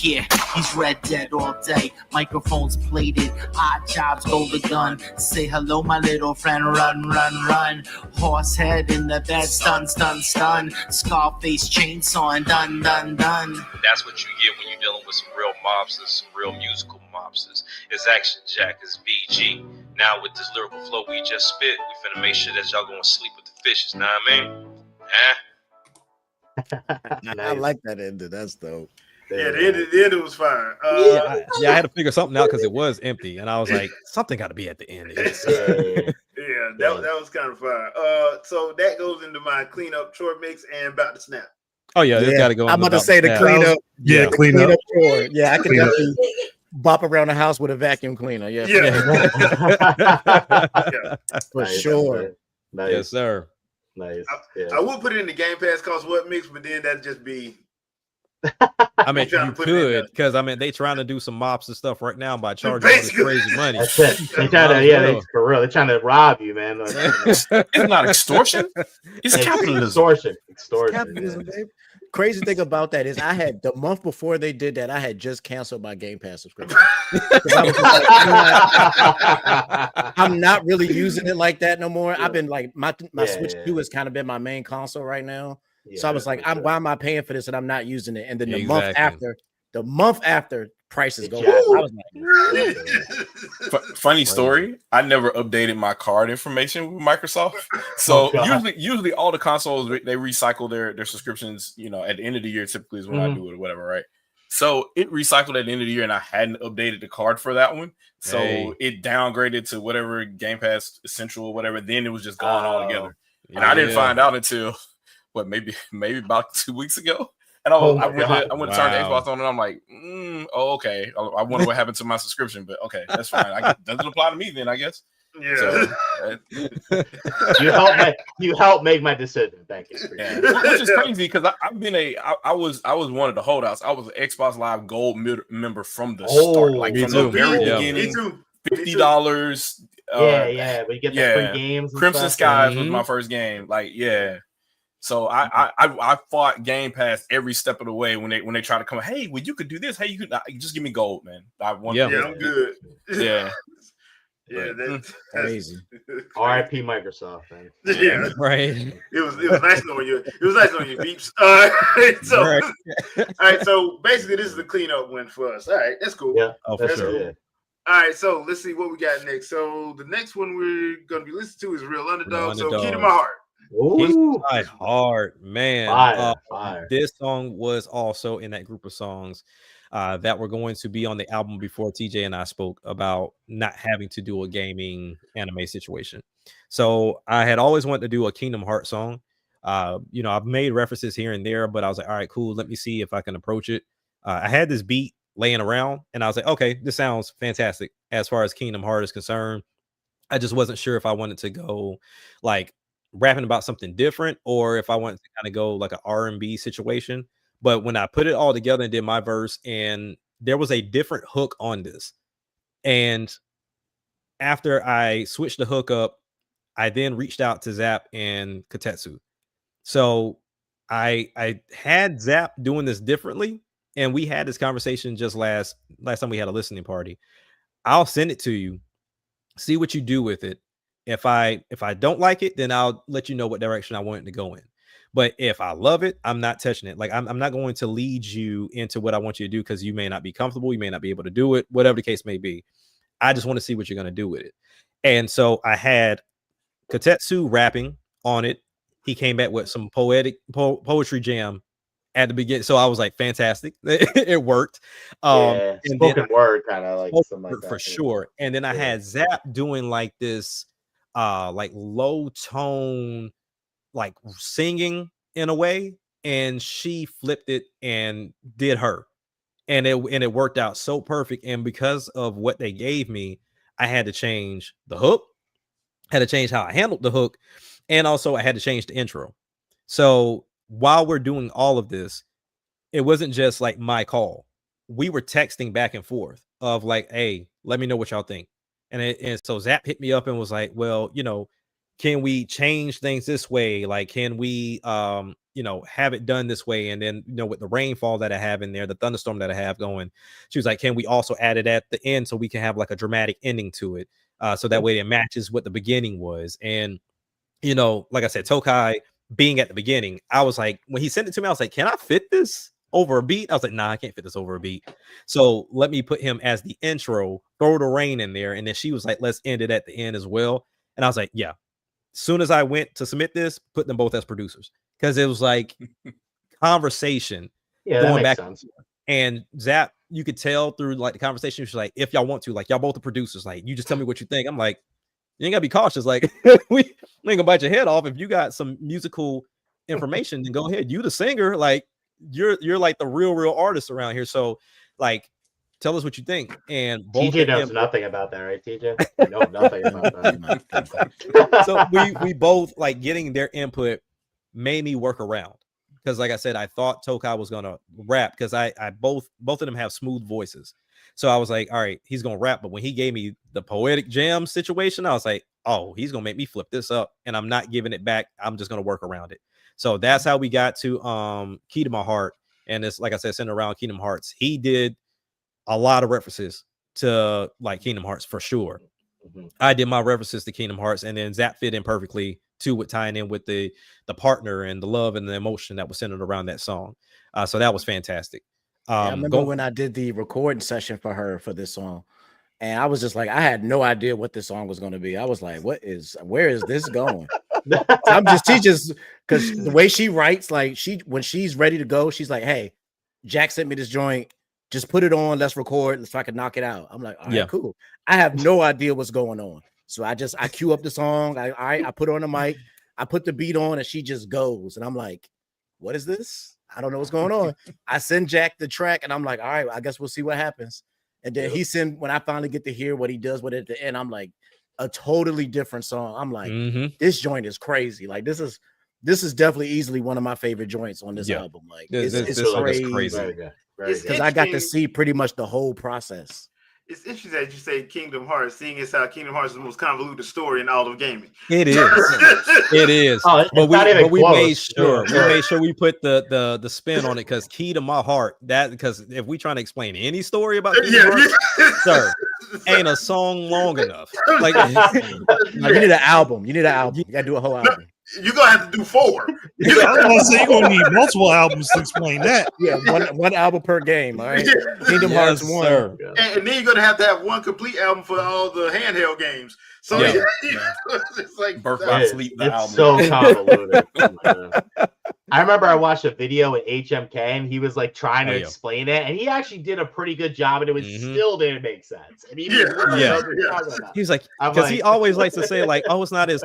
Yeah, he's Red Dead all day. Microphones plated, odd jobs, golden gun. Say hello, my little friend, run, run, run. Horse head in the bed, stun, stun, stun. Scarface chainsaw and done, done, done. That's what you get when you're dealing with some real mobsters, some real musical mobsters. It's Action Jack, it's VG. Now with this lyrical flow we just spit, we finna make sure that y'all gonna sleep with the fishes, know what I mean? Nice. I like that ending. That's dope. Yeah, the end was fine. I had to figure something out because it was empty, and I was like, something got to be at the end. That was kind of fine. So that goes into my cleanup chore mix and about to snap. Oh yeah, it's got to go. I'm about to say the cleanup. Yeah, cleanup chore. Yeah, I can definitely bop around the house with a vacuum cleaner. Yeah, for sure. Nice. Yes, sir. Nice. I would put it in the Game Pass cost what mix, but then that'd just be. I mean, you could, because I mean, they trying to do some mobster stuff right now by charging all this crazy money. That's it. They trying to, for real. They're trying to rob you, man. It's not extortion. It's capitalism. Extortion. Capitalism, babe. Crazy thing about that is I had the month before they did that, I had just canceled my Game Pass subscription. I'm not really using it like that no more. I've been like my Switch 2 has kind of been my main console right now. So I was like, why am I paying for this and I'm not using it? And then the month after prices go up. I was like, funny story. I never updated my card information with Microsoft. So usually all the consoles, they recycle their subscriptions, you know, at the end of the year typically is when I do it or whatever, right? So it recycled at the end of the year and I hadn't updated the card for that one. So it downgraded to whatever Game Pass Essential or whatever. Then it was just gone altogether. And I didn't find out until maybe about 2 weeks ago. And I went to turn the Xbox on and I'm like, okay. I wonder what happened to my subscription, but okay, that's fine. Doesn't apply to me then, I guess. Yeah. So, you help make my decision. Thank you. Yeah. Which is crazy because I was one of the holdouts. I was an Xbox Live Gold member from the start, like from the very beginning. Me too. $50. Yeah. We get the free games. Crimson Skies was my first game. Like, yeah. So I fought Game Pass every step of the way when they try to come. Hey, well, you could do this. Hey, you could just give me gold, man. I'm good. Yeah. Yeah, that's crazy. R.I.P. Microsoft, man. Yeah, right. It was nice knowing you. It was nice knowing you, Beeps. All right. So basically, this is the cleanup win for us. All right, that's cool. Yeah, that's sure. cool. Yeah. All right, so let's see what we got next. So the next one we're gonna be listening to is Real Underdog. So Key to My Heart. Ooh. My heart, man. Fire. This song was also in that group of songs that were going to be on the album before TJ and I spoke about not having to do a gaming anime situation. So I had always wanted to do a Kingdom Hearts song. You know, I've made references here and there, but I was like, all right, cool. Let me see if I can approach it. I had this beat laying around and I was like, okay, this sounds fantastic as far as Kingdom Hearts is concerned. I just wasn't sure if I wanted to go like rapping about something different or if I wanted to kind of go like an R&B situation. But when I put it all together and did my verse, and there was a different hook on this. And after I switched the hook up, I then reached out to Zap and Kotetsu. So I had Zap doing this differently. And we had this conversation just last time we had a listening party. I'll send it to you. See what you do with it. If I don't like it, then I'll let you know what direction I want it to go in. But if I love it, I'm not touching it. Like I'm not going to lead you into what I want you to do because you may not be comfortable. You may not be able to do it, whatever the case may be. I just want to see what you're going to do with it. And so I had Kotetsu rapping on it. He came back with some poetry jam at the beginning. So I was like, fantastic. It worked. And spoken word kind of like something like that. For sure. And then I had Zap doing like this like low tone like singing in a way, and she flipped it and did her, and it worked out so perfect. And because of what they gave me, I had to change the hook, had to change how I handled the hook, and also I had to change the intro. So while we're doing all of this, it wasn't just like my call. We were texting back and forth of like, hey, let me know what y'all think. And so Zap hit me up and was like, well, you know, can we change things this way? Like, can we, you know, have it done this way? And then, you know, with the rainfall that I have in there, the thunderstorm that I have going, she was like, can we also add it at the end so we can have like a dramatic ending to it? So that way it matches what the beginning was. And, you know, like I said, Tokai being at the beginning, I was like, when he sent it to me, I was like, can I fit this over a beat? I was like, nah, I can't fit this over a beat. So let me put him as the intro, throw the rain in there. And then she was like, let's end it at the end as well. And I was like, yeah. Soon as I went to submit this, put them both as producers because it was like conversation going back. Sense. And Zap, you could tell through like the conversation, she's like, if y'all want to, like y'all both the producers, like you just tell me what you think. I'm like, you ain't gotta be cautious. Like we ain't gonna bite your head off. If you got some musical information, then go ahead. You the singer, like you're like the real artist around here. So like tell us what you think. And both TJ knows nothing about that, right? TJ, you know nothing about that. So we both like getting their input made me work around because, like I said, I thought Tokai was gonna rap because I both of them have smooth voices. So I was like, all right, he's gonna rap. But when he gave me the poetic jam situation, I was like, oh, he's gonna make me flip this up, and I'm not giving it back. I'm just gonna work around it. So that's how we got to Key to My Heart, and it's like I said, centered around Kingdom Hearts. He did a lot of references to like Kingdom Hearts for sure. I did my references to Kingdom Hearts, and then Zap fit in perfectly too with tying in with the partner and the love and the emotion that was centered around that song. So that was fantastic. I remember when I did the recording session for her for this song, and I was just like, I had no idea what this song was going to be. I was like, where is this going? So she just because the way she writes, like when she's ready to go, she's like, hey, Jack sent me this joint, just put it on, let's record so I can knock it out. I'm like, all right, cool. I have no idea what's going on. So I cue up the song, I put on the mic, I put the beat on, and she just goes. And I'm like, what is this? I don't know what's going on. I send Jack the track, and I'm like, all right, I guess we'll see what happens. And then when I finally get to hear what he does with it at the end, I'm like, a totally different song. I'm like, this joint is crazy. Like this is definitely easily one of my favorite joints on this album. Like it's crazy because I got to see pretty much the whole process. It's interesting that you say Kingdom Hearts, seeing as how Kingdom Hearts is the most convoluted story in all of gaming. It is. It is. But we made sure we put the spin on it because key to my heart, because if we trying to explain any story about Kingdom Hearts, sir, ain't a song long enough. Like you need an album. You gotta do a whole album. You're gonna have to do 4. I was gonna say you're gonna need multiple albums to explain that. Yeah, one album per game. All right, Kingdom Hearts 1, and then you're gonna have one complete album for all the handheld games. So it's like Birth by Sleep. The album. So convoluted. I remember I watched a video with HMK, and he was like trying to explain it, and he actually did a pretty good job, and it was still didn't make sense. And he he's like, because he always likes to say like, oh, it's not as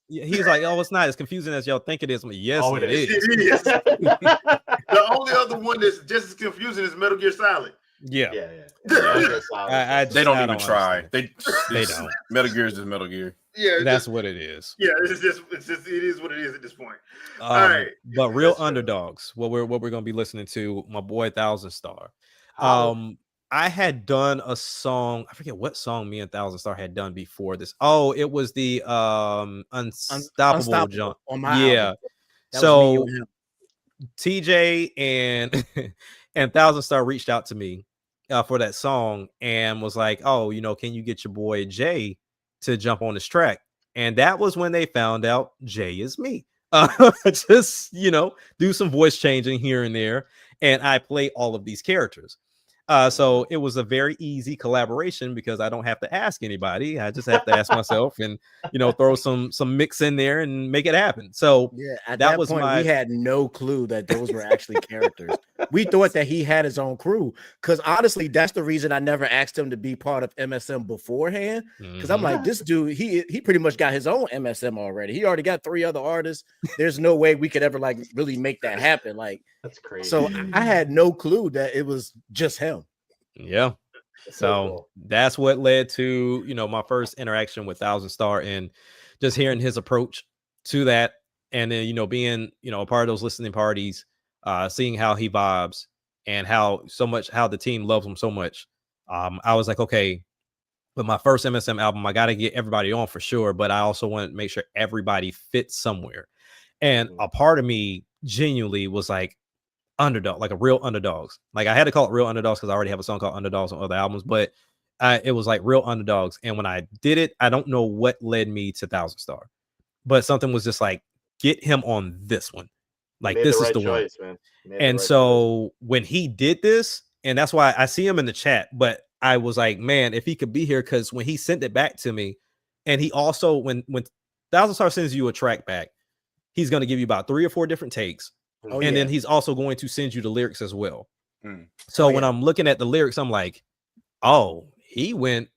he's like, oh, it's not as confusing as y'all think it is. I'm like, yes, it is. It is. The only other one that's just as confusing is Metal Gear Solid. Yeah. They don't even try. They don't. Metal Gear is just Metal Gear. Yeah, that's what it is. Yeah, it is what it is at this point. All right, but real underdogs. What we're gonna be listening to, my boy 1000 Star. I had done a song. I forget what song me and 1000 Star had done before this. Oh, it was the Unstoppable jump. On my album. So TJ and 1000 Star reached out to me for that song and was like, oh, can you get your boy Jay to jump on this track? And that was when they found out Jay is me. Just do some voice changing here and there, and I play all of these characters. So it was a very easy collaboration because I don't have to ask anybody. I just have to ask myself and, throw some mix in there and make it happen. So at that point, we had no clue that those were actually characters. We thought that he had his own crew because honestly, that's the reason I never asked him to be part of MSM beforehand. Because I'm like, this dude, he pretty much got his own MSM already. He already got 3 other artists. There's no way we could ever really make that happen. That's crazy. So I had no clue that it was just him. Yeah. So that's what led to, my first interaction with 1000 Star and just hearing his approach to that. And then, being, a part of those listening parties, seeing how he vibes and how the team loves him so much. I was like, okay, with my first MSM album, I got to get everybody on for sure. But I also want to make sure everybody fits somewhere. And a part of me genuinely was like, underdog, like a real underdogs. Like I had to call it real underdogs because I already have a song called Underdogs on other albums, but it was like real underdogs. And when I did it, I don't know what led me to 1000 Star, but something was just like, get him on this one. Like this is the choice, one. And so when he did this, and that's why I see him in the chat, but I was like, man, if he could be here, because when he sent it back to me, and he also when 1000 Star sends you a track back, he's going to give you about 3 or 4 different takes. Then he's also going to send you the lyrics as well. So when I'm looking at the lyrics, I'm like, oh, he went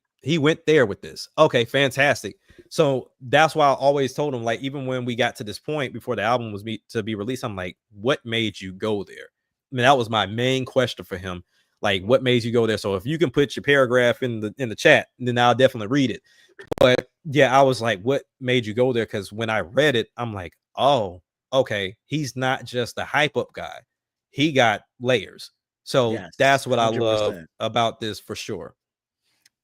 there with this. Okay, fantastic. So that's why I always told him, like, even when we got to this point before the album was to be released, I'm like, what made you go there? I mean, that was my main question for him. Like, what made you go there? So if you can put your paragraph in the chat, then I'll definitely read it. But yeah, I was like, what made you go there? Because when I read it, I'm like, oh, okay, he's not just a hype up guy. He got layers. So that's what 100%. I love about this for sure.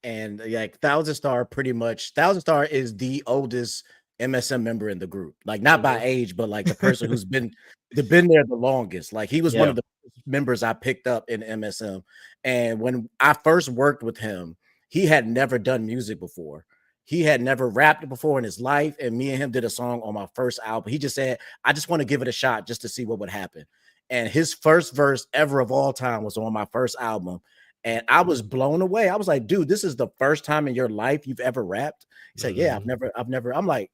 And like 1000 Star, pretty much 1000 Star is the oldest MSM member in the group. Like not by age, but like the person who's been there the longest. Like he was one of the members I picked up in MSM. And when I first worked with him, he had never done music before. He had never rapped before in his life, and me and him did a song on my first album. He just said, I just want to give it a shot just to see what would happen. and his first verse ever of all time was on my first album. And I was blown away. I was like, dude, this is the first time in your life you've ever rapped? He said, yeah, I've never. I'm like,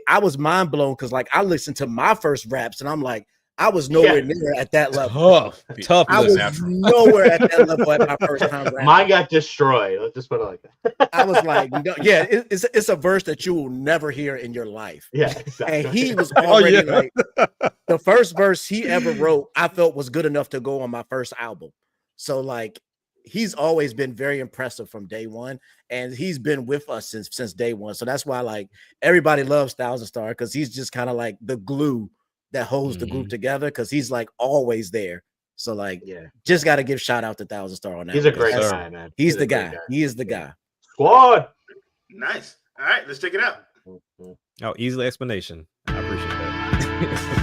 I was mind blown because like I listened to my first raps and I'm like, I was nowhere near at that level. Tough. I was nowhere at that level at my first time rapping. Mine got destroyed. Let's just put it like that. I was like, yeah, it's a verse that you will never hear in your life. Yeah, exactly. And he was already like, the first verse he ever wrote, I felt was good enough to go on my first album. So like, he's always been very impressive from day one, and he's been with us since day one. So that's why like everybody loves Thousand Star, because he's just kind of like the glue that holds the group together, because he's like always there. So like, just got to give shout out to Thousand Star on that. He's a great guy, man. He's the guy. He is the guy. Squad. Nice. All right, let's check it out. Oh, easy explanation. I appreciate that.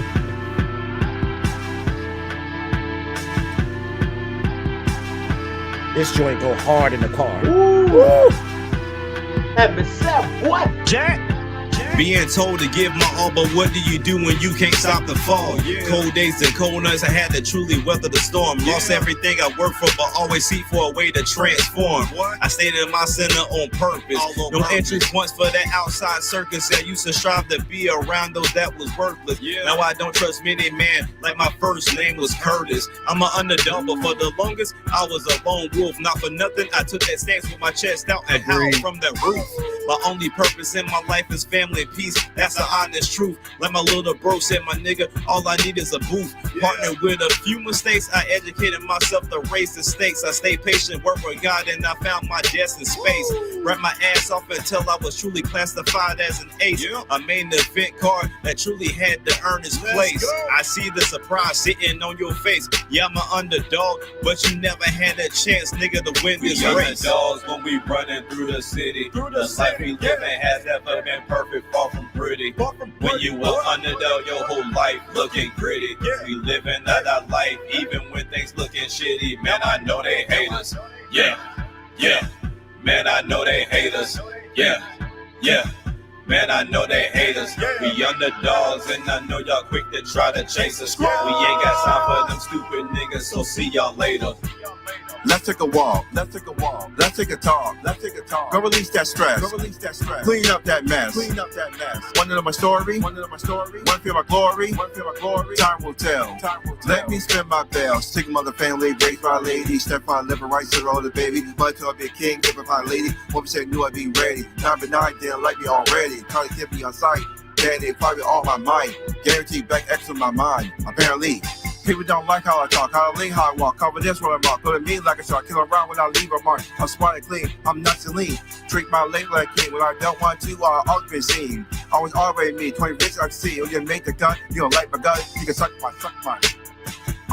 This joint go hard in the car. Woo! What? Jack. Being told to give my all, but what do you do when you can't stop the fall? Cold days and cold nights, I had to truly weather the storm. Lost everything I worked for, but always seek for a way to transform. I stayed in my center on purpose. No entry points for that outside circus. I used to strive to be around those that was worthless. Now I don't trust many man, like my first name was Curtis. I'm an underdog, but for the longest, I was a lone wolf. Not for nothing, I took that stance with my chest out and howled from the roof. My only purpose in my life is family and peace. That's the honest truth. Like my little bro said, my nigga, all I need is a booth. Partnered with a few mistakes, I educated myself to raise the stakes. I stayed patient, worked with God, and I found my destined space. Wrapped my ass off until I was truly classified as an ace. I made an event card that truly had to earn its place. I see the surprise sitting on your face. Yeah, I'm an underdog, but you never had a chance, nigga, to win this race. Underdogs when we running through the city. The life we living has never been perfect, far from pretty. When you were underdog, your whole life looking gritty. We living out our life, even when things looking shitty. Man, I know they hate us. Yeah. Man, I know they hate us. Yeah. Man, I know they hate us. We underdogs, and I know y'all quick to try to chase us. We ain't got time for them stupid niggas, so see y'all later. Let's take a walk. Let's take a talk. Let's take a talk. Go release that stress. Clean up that mess. Want to know my story? Want to feel my glory? Time will tell. Let me spin my bells. Take mother family, raise my lady. Step on living right to all the baby. But to be a king, give my lady. What we say, knew I'd be ready. 9 but 9, didn't like me already. Trying to get me on sight. Daddy, probably all my mind. Guaranteed back X on my mind. Apparently. People don't like how I talk, how I lean, how I walk. Cover this where I'm off. Put me like a shark. Kill around when I leave a mark. I'm smart and clean. I'm nuts and lean. Treat my lady like king. When I don't want to, I'll always be seen. Always already me. 20 bits I can see. You make the gun. You don't like my gun. You can suck my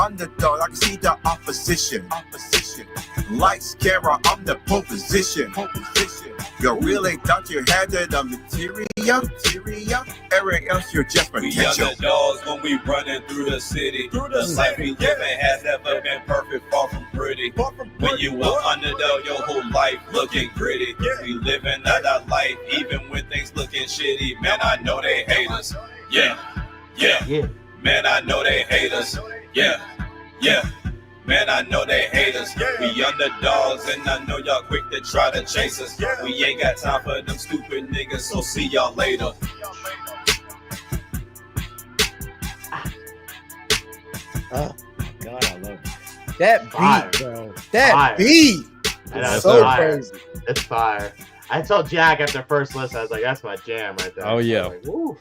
underdog. I can see the opposition. Like Scara, I'm the pole position. You really thought you had the material? Everything else, you're just potential. We underdogs when we running through the city. The life we living has never been perfect, far from pretty. When you were underdog, your whole life looking gritty. We living out our life, even when things looking shitty. Man, I know they hate us. Yeah. Man, I know they hate us. Yeah. Man, I know they hate us. We underdogs, and I know y'all quick to try to chase us. We ain't got time for them stupid niggas, so see y'all later. Oh my God, I love it. That beat, bro. That beat. That's so fire. crazy. It's fire. I told Jack after first listen, I was like, that's my jam right there. Oh yeah. Like, woo.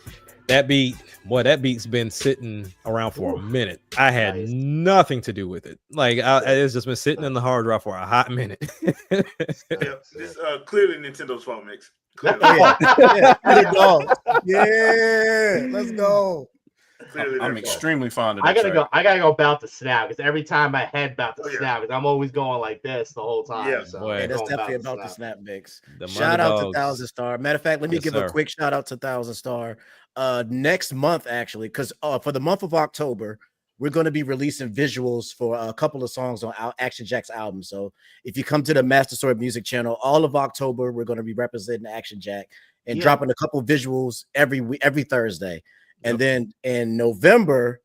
That beat's been sitting around for a minute. I had nothing to do with it. Like it's just been sitting in the hard drive for a hot minute. It's clearly Nintendo's fault, mix. Yeah, let's go. I'm extremely fond of. I gotta go about the snap because every time my head about the snap, because I'm always going like this the whole time. Yeah, so boy, that's definitely about the snap mix. The Shout out to Dogs. Thousand Star. Matter of fact, let me give a quick shout out to Thousand Star. Next month, actually, because for the month of October, we're going to be releasing visuals for a couple of songs on Action Jack's album. So if you come to the Master Sword Music channel, all of October, we're going to be representing Action Jack and dropping a couple visuals every Thursday. And then in November,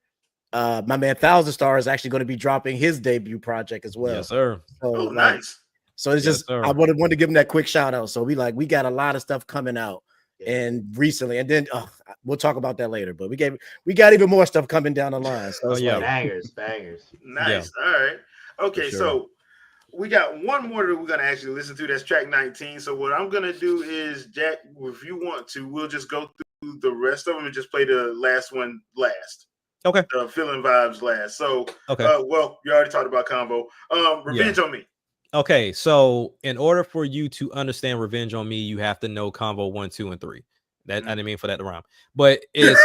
my man Thousand Star is actually going to be dropping his debut project as well. Yes, sir. So nice. So it's just I wanted to give him that quick shout out. So we got a lot of stuff coming out and recently, and then we'll talk about that later. But we got even more stuff coming down the line. So bangers. Nice. All right. Okay, so we got one more that we're gonna actually listen to. That's track 19. So what I'm gonna do is, Jack, if you want to, we'll just go through the rest of them and just play the last one last. Okay. Feeling Vibes last. So okay. Well, you already talked about Combo. Revenge on Me. Okay, so in order for you to understand Revenge on Me, you have to know Combo 1, 2, and 3. That I didn't mean for that to rhyme, but it's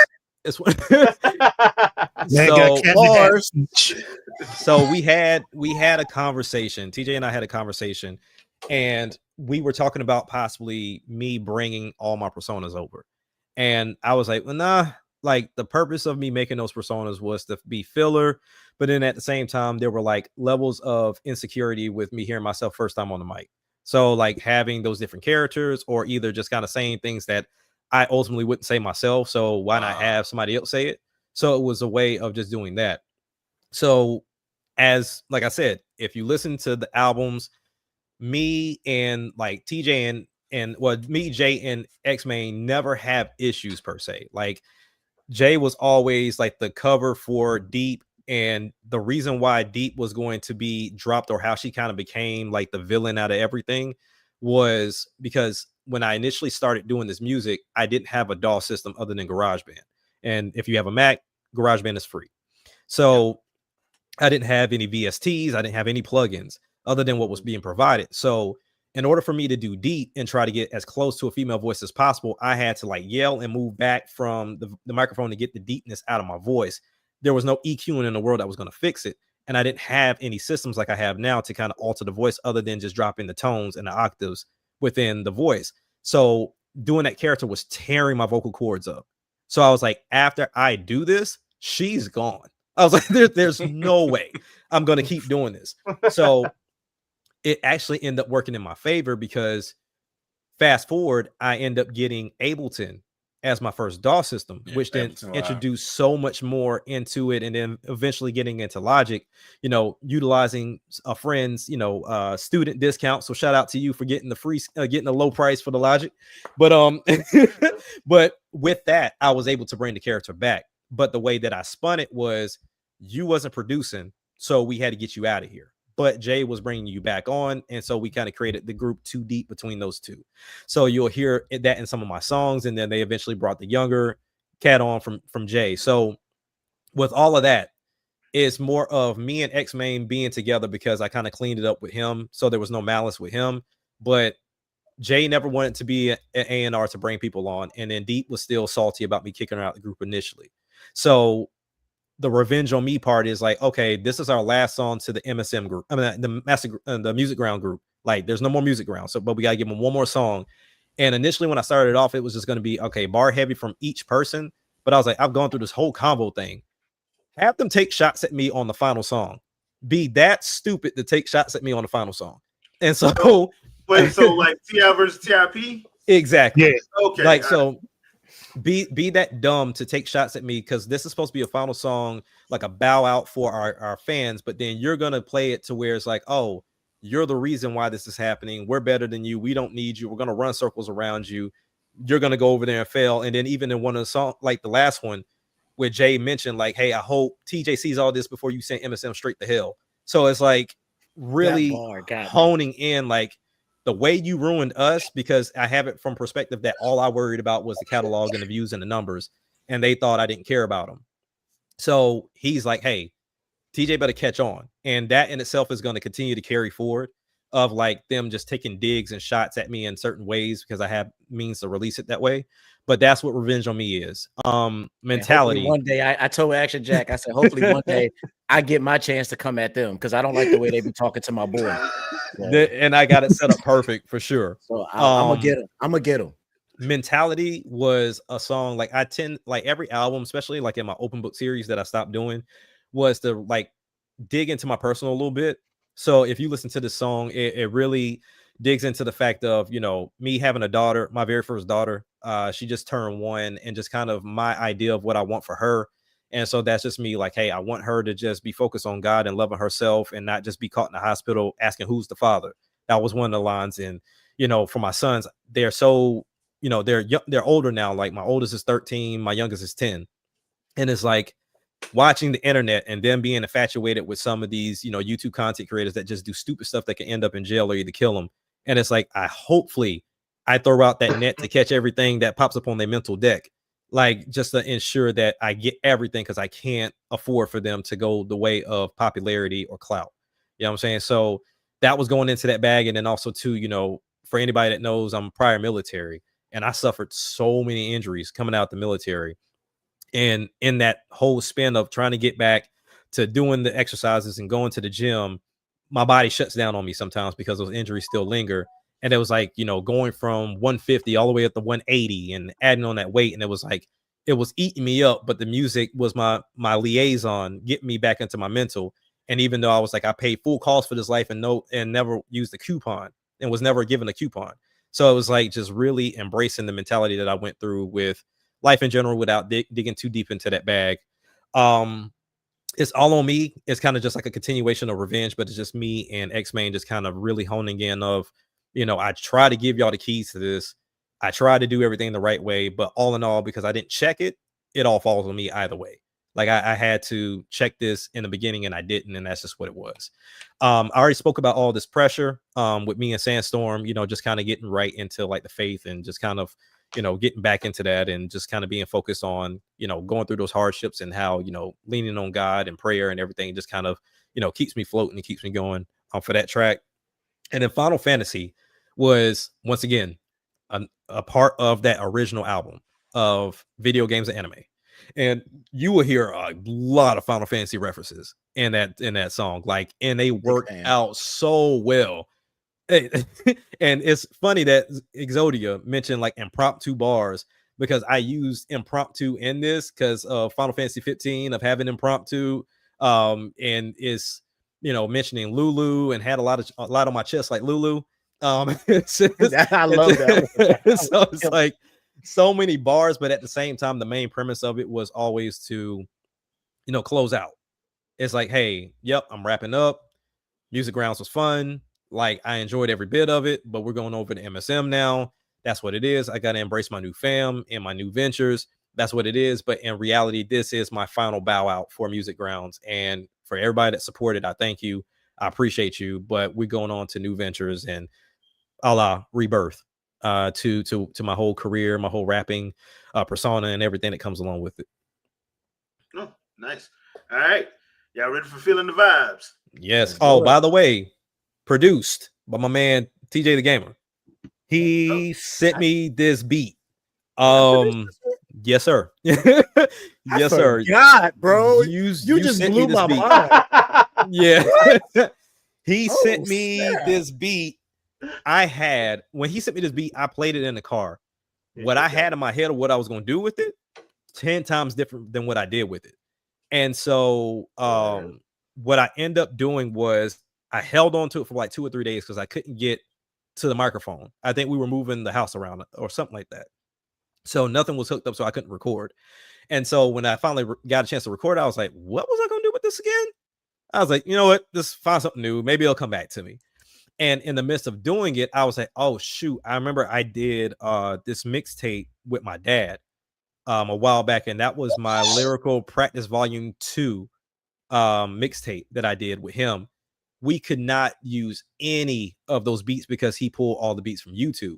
so we had a conversation. TJ and I had a conversation, and we were talking about possibly me bringing all my personas over, and I was like, well, nah. Like the purpose of me making those personas was to be filler, but then at the same time, there were like levels of insecurity with me hearing myself first time on the mic. So like having those different characters, or either just kind of saying things that I ultimately wouldn't say myself. So why not have somebody else say it? So it was a way of just doing that. So as like I said, if you listen to the albums, me and like TJ and me, Jay, and X-Main never have issues per se. Like Jay was always like the cover for Deep, and the reason why Deep was going to be dropped, or how she kind of became like the villain out of everything, was because when I initially started doing this music, I didn't have a DAW system other than GarageBand. And if you have a Mac, GarageBand is free. So I didn't have any VSTs, I didn't have any plugins other than what was being provided. So in order for me to do Deep and try to get as close to a female voice as possible, I had to like yell and move back from the microphone to get the deepness out of my voice. There was no EQing in the world that was going to fix it. And I didn't have any systems like I have now to kind of alter the voice other than just dropping the tones and the octaves within the voice. So doing that character was tearing my vocal cords up. So I was like, after I do this, she's gone. I was like, there's no way I'm going to keep doing this. So it actually ended up working in my favor, because fast forward, I end up getting Ableton as my first DAW system, which then introduced so much more into it. And then eventually getting into Logic, you know, utilizing a friend's, you know, student discount. So shout out to you for getting the free, getting the low price for the Logic. But, but with that, I was able to bring the character back. But the way that I spun it was, you wasn't producing, so we had to get you out of here. But Jay was bringing you back on, and so we kind of created the group Too Deep between those two. So you'll hear that in some of my songs, and then they eventually brought the younger cat on from Jay. So with all of that, it's more of me and X-Main being together, because I kind of cleaned it up with him, so there was no malice with him. But Jay never wanted to be an A&R to bring people on, and then Deep was still salty about me kicking her out of the group initially. So the Revenge on Me part is like, okay, this is our last song to the MSM group. I mean, the Music Ground group. Like, there's no more Music Ground. So, but we gotta give them one more song. And initially, when I started off, it was just going to be okay, bar heavy from each person. But I was like, I've gone through this whole combo thing. Have them take shots at me on the final song. Be that stupid to take shots at me on the final song. And so, wait, so like T.I. versus TIP? Exactly. Yeah. Okay. Like so. Be that dumb to take shots at me, because this is supposed to be a final song, like a bow out for our fans, but then you're gonna play it to where it's like, oh, you're the reason why this is happening. We're better than you. We don't need you. We're gonna run circles around you. You're gonna go over there and fail. And then even in one of the songs, like the last one, where Jay mentioned, like, hey, I hope TJ sees all this before you send MSM straight to hell. So it's like really honing in, like, the way you ruined us, because I have it from perspective that all I worried about was the catalog and the views and the numbers, and they thought I didn't care about them. So he's like, hey, TJ better catch on. And that in itself is going to continue to carry forward, of like them just taking digs and shots at me in certain ways, because I have means to release it that way. But that's what Revenge on Me is. Mentality. One day I told Action Jack, I said, hopefully one day I get my chance to come at them, because I don't like the way they be talking to my boy. So. And I got it set up perfect for sure. So I'm gonna get him. I'm gonna get him. Mentality was a song, like I tend, like every album, especially like in my open book series that I stopped doing, was to like dig into my personal a little bit. So if you listen to this song, it really digs into the fact of, you know, me having a daughter, my very first daughter. She just turned 1, and just kind of my idea of what I want for her. And so that's just me like, hey, I want her to just be focused on God and loving herself and not just be caught in the hospital asking who's the father. That was one of the lines. And, you know, for my sons, they're so, you know, they're older now. Like my oldest is 13, my youngest is 10. And it's like watching the internet and then being infatuated with some of these, you know, YouTube content creators that just do stupid stuff that can end up in jail or either kill them. And it's like, hopefully I throw out that net to catch everything that pops up on their mental deck, like just to ensure that I get everything, because I can't afford for them to go the way of popularity or clout. You know what I'm saying? So that was going into that bag. And then also too, you know, for anybody that knows, I'm prior military and I suffered so many injuries coming out the military. And in that whole span of trying to get back to doing the exercises and going to the gym, my body shuts down on me sometimes because those injuries still linger. And it was like, you know, going from 150 all the way up to 180 and adding on that weight. And it was like, it was eating me up. But the music was my liaison, getting me back into my mental. And even though I was like, I paid full cost for this life and never used a coupon and was never given a coupon. So it was like just really embracing the mentality that I went through with life in general without digging too deep into that bag. It's all on me. It's kind of just like a continuation of revenge, but it's just me and X-Main just kind of really honing in of, you know, I try to give y'all the keys to this. I try to do everything the right way, but all in all, because I didn't check it, it all falls on me either way. Like I had to check this in the beginning and I didn't, and that's just what it was. I already spoke about all this pressure with me and Sandstorm, you know, just kind of getting right into like the faith and just kind of, you know, getting back into that and just kind of being focused on, you know, going through those hardships and how, you know, leaning on God and prayer and everything just kind of, you know, keeps me floating and keeps me going for that track. And then Final Fantasy was once again a part of that original album of video games and anime. And you will hear a lot of Final Fantasy references in that song, like, and they work out so well. And it's funny that Exodia mentioned like impromptu bars, because I used impromptu in this because of Final Fantasy 15 of having impromptu, and it's, you know, mentioning Lulu and had a lot on my chest like Lulu. It's just, I love that. So it's like so many bars, but at the same time, the main premise of it was always to, you know, close out. It's like, hey, yep, I'm wrapping up. Music Grounds was fun. Like, I enjoyed every bit of it, but we're going over to MSM now. That's what it is. I got to embrace my new fam and my new ventures. That's what it is. But in reality, this is my final bow out for Music Grounds. And for everybody that supported, I thank you. I appreciate you. But we're going on to new ventures and a la Rebirth to my whole career, my whole rapping persona and everything that comes along with it. Oh, nice. All right. Y'all ready for Feeling the Vibes? Yes. Oh, by the way, produced by my man TJ the Gamer. He sent me this beat. Yes, sir. Yes, sir. God, bro, you just blew my mind. Yeah. He sent me this beat. When he sent me this beat, I played it in the car. What I had in my head of what I was going to do with it, 10 times different than what I did with it. And so what I end up doing was I held on to it for like 2 or 3 days because I couldn't get to the microphone. I think we were moving the house around or something like that. So nothing was hooked up, so I couldn't record. And so when I finally got a chance to record, I was like, what was I going to do with this again? I was like, you know what? Just find something new. Maybe it'll come back to me. And in the midst of doing it, I was like, oh, shoot. I remember I did this mixtape with my dad a while back. And that was my Lyrical Practice Volume 2 mixtape that I did with him. We could not use any of those beats because he pulled all the beats from YouTube.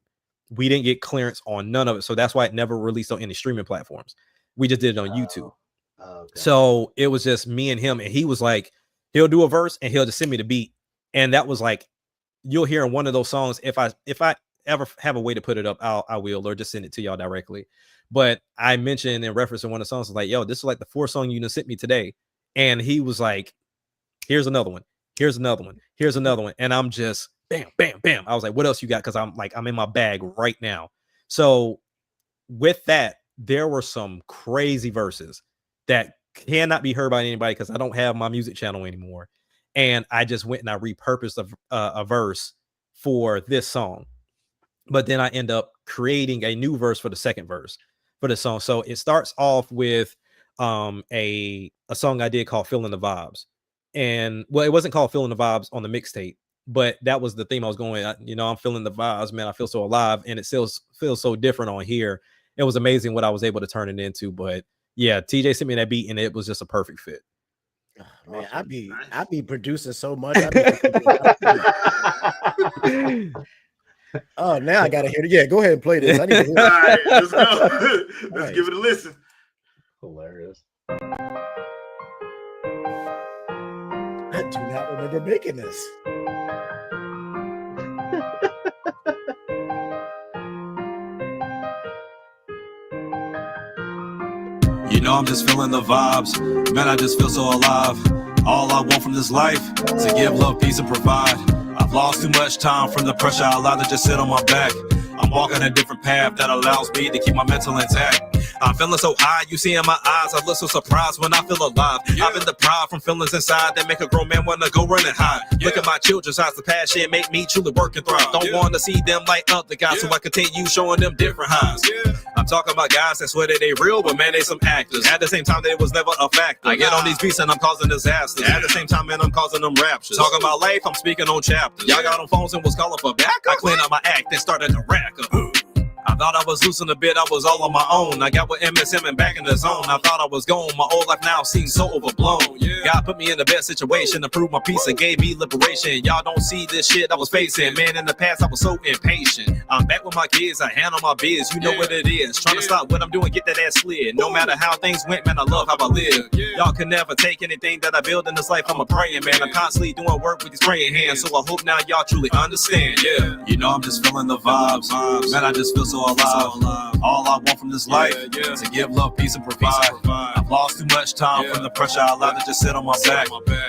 We didn't get clearance on none of it. So that's why it never released on any streaming platforms. We just did it on YouTube. Okay. So it was just me and him. And he was like, he'll do a verse and he'll just send me the beat. And that was like, you'll hear in one of those songs. If I ever have a way to put it up, I will, or just send it to y'all directly. But I mentioned in reference to one of the songs, like, yo, this is like the 4th song you done sent me today. And he was like, here's another one. Here's another one. Here's another one. And I'm just bam, bam, bam. I was like, what else you got? Because I'm in my bag right now. So with that, there were some crazy verses that cannot be heard by anybody because I don't have my music channel anymore. And I just went and I repurposed a verse for this song. But then I end up creating a new verse for the second verse for the song. So it starts off with a song I did called Feeling the Vibes. And well, it wasn't called Feeling the Vibes on the mixtape, but that was the theme I was going, I'm feeling the vibes, man. I feel so alive, and it feels so different on here. It was amazing what I was able to turn it into. But yeah, TJ sent me that beat and it was just a perfect fit. Oh, man, I be producing so much. Oh, now I gotta hear it. Yeah, go ahead and play this. I need to hear it. All right, let's go. Let's give it a listen. Hilarious. I do not remember making this. You know I'm just feeling the vibes. Man, I just feel so alive. All I want from this life is to give love, peace, and provide. I've lost too much time from the pressure I allowed to just sit on my back. I'm walking a different path that allows me to keep my mental intact. I'm feeling so high, you see in my eyes, I look so surprised when I feel alive. I've been deprived from feelings inside that make a grown man wanna go run and hide. Look at my children's eyes, the passion make me truly work and thrive. Don't wanna see them like other guys, so I continue showing them different highs. I'm talking about guys that swear that they real, but man, they some actors. At the same time, they was never a factor. I get on these beats and I'm causing disasters. At the same time, man, I'm causing them raptures. Talking about life, I'm speaking on chapters. Y'all got on phones and was calling for backup. I cleaned up my act and started to rack up. I thought I was losing a bit, I was all on my own. I got with MSM and back in the zone. I thought I was gone, my old life now seems so overblown. God put me in the best situation to prove my peace and gave me liberation. Y'all don't see this shit I was facing. Man, in the past I was so impatient. I'm back with my kids, I handle my biz, you know what it is. Trying to stop what I'm doing, get that ass slid. No matter how things went, man, I love how I live. Y'all can never take anything that I build in this life, I'm a praying man. I'm constantly doing work with these praying hands, so I hope now y'all truly understand. You know I'm just feeling the vibes. Man, I just feel so alive. All I want from this life is to give love, peace, and provide. I've lost too much time from the pressure I allowed to just sit on my back.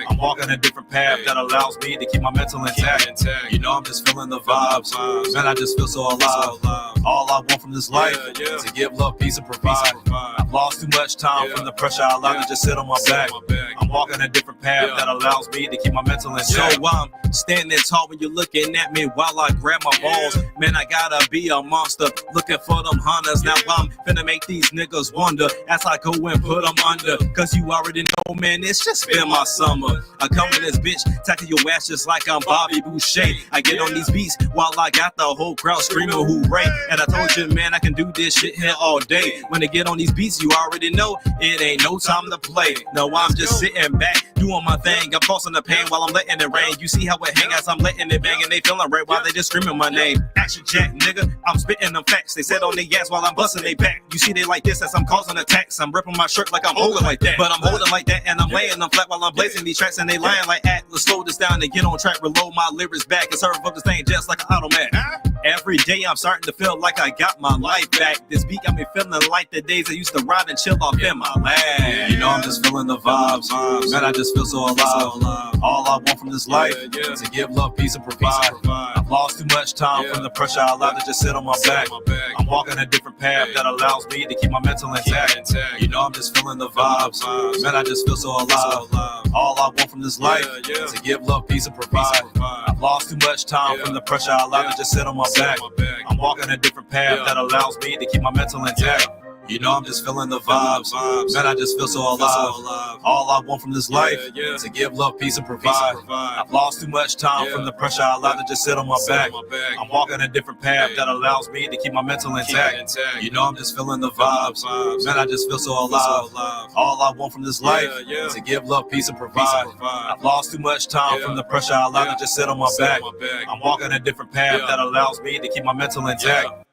I'm walking a different path that allows me to keep my mental intact. You know I'm just feeling the vibes. Man, I just feel so alive. All I want from this life is to give love, peace, and provide. I've lost too much time from the pressure I allowed to just sit on my back. I'm walking a different path that allows me to keep my mental intact. So I'm standing tall when you're looking at me while I grab my balls. Man, I gotta be a monster, looking for them hunters. Now I'm finna make these niggas wonder as I go and put them under. Cause you already know, man, it's just been my summer. I come in this bitch, tackle your ass just like I'm Bobby Boucher. I get on these beats while I got the whole crowd screaming hooray. And I told you, man, I can do this shit here all day. When I get on these beats, you already know it ain't no time to play. No, I'm just sitting back, doing my thing. I'm tossing the pain while I'm letting it rain. You see how it hang as I'm letting it bang, and they feeling right while they just screaming my name. Action Jack, nigga, I'm spitting them facts. They said on their ass while I'm busting they back. You see they like this as I'm causing attacks. I'm ripping my shirt like I'm holding like that, but I'm holding like that and I'm laying them flat while I'm blazing these tracks and they lying like Atlas. Slow this down and get on track, reload my lyrics back and serve up this thing just like an automat. Every day I'm starting to feel like I got my life back. This beat got me feeling like the days I used to ride and chill off in my lap. You know I'm just feeling the vibes. Man, I just feel so alive. All I want from this life is to give love, peace, and provide. I've lost too much time from the pressure I allowed to just sit on my back. I'm walking a different path that allows me to keep my mental intact. You know I'm just feeling the vibes. Man, I just feel so alive. All I want from this life is to give love, peace, and provide. I've lost too much time from the pressure I allowed to just sit on my back. I'm walking a different path that allows me to keep my mental intact. You know I'm just feeling the vibes. Man, I just feel so alive. All I want from this life is to give love, peace, and provide. I've lost too much time from the pressure I allowed to just sit on my back. I'm walking a different path that allows me to keep my mental intact. You know I'm just feeling the vibes. Man, I just feel so alive. All I want from this life is to give love, peace, and provide. I've lost too much time from the pressure I allowed to just sit on my back. I'm walking a different path that allows me to keep my mental intact.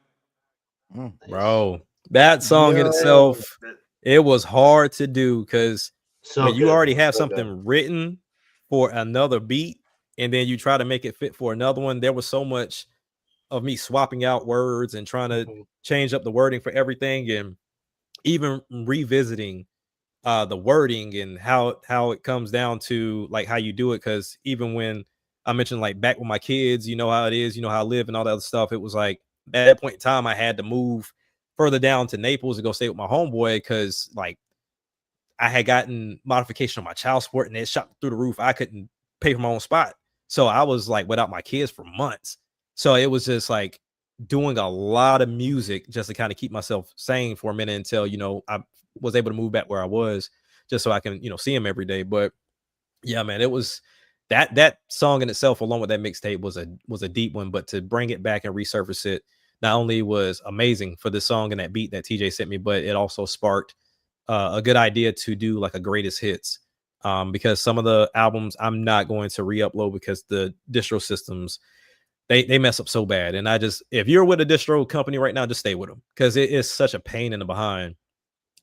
Bro, that song in itself, it was hard to do because when you already have something written for another beat and then you try to make it fit for another one, there was so much of me swapping out words and trying to change up the wording for everything, and even revisiting the wording and how it comes down to like how you do it. Because even when I mentioned like back with my kids, you know how it is, you know how I live and all that other stuff, it was like at that point in time I had to move further down to Naples to go stay with my homeboy because like I had gotten modification on my child support and it shot through the roof. I couldn't pay for my own spot, so I was like without my kids for months. So it was just like doing a lot of music just to kind of keep myself sane for a minute until, you know, I was able to move back where I was just so I can, you know, see him every day. But yeah, man, it was that song in itself, along with that mixtape, was a deep one. But to bring it back and resurface it, not only was amazing for this song and that beat that TJ sent me, but it also sparked a good idea to do like a greatest hits. Because some of the albums I'm not going to re-upload because the distro systems, they mess up so bad. And if you're with a distro company right now, just stay with them, because it is such a pain in the behind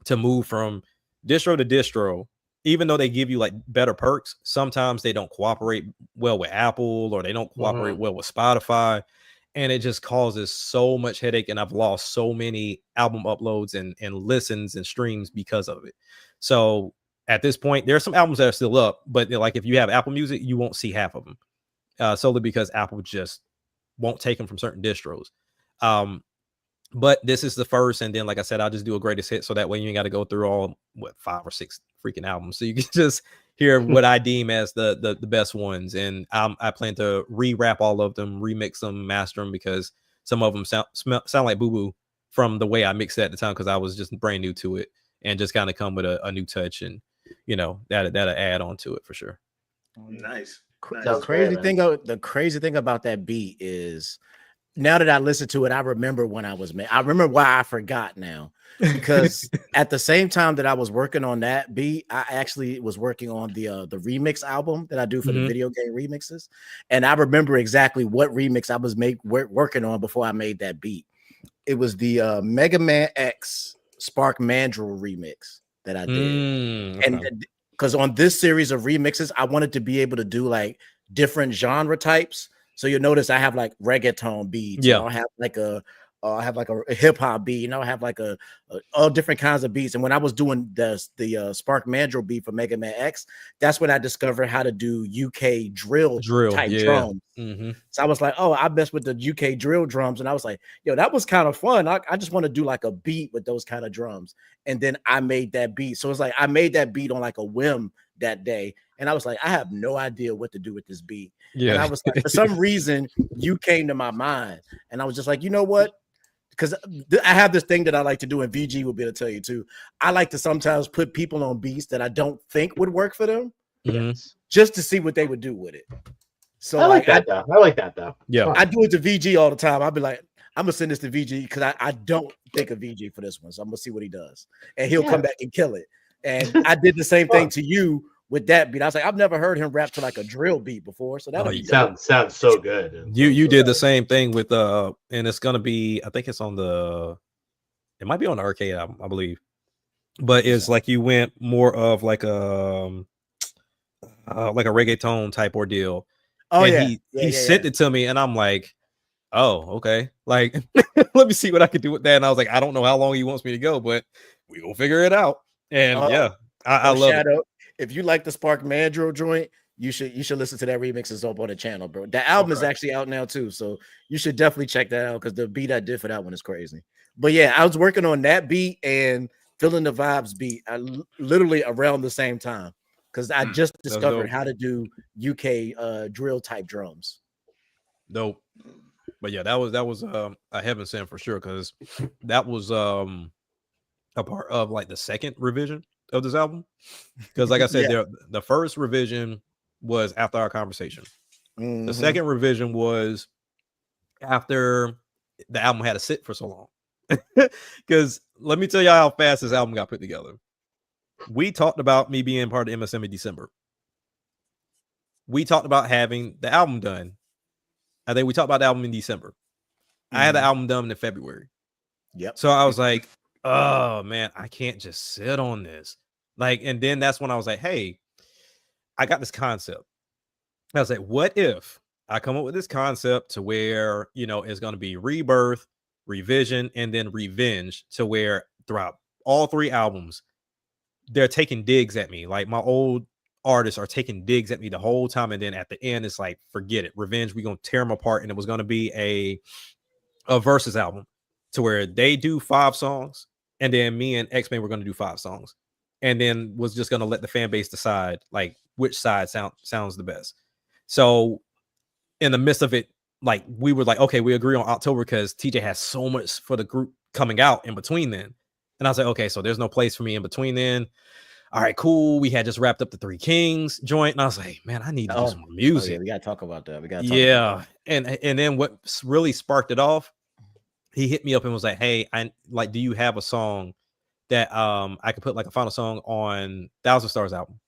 to move from distro to distro. Even though they give you like better perks, sometimes they don't cooperate well with Apple, or they don't cooperate well with Spotify. And it just causes so much headache. And I've lost so many album uploads and listens and streams because of it. So at this point, there are some albums that are still up, but like if you have Apple Music, you won't see half of them, solely because Apple just won't take them from certain distros. But this is the first, and then like I said, I'll just do a greatest hit, so that way you ain't got to go through all 5 or 6 freaking albums, so you can just hear what I deem as the best ones. And I plan to re-rap all of them, remix them, master them, because some of them sound like boo boo from the way I mixed it at the time, because I was just brand new to it, and just kind of come with a new touch, and you know that'll add on to it for sure. Nice. The crazy thing about that beat is, now that I listen to it, I remember when I was made. I remember why I forgot now, because at the same time that I was working on that beat, I actually was working on the remix album that I do for the video game remixes, and I remember exactly what remix I was working on before I made that beat. It was the Mega Man X Spark Mandrill remix that I did, and because on this series of remixes, I wanted to be able to do like different genre types. So you'll notice I have like reggaeton beats. Yeah, I have like a hip hop beat. You know, I have like all different kinds of beats. And when I was doing the Spark Mandrill beat for Mega Man X, that's when I discovered how to do UK drill type drums. So I was like, oh, I messed with the UK drill drums, and I was like, yo, that was kind of fun. I just want to do like a beat with those kind of drums. And then I made that beat. So it's like I made that beat on like a whim that day. And I was like, I have no idea what to do with this beat. Yeah. And I was like, for some reason, you came to my mind. And I was just like, you know what? Because I have this thing that I like to do, and VG will be able to tell you too. I like to sometimes put people on beats that I don't think would work for them, just to see what they would do with it. So I like that though. Yeah. I do it to VG all the time. I'll be like, I'm gonna send this to VG because I don't think of VG for this one. So I'm gonna see what he does. And he'll come back and kill it. And I did the same thing to you with that beat. I was like, I've never heard him rap to like a drill beat before. So that sounds so good. You did the same thing with and it's gonna be, I think it's on it might be on the Arcade album, I believe. But it's like you went more of like a reggaeton type ordeal. Oh, and he sent it to me, and I'm like, oh, okay. Like, let me see what I can do with that. And I was like, I don't know how long he wants me to go, but we will figure it out. And I love Shadow, it. If you like the Spark Mandrill joint, you should listen to that remix. It's up on the channel, bro. The album is actually out now too, so you should definitely check that out, because the beat I did for that one is crazy. But yeah, I was working on that beat and Feeling the Vibes beat literally around the same time, because I just discovered how to do UK drill type drums. Dope. But yeah, that was a heaven sent for sure, because that was a part of like the second revision of this album, because like I said, the first revision was after our conversation. The second revision was after the album had to sit for so long. Because let me tell you how fast this album got put together. We talked about me being part of MSM in December. We talked about having the album done. I think we talked about the album in December. I had the album done in February. Yep. So I was like, oh man, I can't just sit on this. Like, and then that's when I was like, hey, I got this concept. I was like, what if I come up with this concept to where, you know, it's going to be Rebirth, Revision, and then Revenge, to where throughout all 3 albums, they're taking digs at me. Like, my old artists are taking digs at me the whole time. And then at the end, it's like, forget it. Revenge, we're going to tear them apart. And it was going to be a versus album, to where they do 5 songs. And then me and X-Men were going to do 5 songs. And then was just going to let the fan base decide like which side sounds the best. So in the midst of it, like, we were like, okay, we agree on October, because TJ has so much for the group coming out in between then, And I was like, okay, so there's no place for me in between then. All right, cool. We had just wrapped up the Three Kings joint, and I was like, man, I need to do some more music. Yeah, we gotta talk about that. We gotta talk about that. And then what really sparked it off, he hit me up and was like, hey, do you have a song that I could put like a final song on 1,000 Stars album?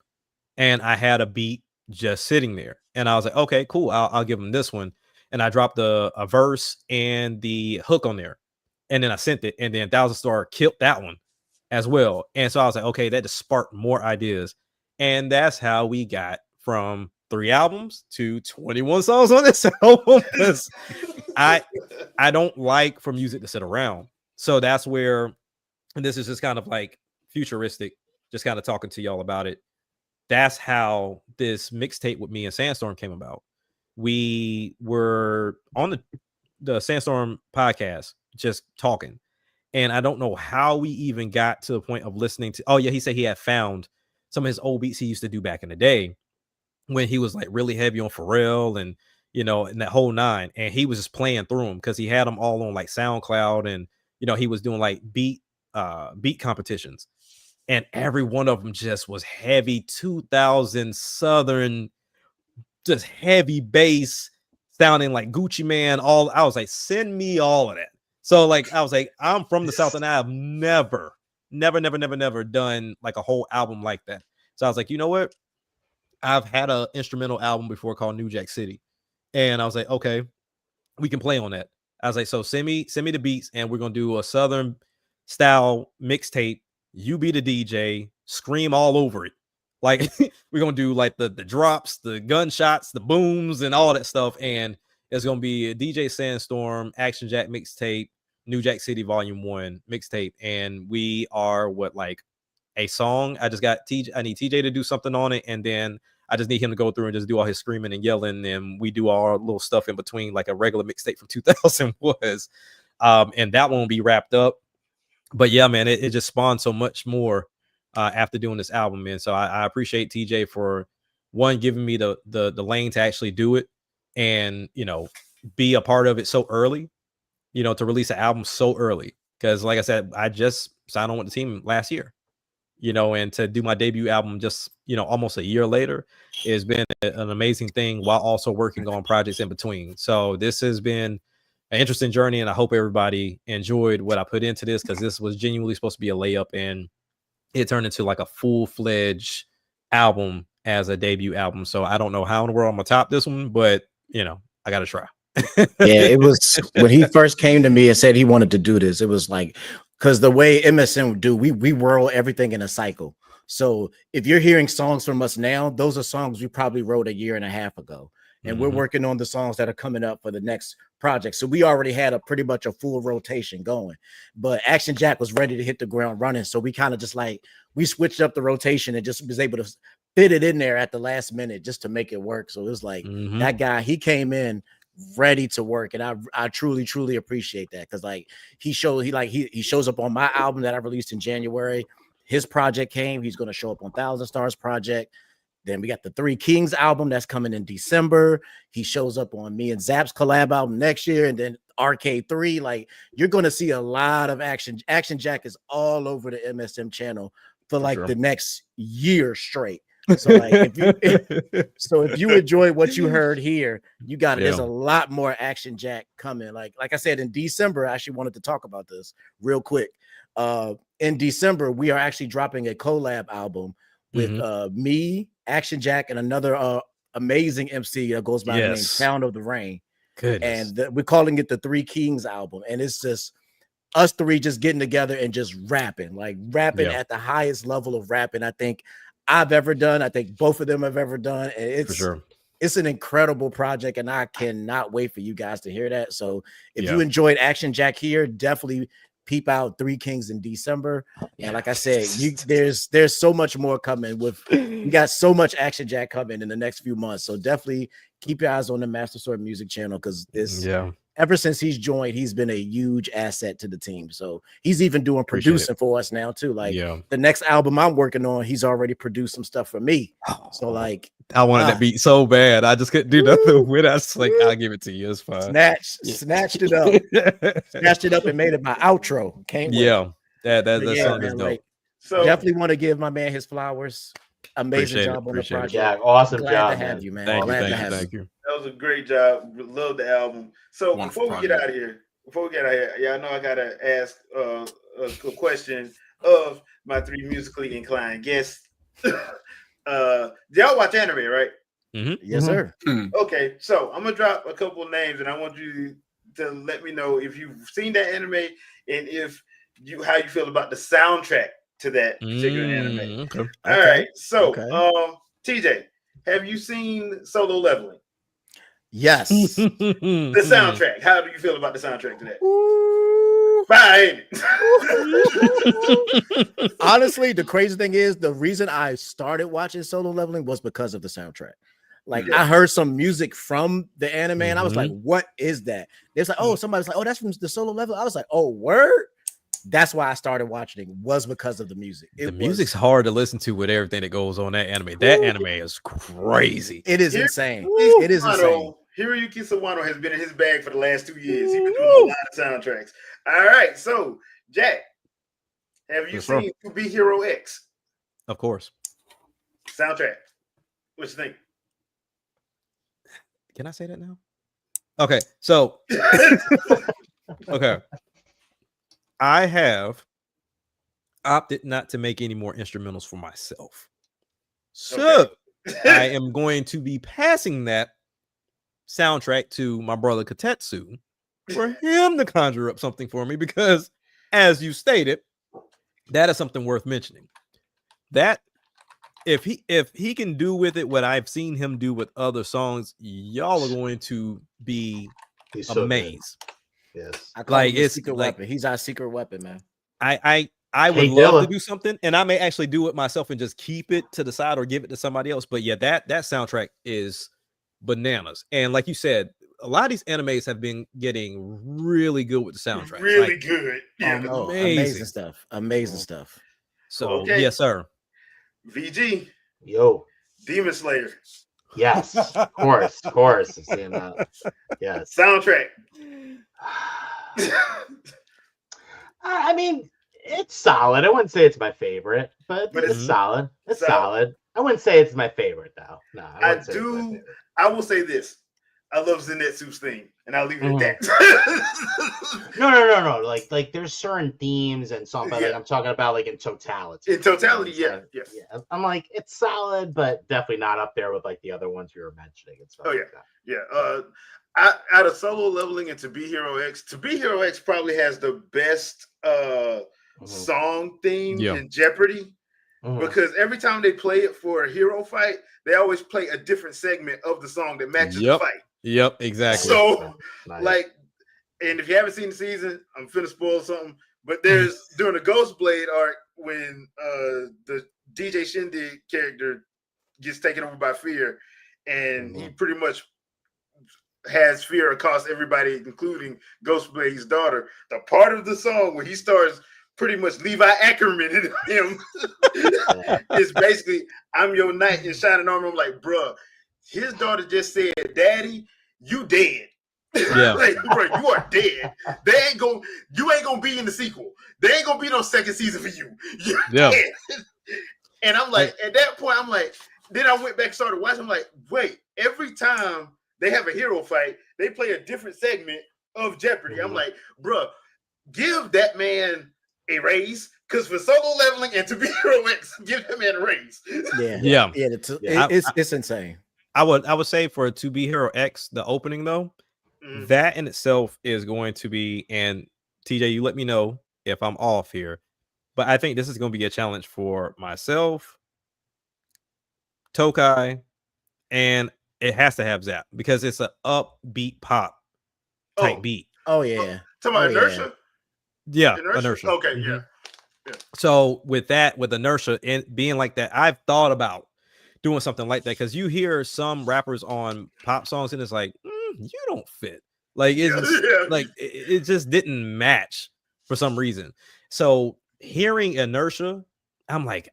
And I had a beat just sitting there, and I was like, okay, cool. I'll give him this one, and I dropped a verse and the hook on there, and then I sent it, and then 1,000 Star killed that one as well. And so I was like, okay, that just sparked more ideas. And that's how we got from 3 albums to 21 songs on this album. I don't like for music to sit around. So that's where, and this is just kind of like futuristic, just kind of talking to y'all about it. That's how this mixtape with me and Sandstorm came about. We were on the Sandstorm podcast just talking. And I don't know how we even got to the point of listening to, he said he had found some of his old beats he used to do back in the day when he was like really heavy on Pharrell and, and that whole 9. And he was just playing through them because he had them all on like SoundCloud, and, he was doing like beat competitions. And every one of them just was heavy 2000 Southern, just heavy bass sounding like Gucci Man. I was like, send me all of that. So like, I was like, I'm from the South and I have never done like a whole album like that. So I was like, you know what? I've had an instrumental album before called New Jack City. And I was like, okay, we can play on that. I was like, so send me the beats and we're going to do a Southern style mixtape. You be the DJ, scream all over it. Like we're going to do like the drops, the gunshots, the booms and all that stuff. And it's going to be a DJ Sandstorm, Action Jack mixtape, New Jack City Volume 1 mixtape. And we are like a song. I need TJ to do something on it. And then I just need him to go through and just do all his screaming and yelling. And we do all our little stuff in between, like a regular mixtape from 2000 was. And that one will be wrapped up. But yeah, man, it just spawned so much more after doing this album, man. So I appreciate TJ for one, giving me the lane to actually do it. And be a part of it so early, to release an album so early, because like I said, I just signed on with the team last year, and to do my debut album just almost a year later has been an amazing thing, while also working on projects in between. So this has been an interesting journey, and I hope everybody enjoyed what I put into this, because this was genuinely supposed to be a layup, and it turned into like a full-fledged album as a debut album. So I don't know how in the world I'm gonna top this one, but I gotta try. Yeah, it was when he first came to me and said he wanted to do this. It was like, because the way MSM do, we whirl everything in a cycle. So if you're hearing songs from us now, those are songs we probably wrote a year and a half ago, and we're working on the songs that are coming up for the next project. So we already had pretty much a full rotation going, but Action Jack was ready to hit the ground running. So we kind of just like, we switched up the rotation and just was able to fit it in there at the last minute just to make it work. So it was like that guy, he came in ready to work, and I truly appreciate that, because like he shows up on my album that I released in January. His project came, he's going to show up on 1,000 Stars project. Then we got the Three Kings album that's coming in December. He shows up on me and Zap's collab album next year, and then Arcade 3. Like, you're going to see a lot of action. Action Jack is all over the MSM channel for like the next year straight. So like, if you enjoy what you heard here, you got it. There's a lot more Action Jack coming. Like I said, in December, I actually wanted to talk about this real quick. In December, we are actually dropping a collab album with me, Action Jack, and another amazing MC that goes by the name Sound of the Rain. Goodness. And we're calling it the Three Kings album. And it's just us three just getting together and just rapping at the highest level of rapping I think I've ever done. I think both of them have ever done. And it's an incredible project, and I cannot wait for you guys to hear that. So if you enjoyed Action Jack here, definitely peep out Three Kings in December. And like I said, there's so much more coming. We got so much Action Jack coming in the next few months. So definitely keep your eyes on the Master Sword Music channel, because ever since he's joined, he's been a huge asset to the team. So he's even doing producing for us now too. Like the next album I'm working on, he's already produced some stuff for me. So like, I wanted that beat so bad, I just couldn't do nothing with it. I was like, I'll give it to you. It's fine. Snatched it up, snatched it up, and made it my outro. That Yeah, song man, is dope. like, So definitely want to give my man his flowers. Amazing Appreciate it, job on the appreciate it. project. Yeah, awesome Glad job, to have man. you, man. Thank you, Glad to thank you, have thank you. that was a great job. Love the album. So Wonderful before we get project. out of here, yeah, I know I gotta ask a question of my three musically inclined guests. Y'all watch anime, right? Yes, sir. Okay, so I'm gonna drop a couple names, and I want you to let me know if you've seen that anime and if how you feel about the soundtrack to that particular anime. Okay. All right, so Okay. TJ, have you seen Solo Leveling? Yes. The soundtrack. How do you feel about the soundtrack to that? Fine. Honestly, the crazy thing is the reason I started watching Solo Leveling was because of the soundtrack. Like I heard some music from the anime and I was like, what is that? It's like, oh, somebody's like, oh, that's from the Solo Leveling. I was like, oh, word. That's why I started watching it, was because of the music. The music's hard to listen to with everything that goes on that anime. That anime is crazy. It is insane. It is insane. Hiroyuki Sawano has been in his bag for the last 2 years. He's been doing a lot of soundtracks. All right, so Jack, have you seen To Be Hero X? Of course. Soundtrack. What you think? Can I say that now? Okay, so okay. I have opted not to make any more instrumentals for myself. So I am going to be passing that soundtrack to my brother Katetsu for him to conjure up something for me, because as you stated, that is something worth mentioning. That if he can do with it what I've seen him do with other songs, y'all are going to be amazed. Yes, I call him his secret weapon. He's our secret weapon, man. I would love to do something, and I may actually do it myself and just keep it to the side or give it to somebody else. But yeah, that soundtrack is bananas. And like you said, a lot of these animes have been getting really good with the soundtrack. Really good. Yeah. Amazing stuff. Amazing stuff. So yes, sir. VG. Yo. Demon Slayer. Yes, of course. I've seen that. Yes. Soundtrack. I mean, it's solid. I wouldn't say it's my favorite, but it's solid. It's solid. I wouldn't say it's my favorite though. No, I will say this. I love Zenitsu's theme, and I'll leave it at that. No. Like there's certain themes and something. Like I'm talking about like in totality. In totality, yeah. I'm like, it's solid, but definitely not up there with like the other ones you were mentioning and stuff. Out of Solo Leveling and To Be Hero X, To Be Hero X probably has the best song theme in Jeopardy, because every time they play it for a hero fight, they always play a different segment of the song that matches the fight. Yep, exactly. So, like, and if you haven't seen the season, I'm finna spoil something. But there's during the Ghostblade arc when the DJ Shindig character gets taken over by fear, and he pretty much has fear across everybody, including Ghostblade's daughter. The part of the song where he starts pretty much Levi Ackerman in him is basically "I'm your knight in shining armor." I'm like, bruh, his daughter just said, "Daddy, you dead." Yeah, like, bro, you are dead. You ain't gonna be in the sequel. There ain't gonna be no second season for you. You're dead. And I'm like, at that point, I'm like, then I went back and started watching. I'm like, wait, every time they have a hero fight, they play a different segment of Jeopardy. I'm like, bruh, give that man a raise, because for Solo Leveling and To Be Hero X, give that man a raise. It's insane. I would say for To Be Hero X, the opening though, that in itself is going to be, and TJ, you let me know if I'm off here, but I think this is going to be a challenge for myself, Tokai, and it has to have Zap, because it's an upbeat pop type beat. Oh yeah. Talking about Inertia? Yeah, Inertia. Okay, yeah. So with Inertia and being like that, I've thought about doing something like that, because you hear some rappers on pop songs and it's like, you don't fit. Like it just didn't match for some reason. So hearing Inertia, I'm like,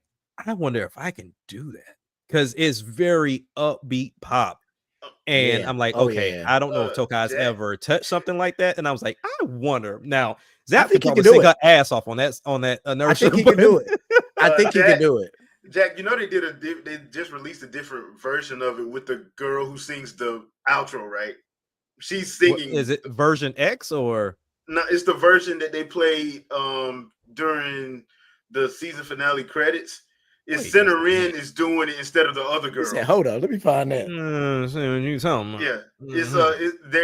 I wonder if I can do that, because it's very upbeat pop. And I'm like, okay, I don't know if Tokai's ever touched something like that. And I was like, I wonder. Now, Zap think could he probably can do sing it. her ass off on that I inertia. think he can do it. I think he can do it. Jack, you know they just released a different version of it with the girl who sings the outro, right? She's singing. Is it version X or no? It's the version that they played during the season finale credits. It's Cinnamon is doing it instead of the other girl. Said, hold on, let me find that. Yeah,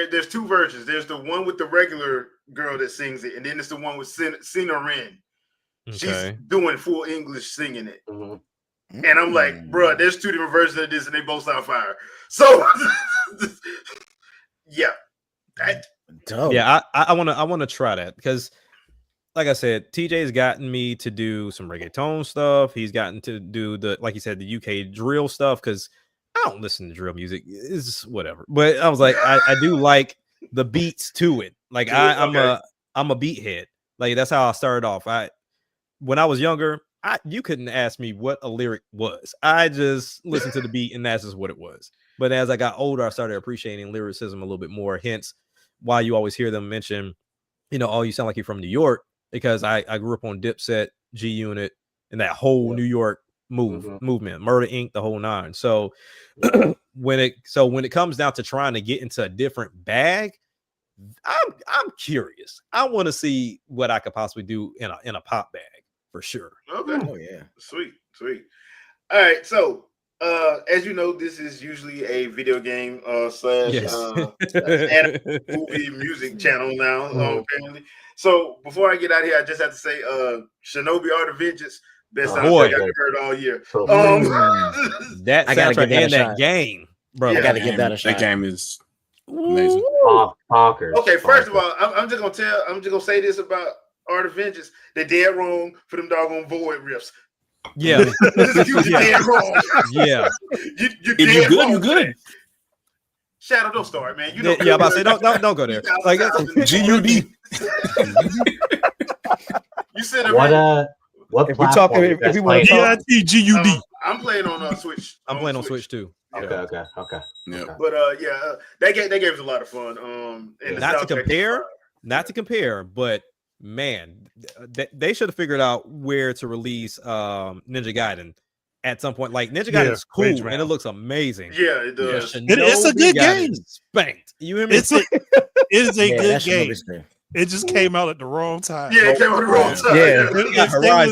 there's two versions. There's the one with the regular girl that sings it, and then it's the one with Cinnamon. She's doing full English singing it. And I'm like, bro, there's two different versions of this, and they both sound fire. So, yeah, I want to try that because, like I said, TJ's gotten me to do some reggaeton stuff. He's gotten to do like you said, the UK drill stuff because I don't listen to drill music. It's whatever. But I was like, I do like the beats to it. Like I'm a beat head. Like that's how I started off. When I was younger, you couldn't ask me what a lyric was. I just listened to the beat and that's just what it was. But as I got older, I started appreciating lyricism a little bit more. Hence why you always hear them mention, oh, you sound like you're from New York, because I grew up on Dipset, G Unit, and that whole New York movement, Murder Inc., the whole nine. So when it comes down to trying to get into a different bag, I'm curious. I want to see what I could possibly do in a pop bag for sure. Okay. Oh yeah. Sweet. All right. So as you know, this is usually a video game slash anime movie music channel now, apparently. So before I get out of here, I just have to say Shinobi Art of Vengeance, best soundtrack I've heard all year. That soundtrack and that game, bro. I gotta give that a shot. That game is amazing. Okay, first of all, I'm just gonna say this about Art of Vengeance. They're dead wrong for them doggone void riffs. Yeah. You're dead wrong. Yeah. You're If you dead good, wrong. you good. Shadow, don't start, man. You know. Yeah, I'm about to say don't go there. Like GUD. You said what if we talking, if we want to talk, GUD. I'm playing on Switch. I'm playing on Switch too. Okay. Yeah. But that game was a lot of fun. And not to compare, but man, they should have figured out where to release Ninja Gaiden at some point. Like Ninja Gaiden is cool and it looks amazing. Yeah, it does. It's a good game. Spanked. You hear me? It is a good game. It just came out at the wrong time. Yeah, it came out at the wrong time. Yeah.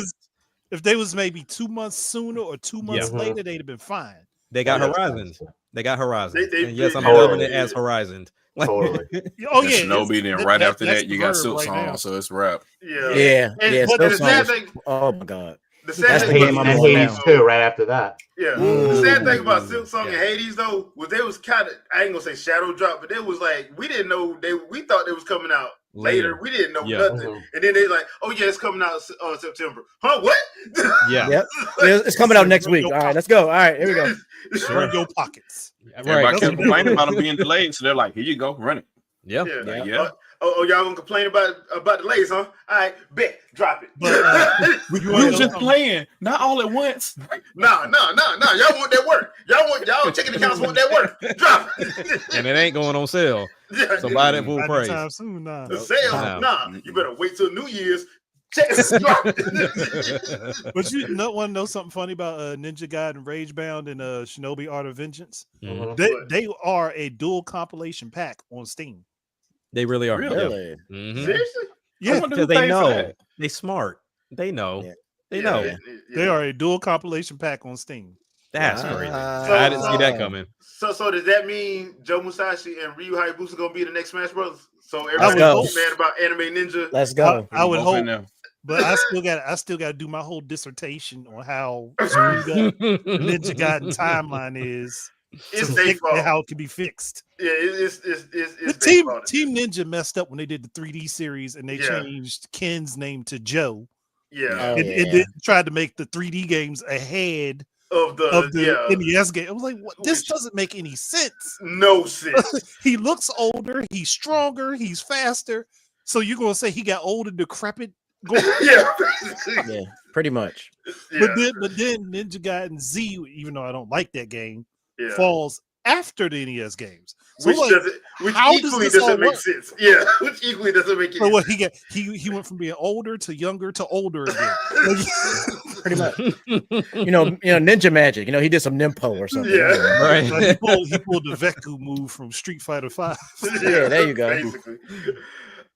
If they was maybe 2 months sooner or 2 months later, they'd have been fine. They got Horizon. They got Horizon. And yes, I'm totally loving it as Horizon. Totally. Oh yeah. Shinobi, then right after that's that, you got Silk right Song, now. so it's rap. Yeah. Silk the Song sad was- thing, oh my god. the sad That's thing the about- game I'm And on Hades now. too, right after that. Yeah. The sad thing about Silk Song and Hades though was they was kind of, I ain't gonna say shadow drop, but it was like we didn't know we thought it was coming out later. We didn't know nothing. And then they like, oh yeah, it's coming out September. Huh? What? Yeah. Yep. It's coming out next week. All right, let's go. All right, here we go. Sure. Your pockets. Everybody kept complaining about them being delayed, so they're like, "Here you go, run it." Yeah. Yeah. Oh, y'all gonna complain about delays, huh? All right, bet, drop it. But, We were just playing, not all at once. No. Y'all want that work. Y'all checking accounts want that work. Drop it. And it ain't going on sale. So buy that full price. anytime soon, nah. The sales, nah. You better wait till New Year's. Check drop it. But you want to know something funny about Ninja Gaiden Ragebound and Shinobi Art of Vengeance? They are a dual compilation pack on Steam. They really are. Really? Mhm. Seriously? Yeah, because they know. They smart. They know. Yeah. They know. They are a dual compilation pack on Steam. That's crazy. I didn't see that coming. So does that mean Joe Musashi and Ryu Hayabusa gonna be the next Smash Brothers? So Let's everybody's go. mad about Anime Ninja. Let's go. I would Both in hope, there. but I still got to do my whole dissertation on how screwed up Ninja Gaiden timeline is. It's to their fix fault. how it can be fixed. Yeah, it's The their fault. Team Ninja messed up when they did the 3D series and they changed Ken's name to Joe. Yeah. It tried to make the 3D games ahead of the NES game. I was like, what? This doesn't make any sense. No sense. He looks older, he's stronger, he's faster. So you're gonna say he got old and decrepit? Yeah, pretty much. But then Ninja Gaiden Z, even though I don't like that game, Yeah. falls after the NES games. So Which Which How equally does this doesn't all make sense. Yeah, which equally doesn't make So any what sense. he went from being older to younger to older again. Pretty much. You know, ninja magic. He did some Nimpo or something. Yeah. Right. So he pulled the Veku move from Street Fighter 5. Yeah, there you go. Basically.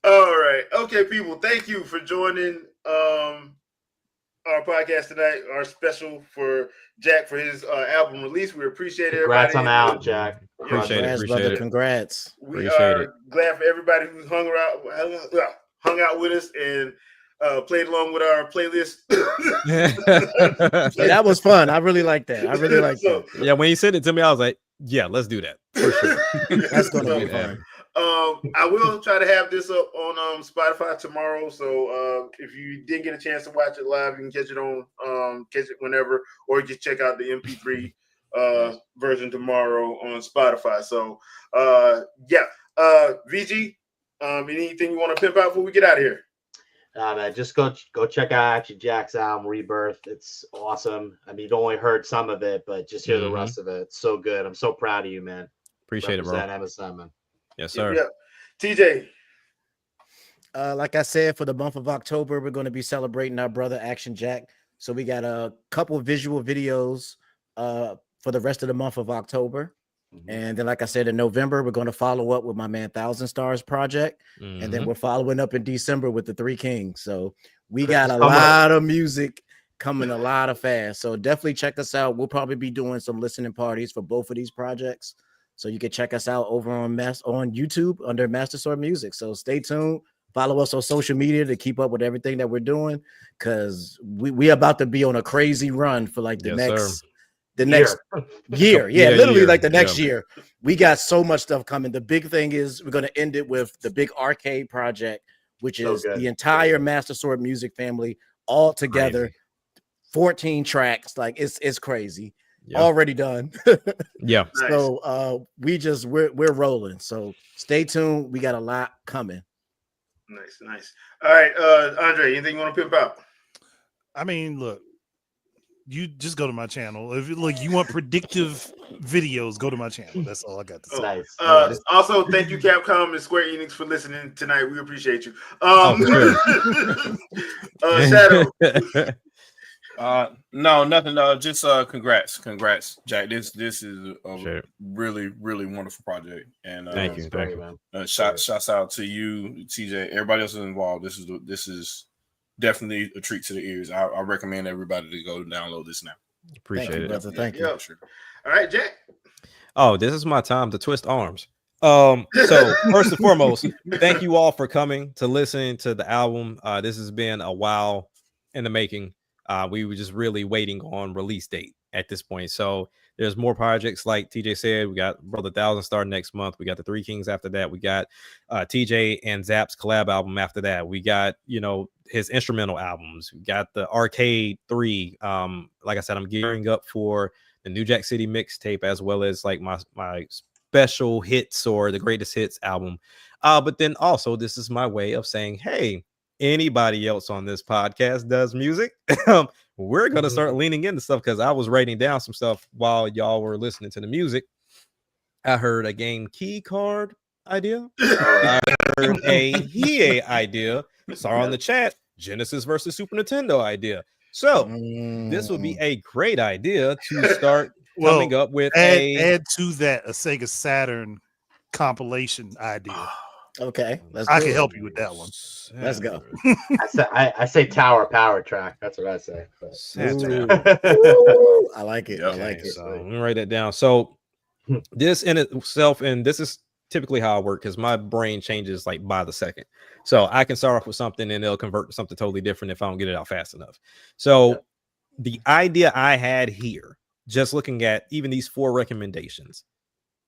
All right. Okay, people. Thank you for joining our podcast tonight. Our special for Jack for his album release. We appreciate it. Congrats on the album, Jack. Appreciate Congrats, it. brother. Congrats. We Appreciate are glad for everybody who's hung out with us and played along with our playlist. Yeah, that was fun. I really like that. I really like that. Yeah, when you said it to me, I was like, yeah, let's do that. For sure. That's gonna be fun. I will try to have this up on Spotify tomorrow. So if you didn't get a chance to watch it live, you can catch it on catch it whenever, or you can check out the MP3 version tomorrow on Spotify. So VG, anything you want to pimp out before we get out of here? Man, just go check out actually Jack's album Rebirth. It's awesome. I mean, you've only heard some of it, but just hear the rest of it. It's so good. I'm so proud of you, man. Appreciate it, bro. MSM, man. Yes, sir. Yeah. TJ. Like I said, for the month of October, we're going to be celebrating our brother Action Jack. So we got a couple visual videos for the rest of the month of October. And then, like I said, in November, we're going to follow up with my man 1,000 Stars project. And then we're following up in December with the Three Kings. So we got a lot of music coming a lot of fast. So definitely check us out. We'll probably be doing some listening parties for both of these projects. So you can check us out over on YouTube under Master Sword Music. So stay tuned. Follow us on social media to keep up with everything that we're doing, because we about to be on a crazy run for like the next year. Yeah, literally like the next year. We got so much stuff coming. The big thing is we're going to end it with the big arcade project, which is the entire Master Sword Music family all together. 14 tracks. Like it's crazy. Already done. So we're rolling. So stay tuned. We got a lot coming. Nice. All right, Andre, anything you want to pimp out? I mean, look, you just go to my channel. If you want predictive videos, go to my channel. That's all I got to say. Nice. Also, thank you, Capcom and Square Enix, for listening tonight. We appreciate you. Shadow. No, nothing. Just congrats, Jack. This is a really, really wonderful project. And thank you, man. Shouts out to you, TJ. Everybody else is involved. This is definitely a treat to the ears. I recommend everybody to go download this now. Appreciate it, brother. Thank you. Yeah. Sure. All right, Jack. Oh, this is my time to twist arms. So first and foremost, thank you all for coming to listen to the album. This has been a while in the making. We were just really waiting on release date at this point. So there's more projects, like TJ said. We got Brother 1,000 Star next month. We got the Three Kings after that. We got TJ and Zap's collab album after that. We got, his instrumental albums. We got the Arcade 3. Like I said, I'm gearing up for the New Jack City mixtape, as well as like my special hits or the greatest hits album. But then also, this is my way of saying, hey, anybody else on this podcast does music, we're gonna start leaning into stuff, because I was writing down some stuff while y'all were listening to the music. I heard a game key card idea. I heard a Hiei idea. Saw on the chat Genesis versus Super Nintendo idea. So this would be a great idea to start coming up with add to that a Sega Saturn compilation idea. Okay, I can help you with that one. Let's go. I say Tower Power Track. That's what I say. Ooh, I like it. Yep. I like it. So let me write that down. So this in itself, and this is typically how I work, because my brain changes like by the second. So I can start off with something and it'll convert to something totally different if I don't get it out fast enough. So the idea I had here, just looking at even these 4 recommendations,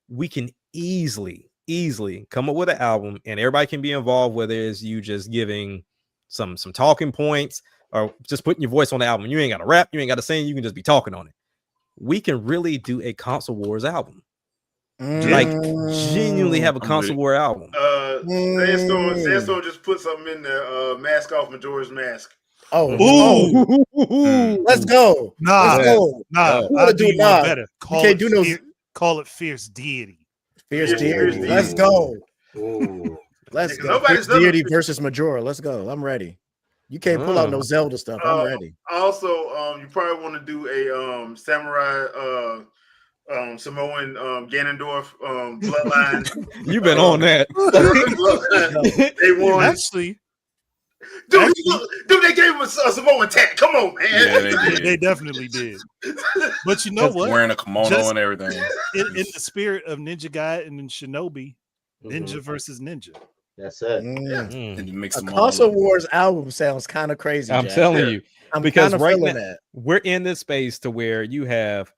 we can easily come up with an album, and everybody can be involved, whether it's you just giving some talking points or just putting your voice on the album. You ain't got to rap, you ain't got to sing, you can just be talking on it. We can really do a console wars album. Like genuinely have a console war album. Sandstorm just put something in there. Mask off Majora's Mask. Let's go. Nah. We want to do better. Call it Fierce Deity. Fierce Deity. Let's go. Ooh. Let's go. Fierce Deity versus Majora. Let's go. I'm ready. You can't pull out no Zelda stuff. I'm ready. Also, you probably want to do a samurai Samoan Ganondorf bloodline. You've been on that. They won. Actually, dude, they gave him a Samoan tag. Come on, man. Yeah, they definitely did. But you know what? Wearing a kimono and everything. In the spirit of Ninja Gaiden and Shinobi, Ninja versus Ninja. That's it. Mm. And you mix A them Console Wars album sounds kind of crazy. I'm Jack. telling you, I'm because kinda right feeling now that. we're in this space to where you have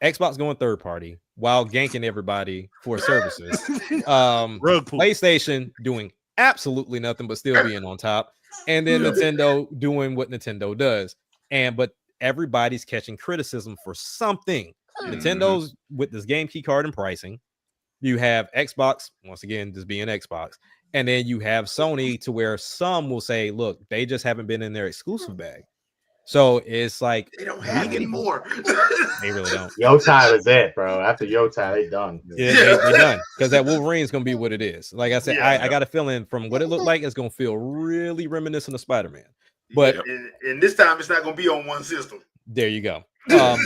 Xbox going third party while ganking everybody for services. PlayStation doing absolutely nothing but still being on top, and then Nintendo doing what Nintendo does. But everybody's catching criticism for something. Nintendo's with this game key card and pricing. You have Xbox, once again, just being Xbox. And then you have Sony to where some will say, look, they just haven't been in their exclusive bag. So it's like they don't have anymore. They really don't. Yotai was it, bro. After Yotai, they done. Yeah, they done. Because that Wolverine is gonna be what it is. Like I said, I got a feeling from what it looked like, it's gonna feel really reminiscent of Spider-Man. But and this time it's not gonna be on one system. There you go.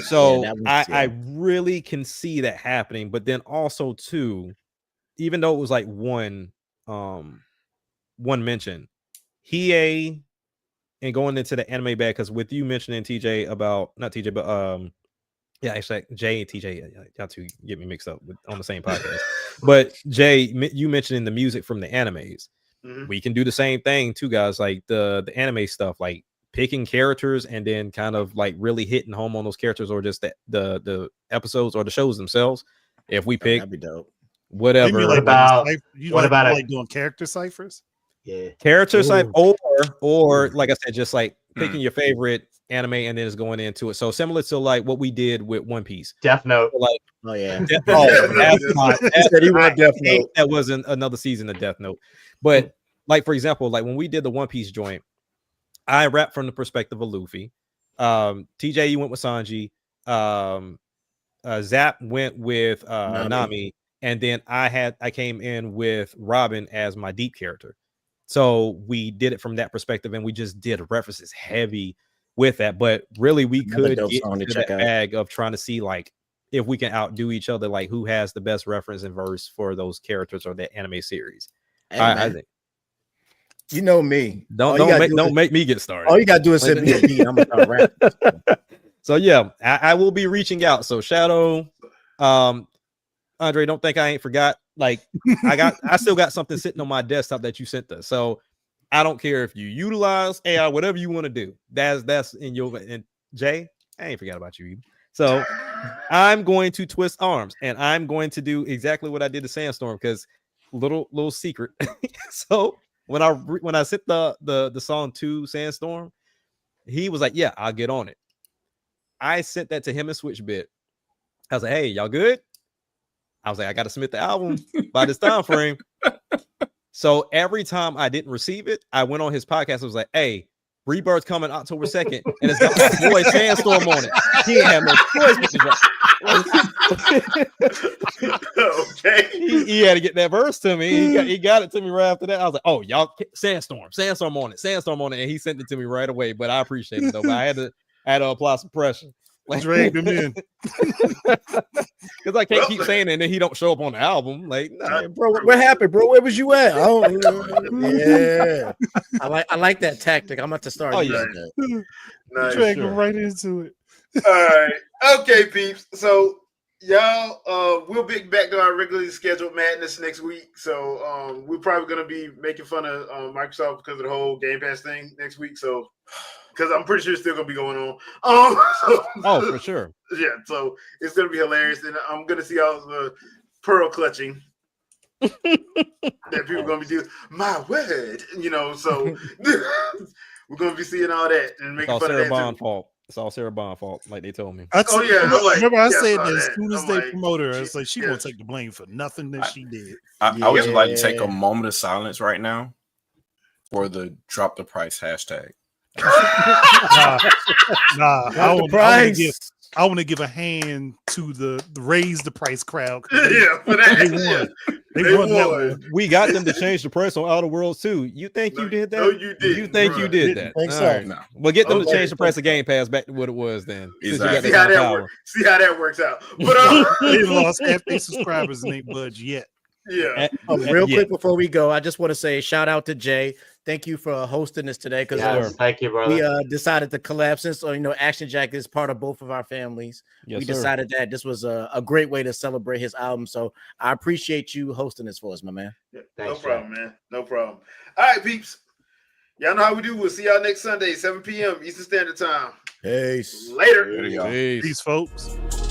So I really can see that happening, but then also too, even though it was like one mention, Hiei and going into the anime bag, because with you mentioning TJ about not TJ, but actually Jay and TJ, y'all two get me mixed up on the same podcast. But Jay, you mentioning the music from the animes, we can do the same thing too, guys. Like the anime stuff, like picking characters and then kind of like really hitting home on those characters, or just the episodes or the shows themselves. If we pick, that'd be dope. Whatever. What about like doing character ciphers? Yeah, character cipher, or like I said, just like picking your favorite anime and then just going into it. So similar to like what we did with One Piece. Death Note. So like, oh yeah. That wasn't another season of Death Note. But like for example, like when we did the One Piece joint, I rapped from the perspective of Luffy. TJ, you went with Sanji. Zap went with Nami, and then I came in with Robin as my deep character. So we did it from that perspective, and we just did references heavy with that. But really, we could get into that bag of trying to see like if we can outdo each other, like who has the best reference and verse for those characters or that anime series. Hey, I think. You know me. Don't make me get started. All you gotta do is send me a beat. I'm gonna start rapping. So yeah, I will be reaching out. So Shadow, Andre, don't think I ain't forgot. Like I still got something sitting on my desktop that you sent us. So I don't care if you utilize AI, whatever you want to do. That's in your. And Jay, I ain't forgot about you. So I'm going to twist arms and I'm going to do exactly what I did to Sandstorm, because little secret. So when I sent the song to Sandstorm, he was like, "Yeah, I'll get on it." I sent that to him in Switchbit. I was like, "Hey, y'all good?" I was like, "I got to submit the album by this time frame." So every time I didn't receive it, I went on his podcast. I was like, "Hey, Rebirth coming October 2nd, and it's got my boy Sandstorm on it." He didn't have no choice but to drop. Okay. He had to get that verse to me. He got it to me right after that. I was like, "Oh, y'all, Sandstorm on it," and he sent it to me right away. But I appreciate it though. But I had to apply some pressure. Like, dragged him in because I can't keep saying it and then he don't show up on the album. Like, nah. Bro, what happened, bro? Where was you at? Oh, yeah. I like that tactic. I'm about to start using that. Nice. Drag him right into it. All right. Okay, peeps. So y'all, we'll be back to our regularly scheduled madness next week. So we're probably gonna be making fun of Microsoft because of the whole Game Pass thing next week. So because I'm pretty sure it's still gonna be going on. Oh, for sure. Yeah, so it's gonna be hilarious, and I'm gonna see all the pearl clutching that people are gonna be doing. My word, So we're gonna be seeing all that and making fun of that. Bond fault. It's all Sarah Bond fault, like they told me. Remember I said that as soon as they promote her, it's like she won't take the blame for nothing that she did. I would just like to take a moment of silence right now for the drop the price hashtag. Nah, I want to I want to give a hand to the raise the price crowd. Yeah, for that. They won. They won that one. We got them to change the price on Outer Worlds too. You think you did that? No, you did. You think you did that? Think All so. right. No. Well, get them to Okay. change the price of Game Pass back to what it was then. Since you got Exactly. See how kind of that power. works. See how that works out. But They lost half their subscribers and ain't budge yet. yeah. Real quick before we go, I just want to say shout out to Jay. Thank you for hosting this today because Yes, thank you, brother. we decided to collab since Action Jack is part of both of our families. Yes, we sir. decided that this was a great way to celebrate his album. So I appreciate you hosting this for us, my man. Yeah, Thanks, no problem, man. No problem. All right, peeps. Y'all know how we do. We'll see y'all next Sunday, 7 p.m. Eastern Standard Time. Peace. Later. There you go. Peace. Peace, folks.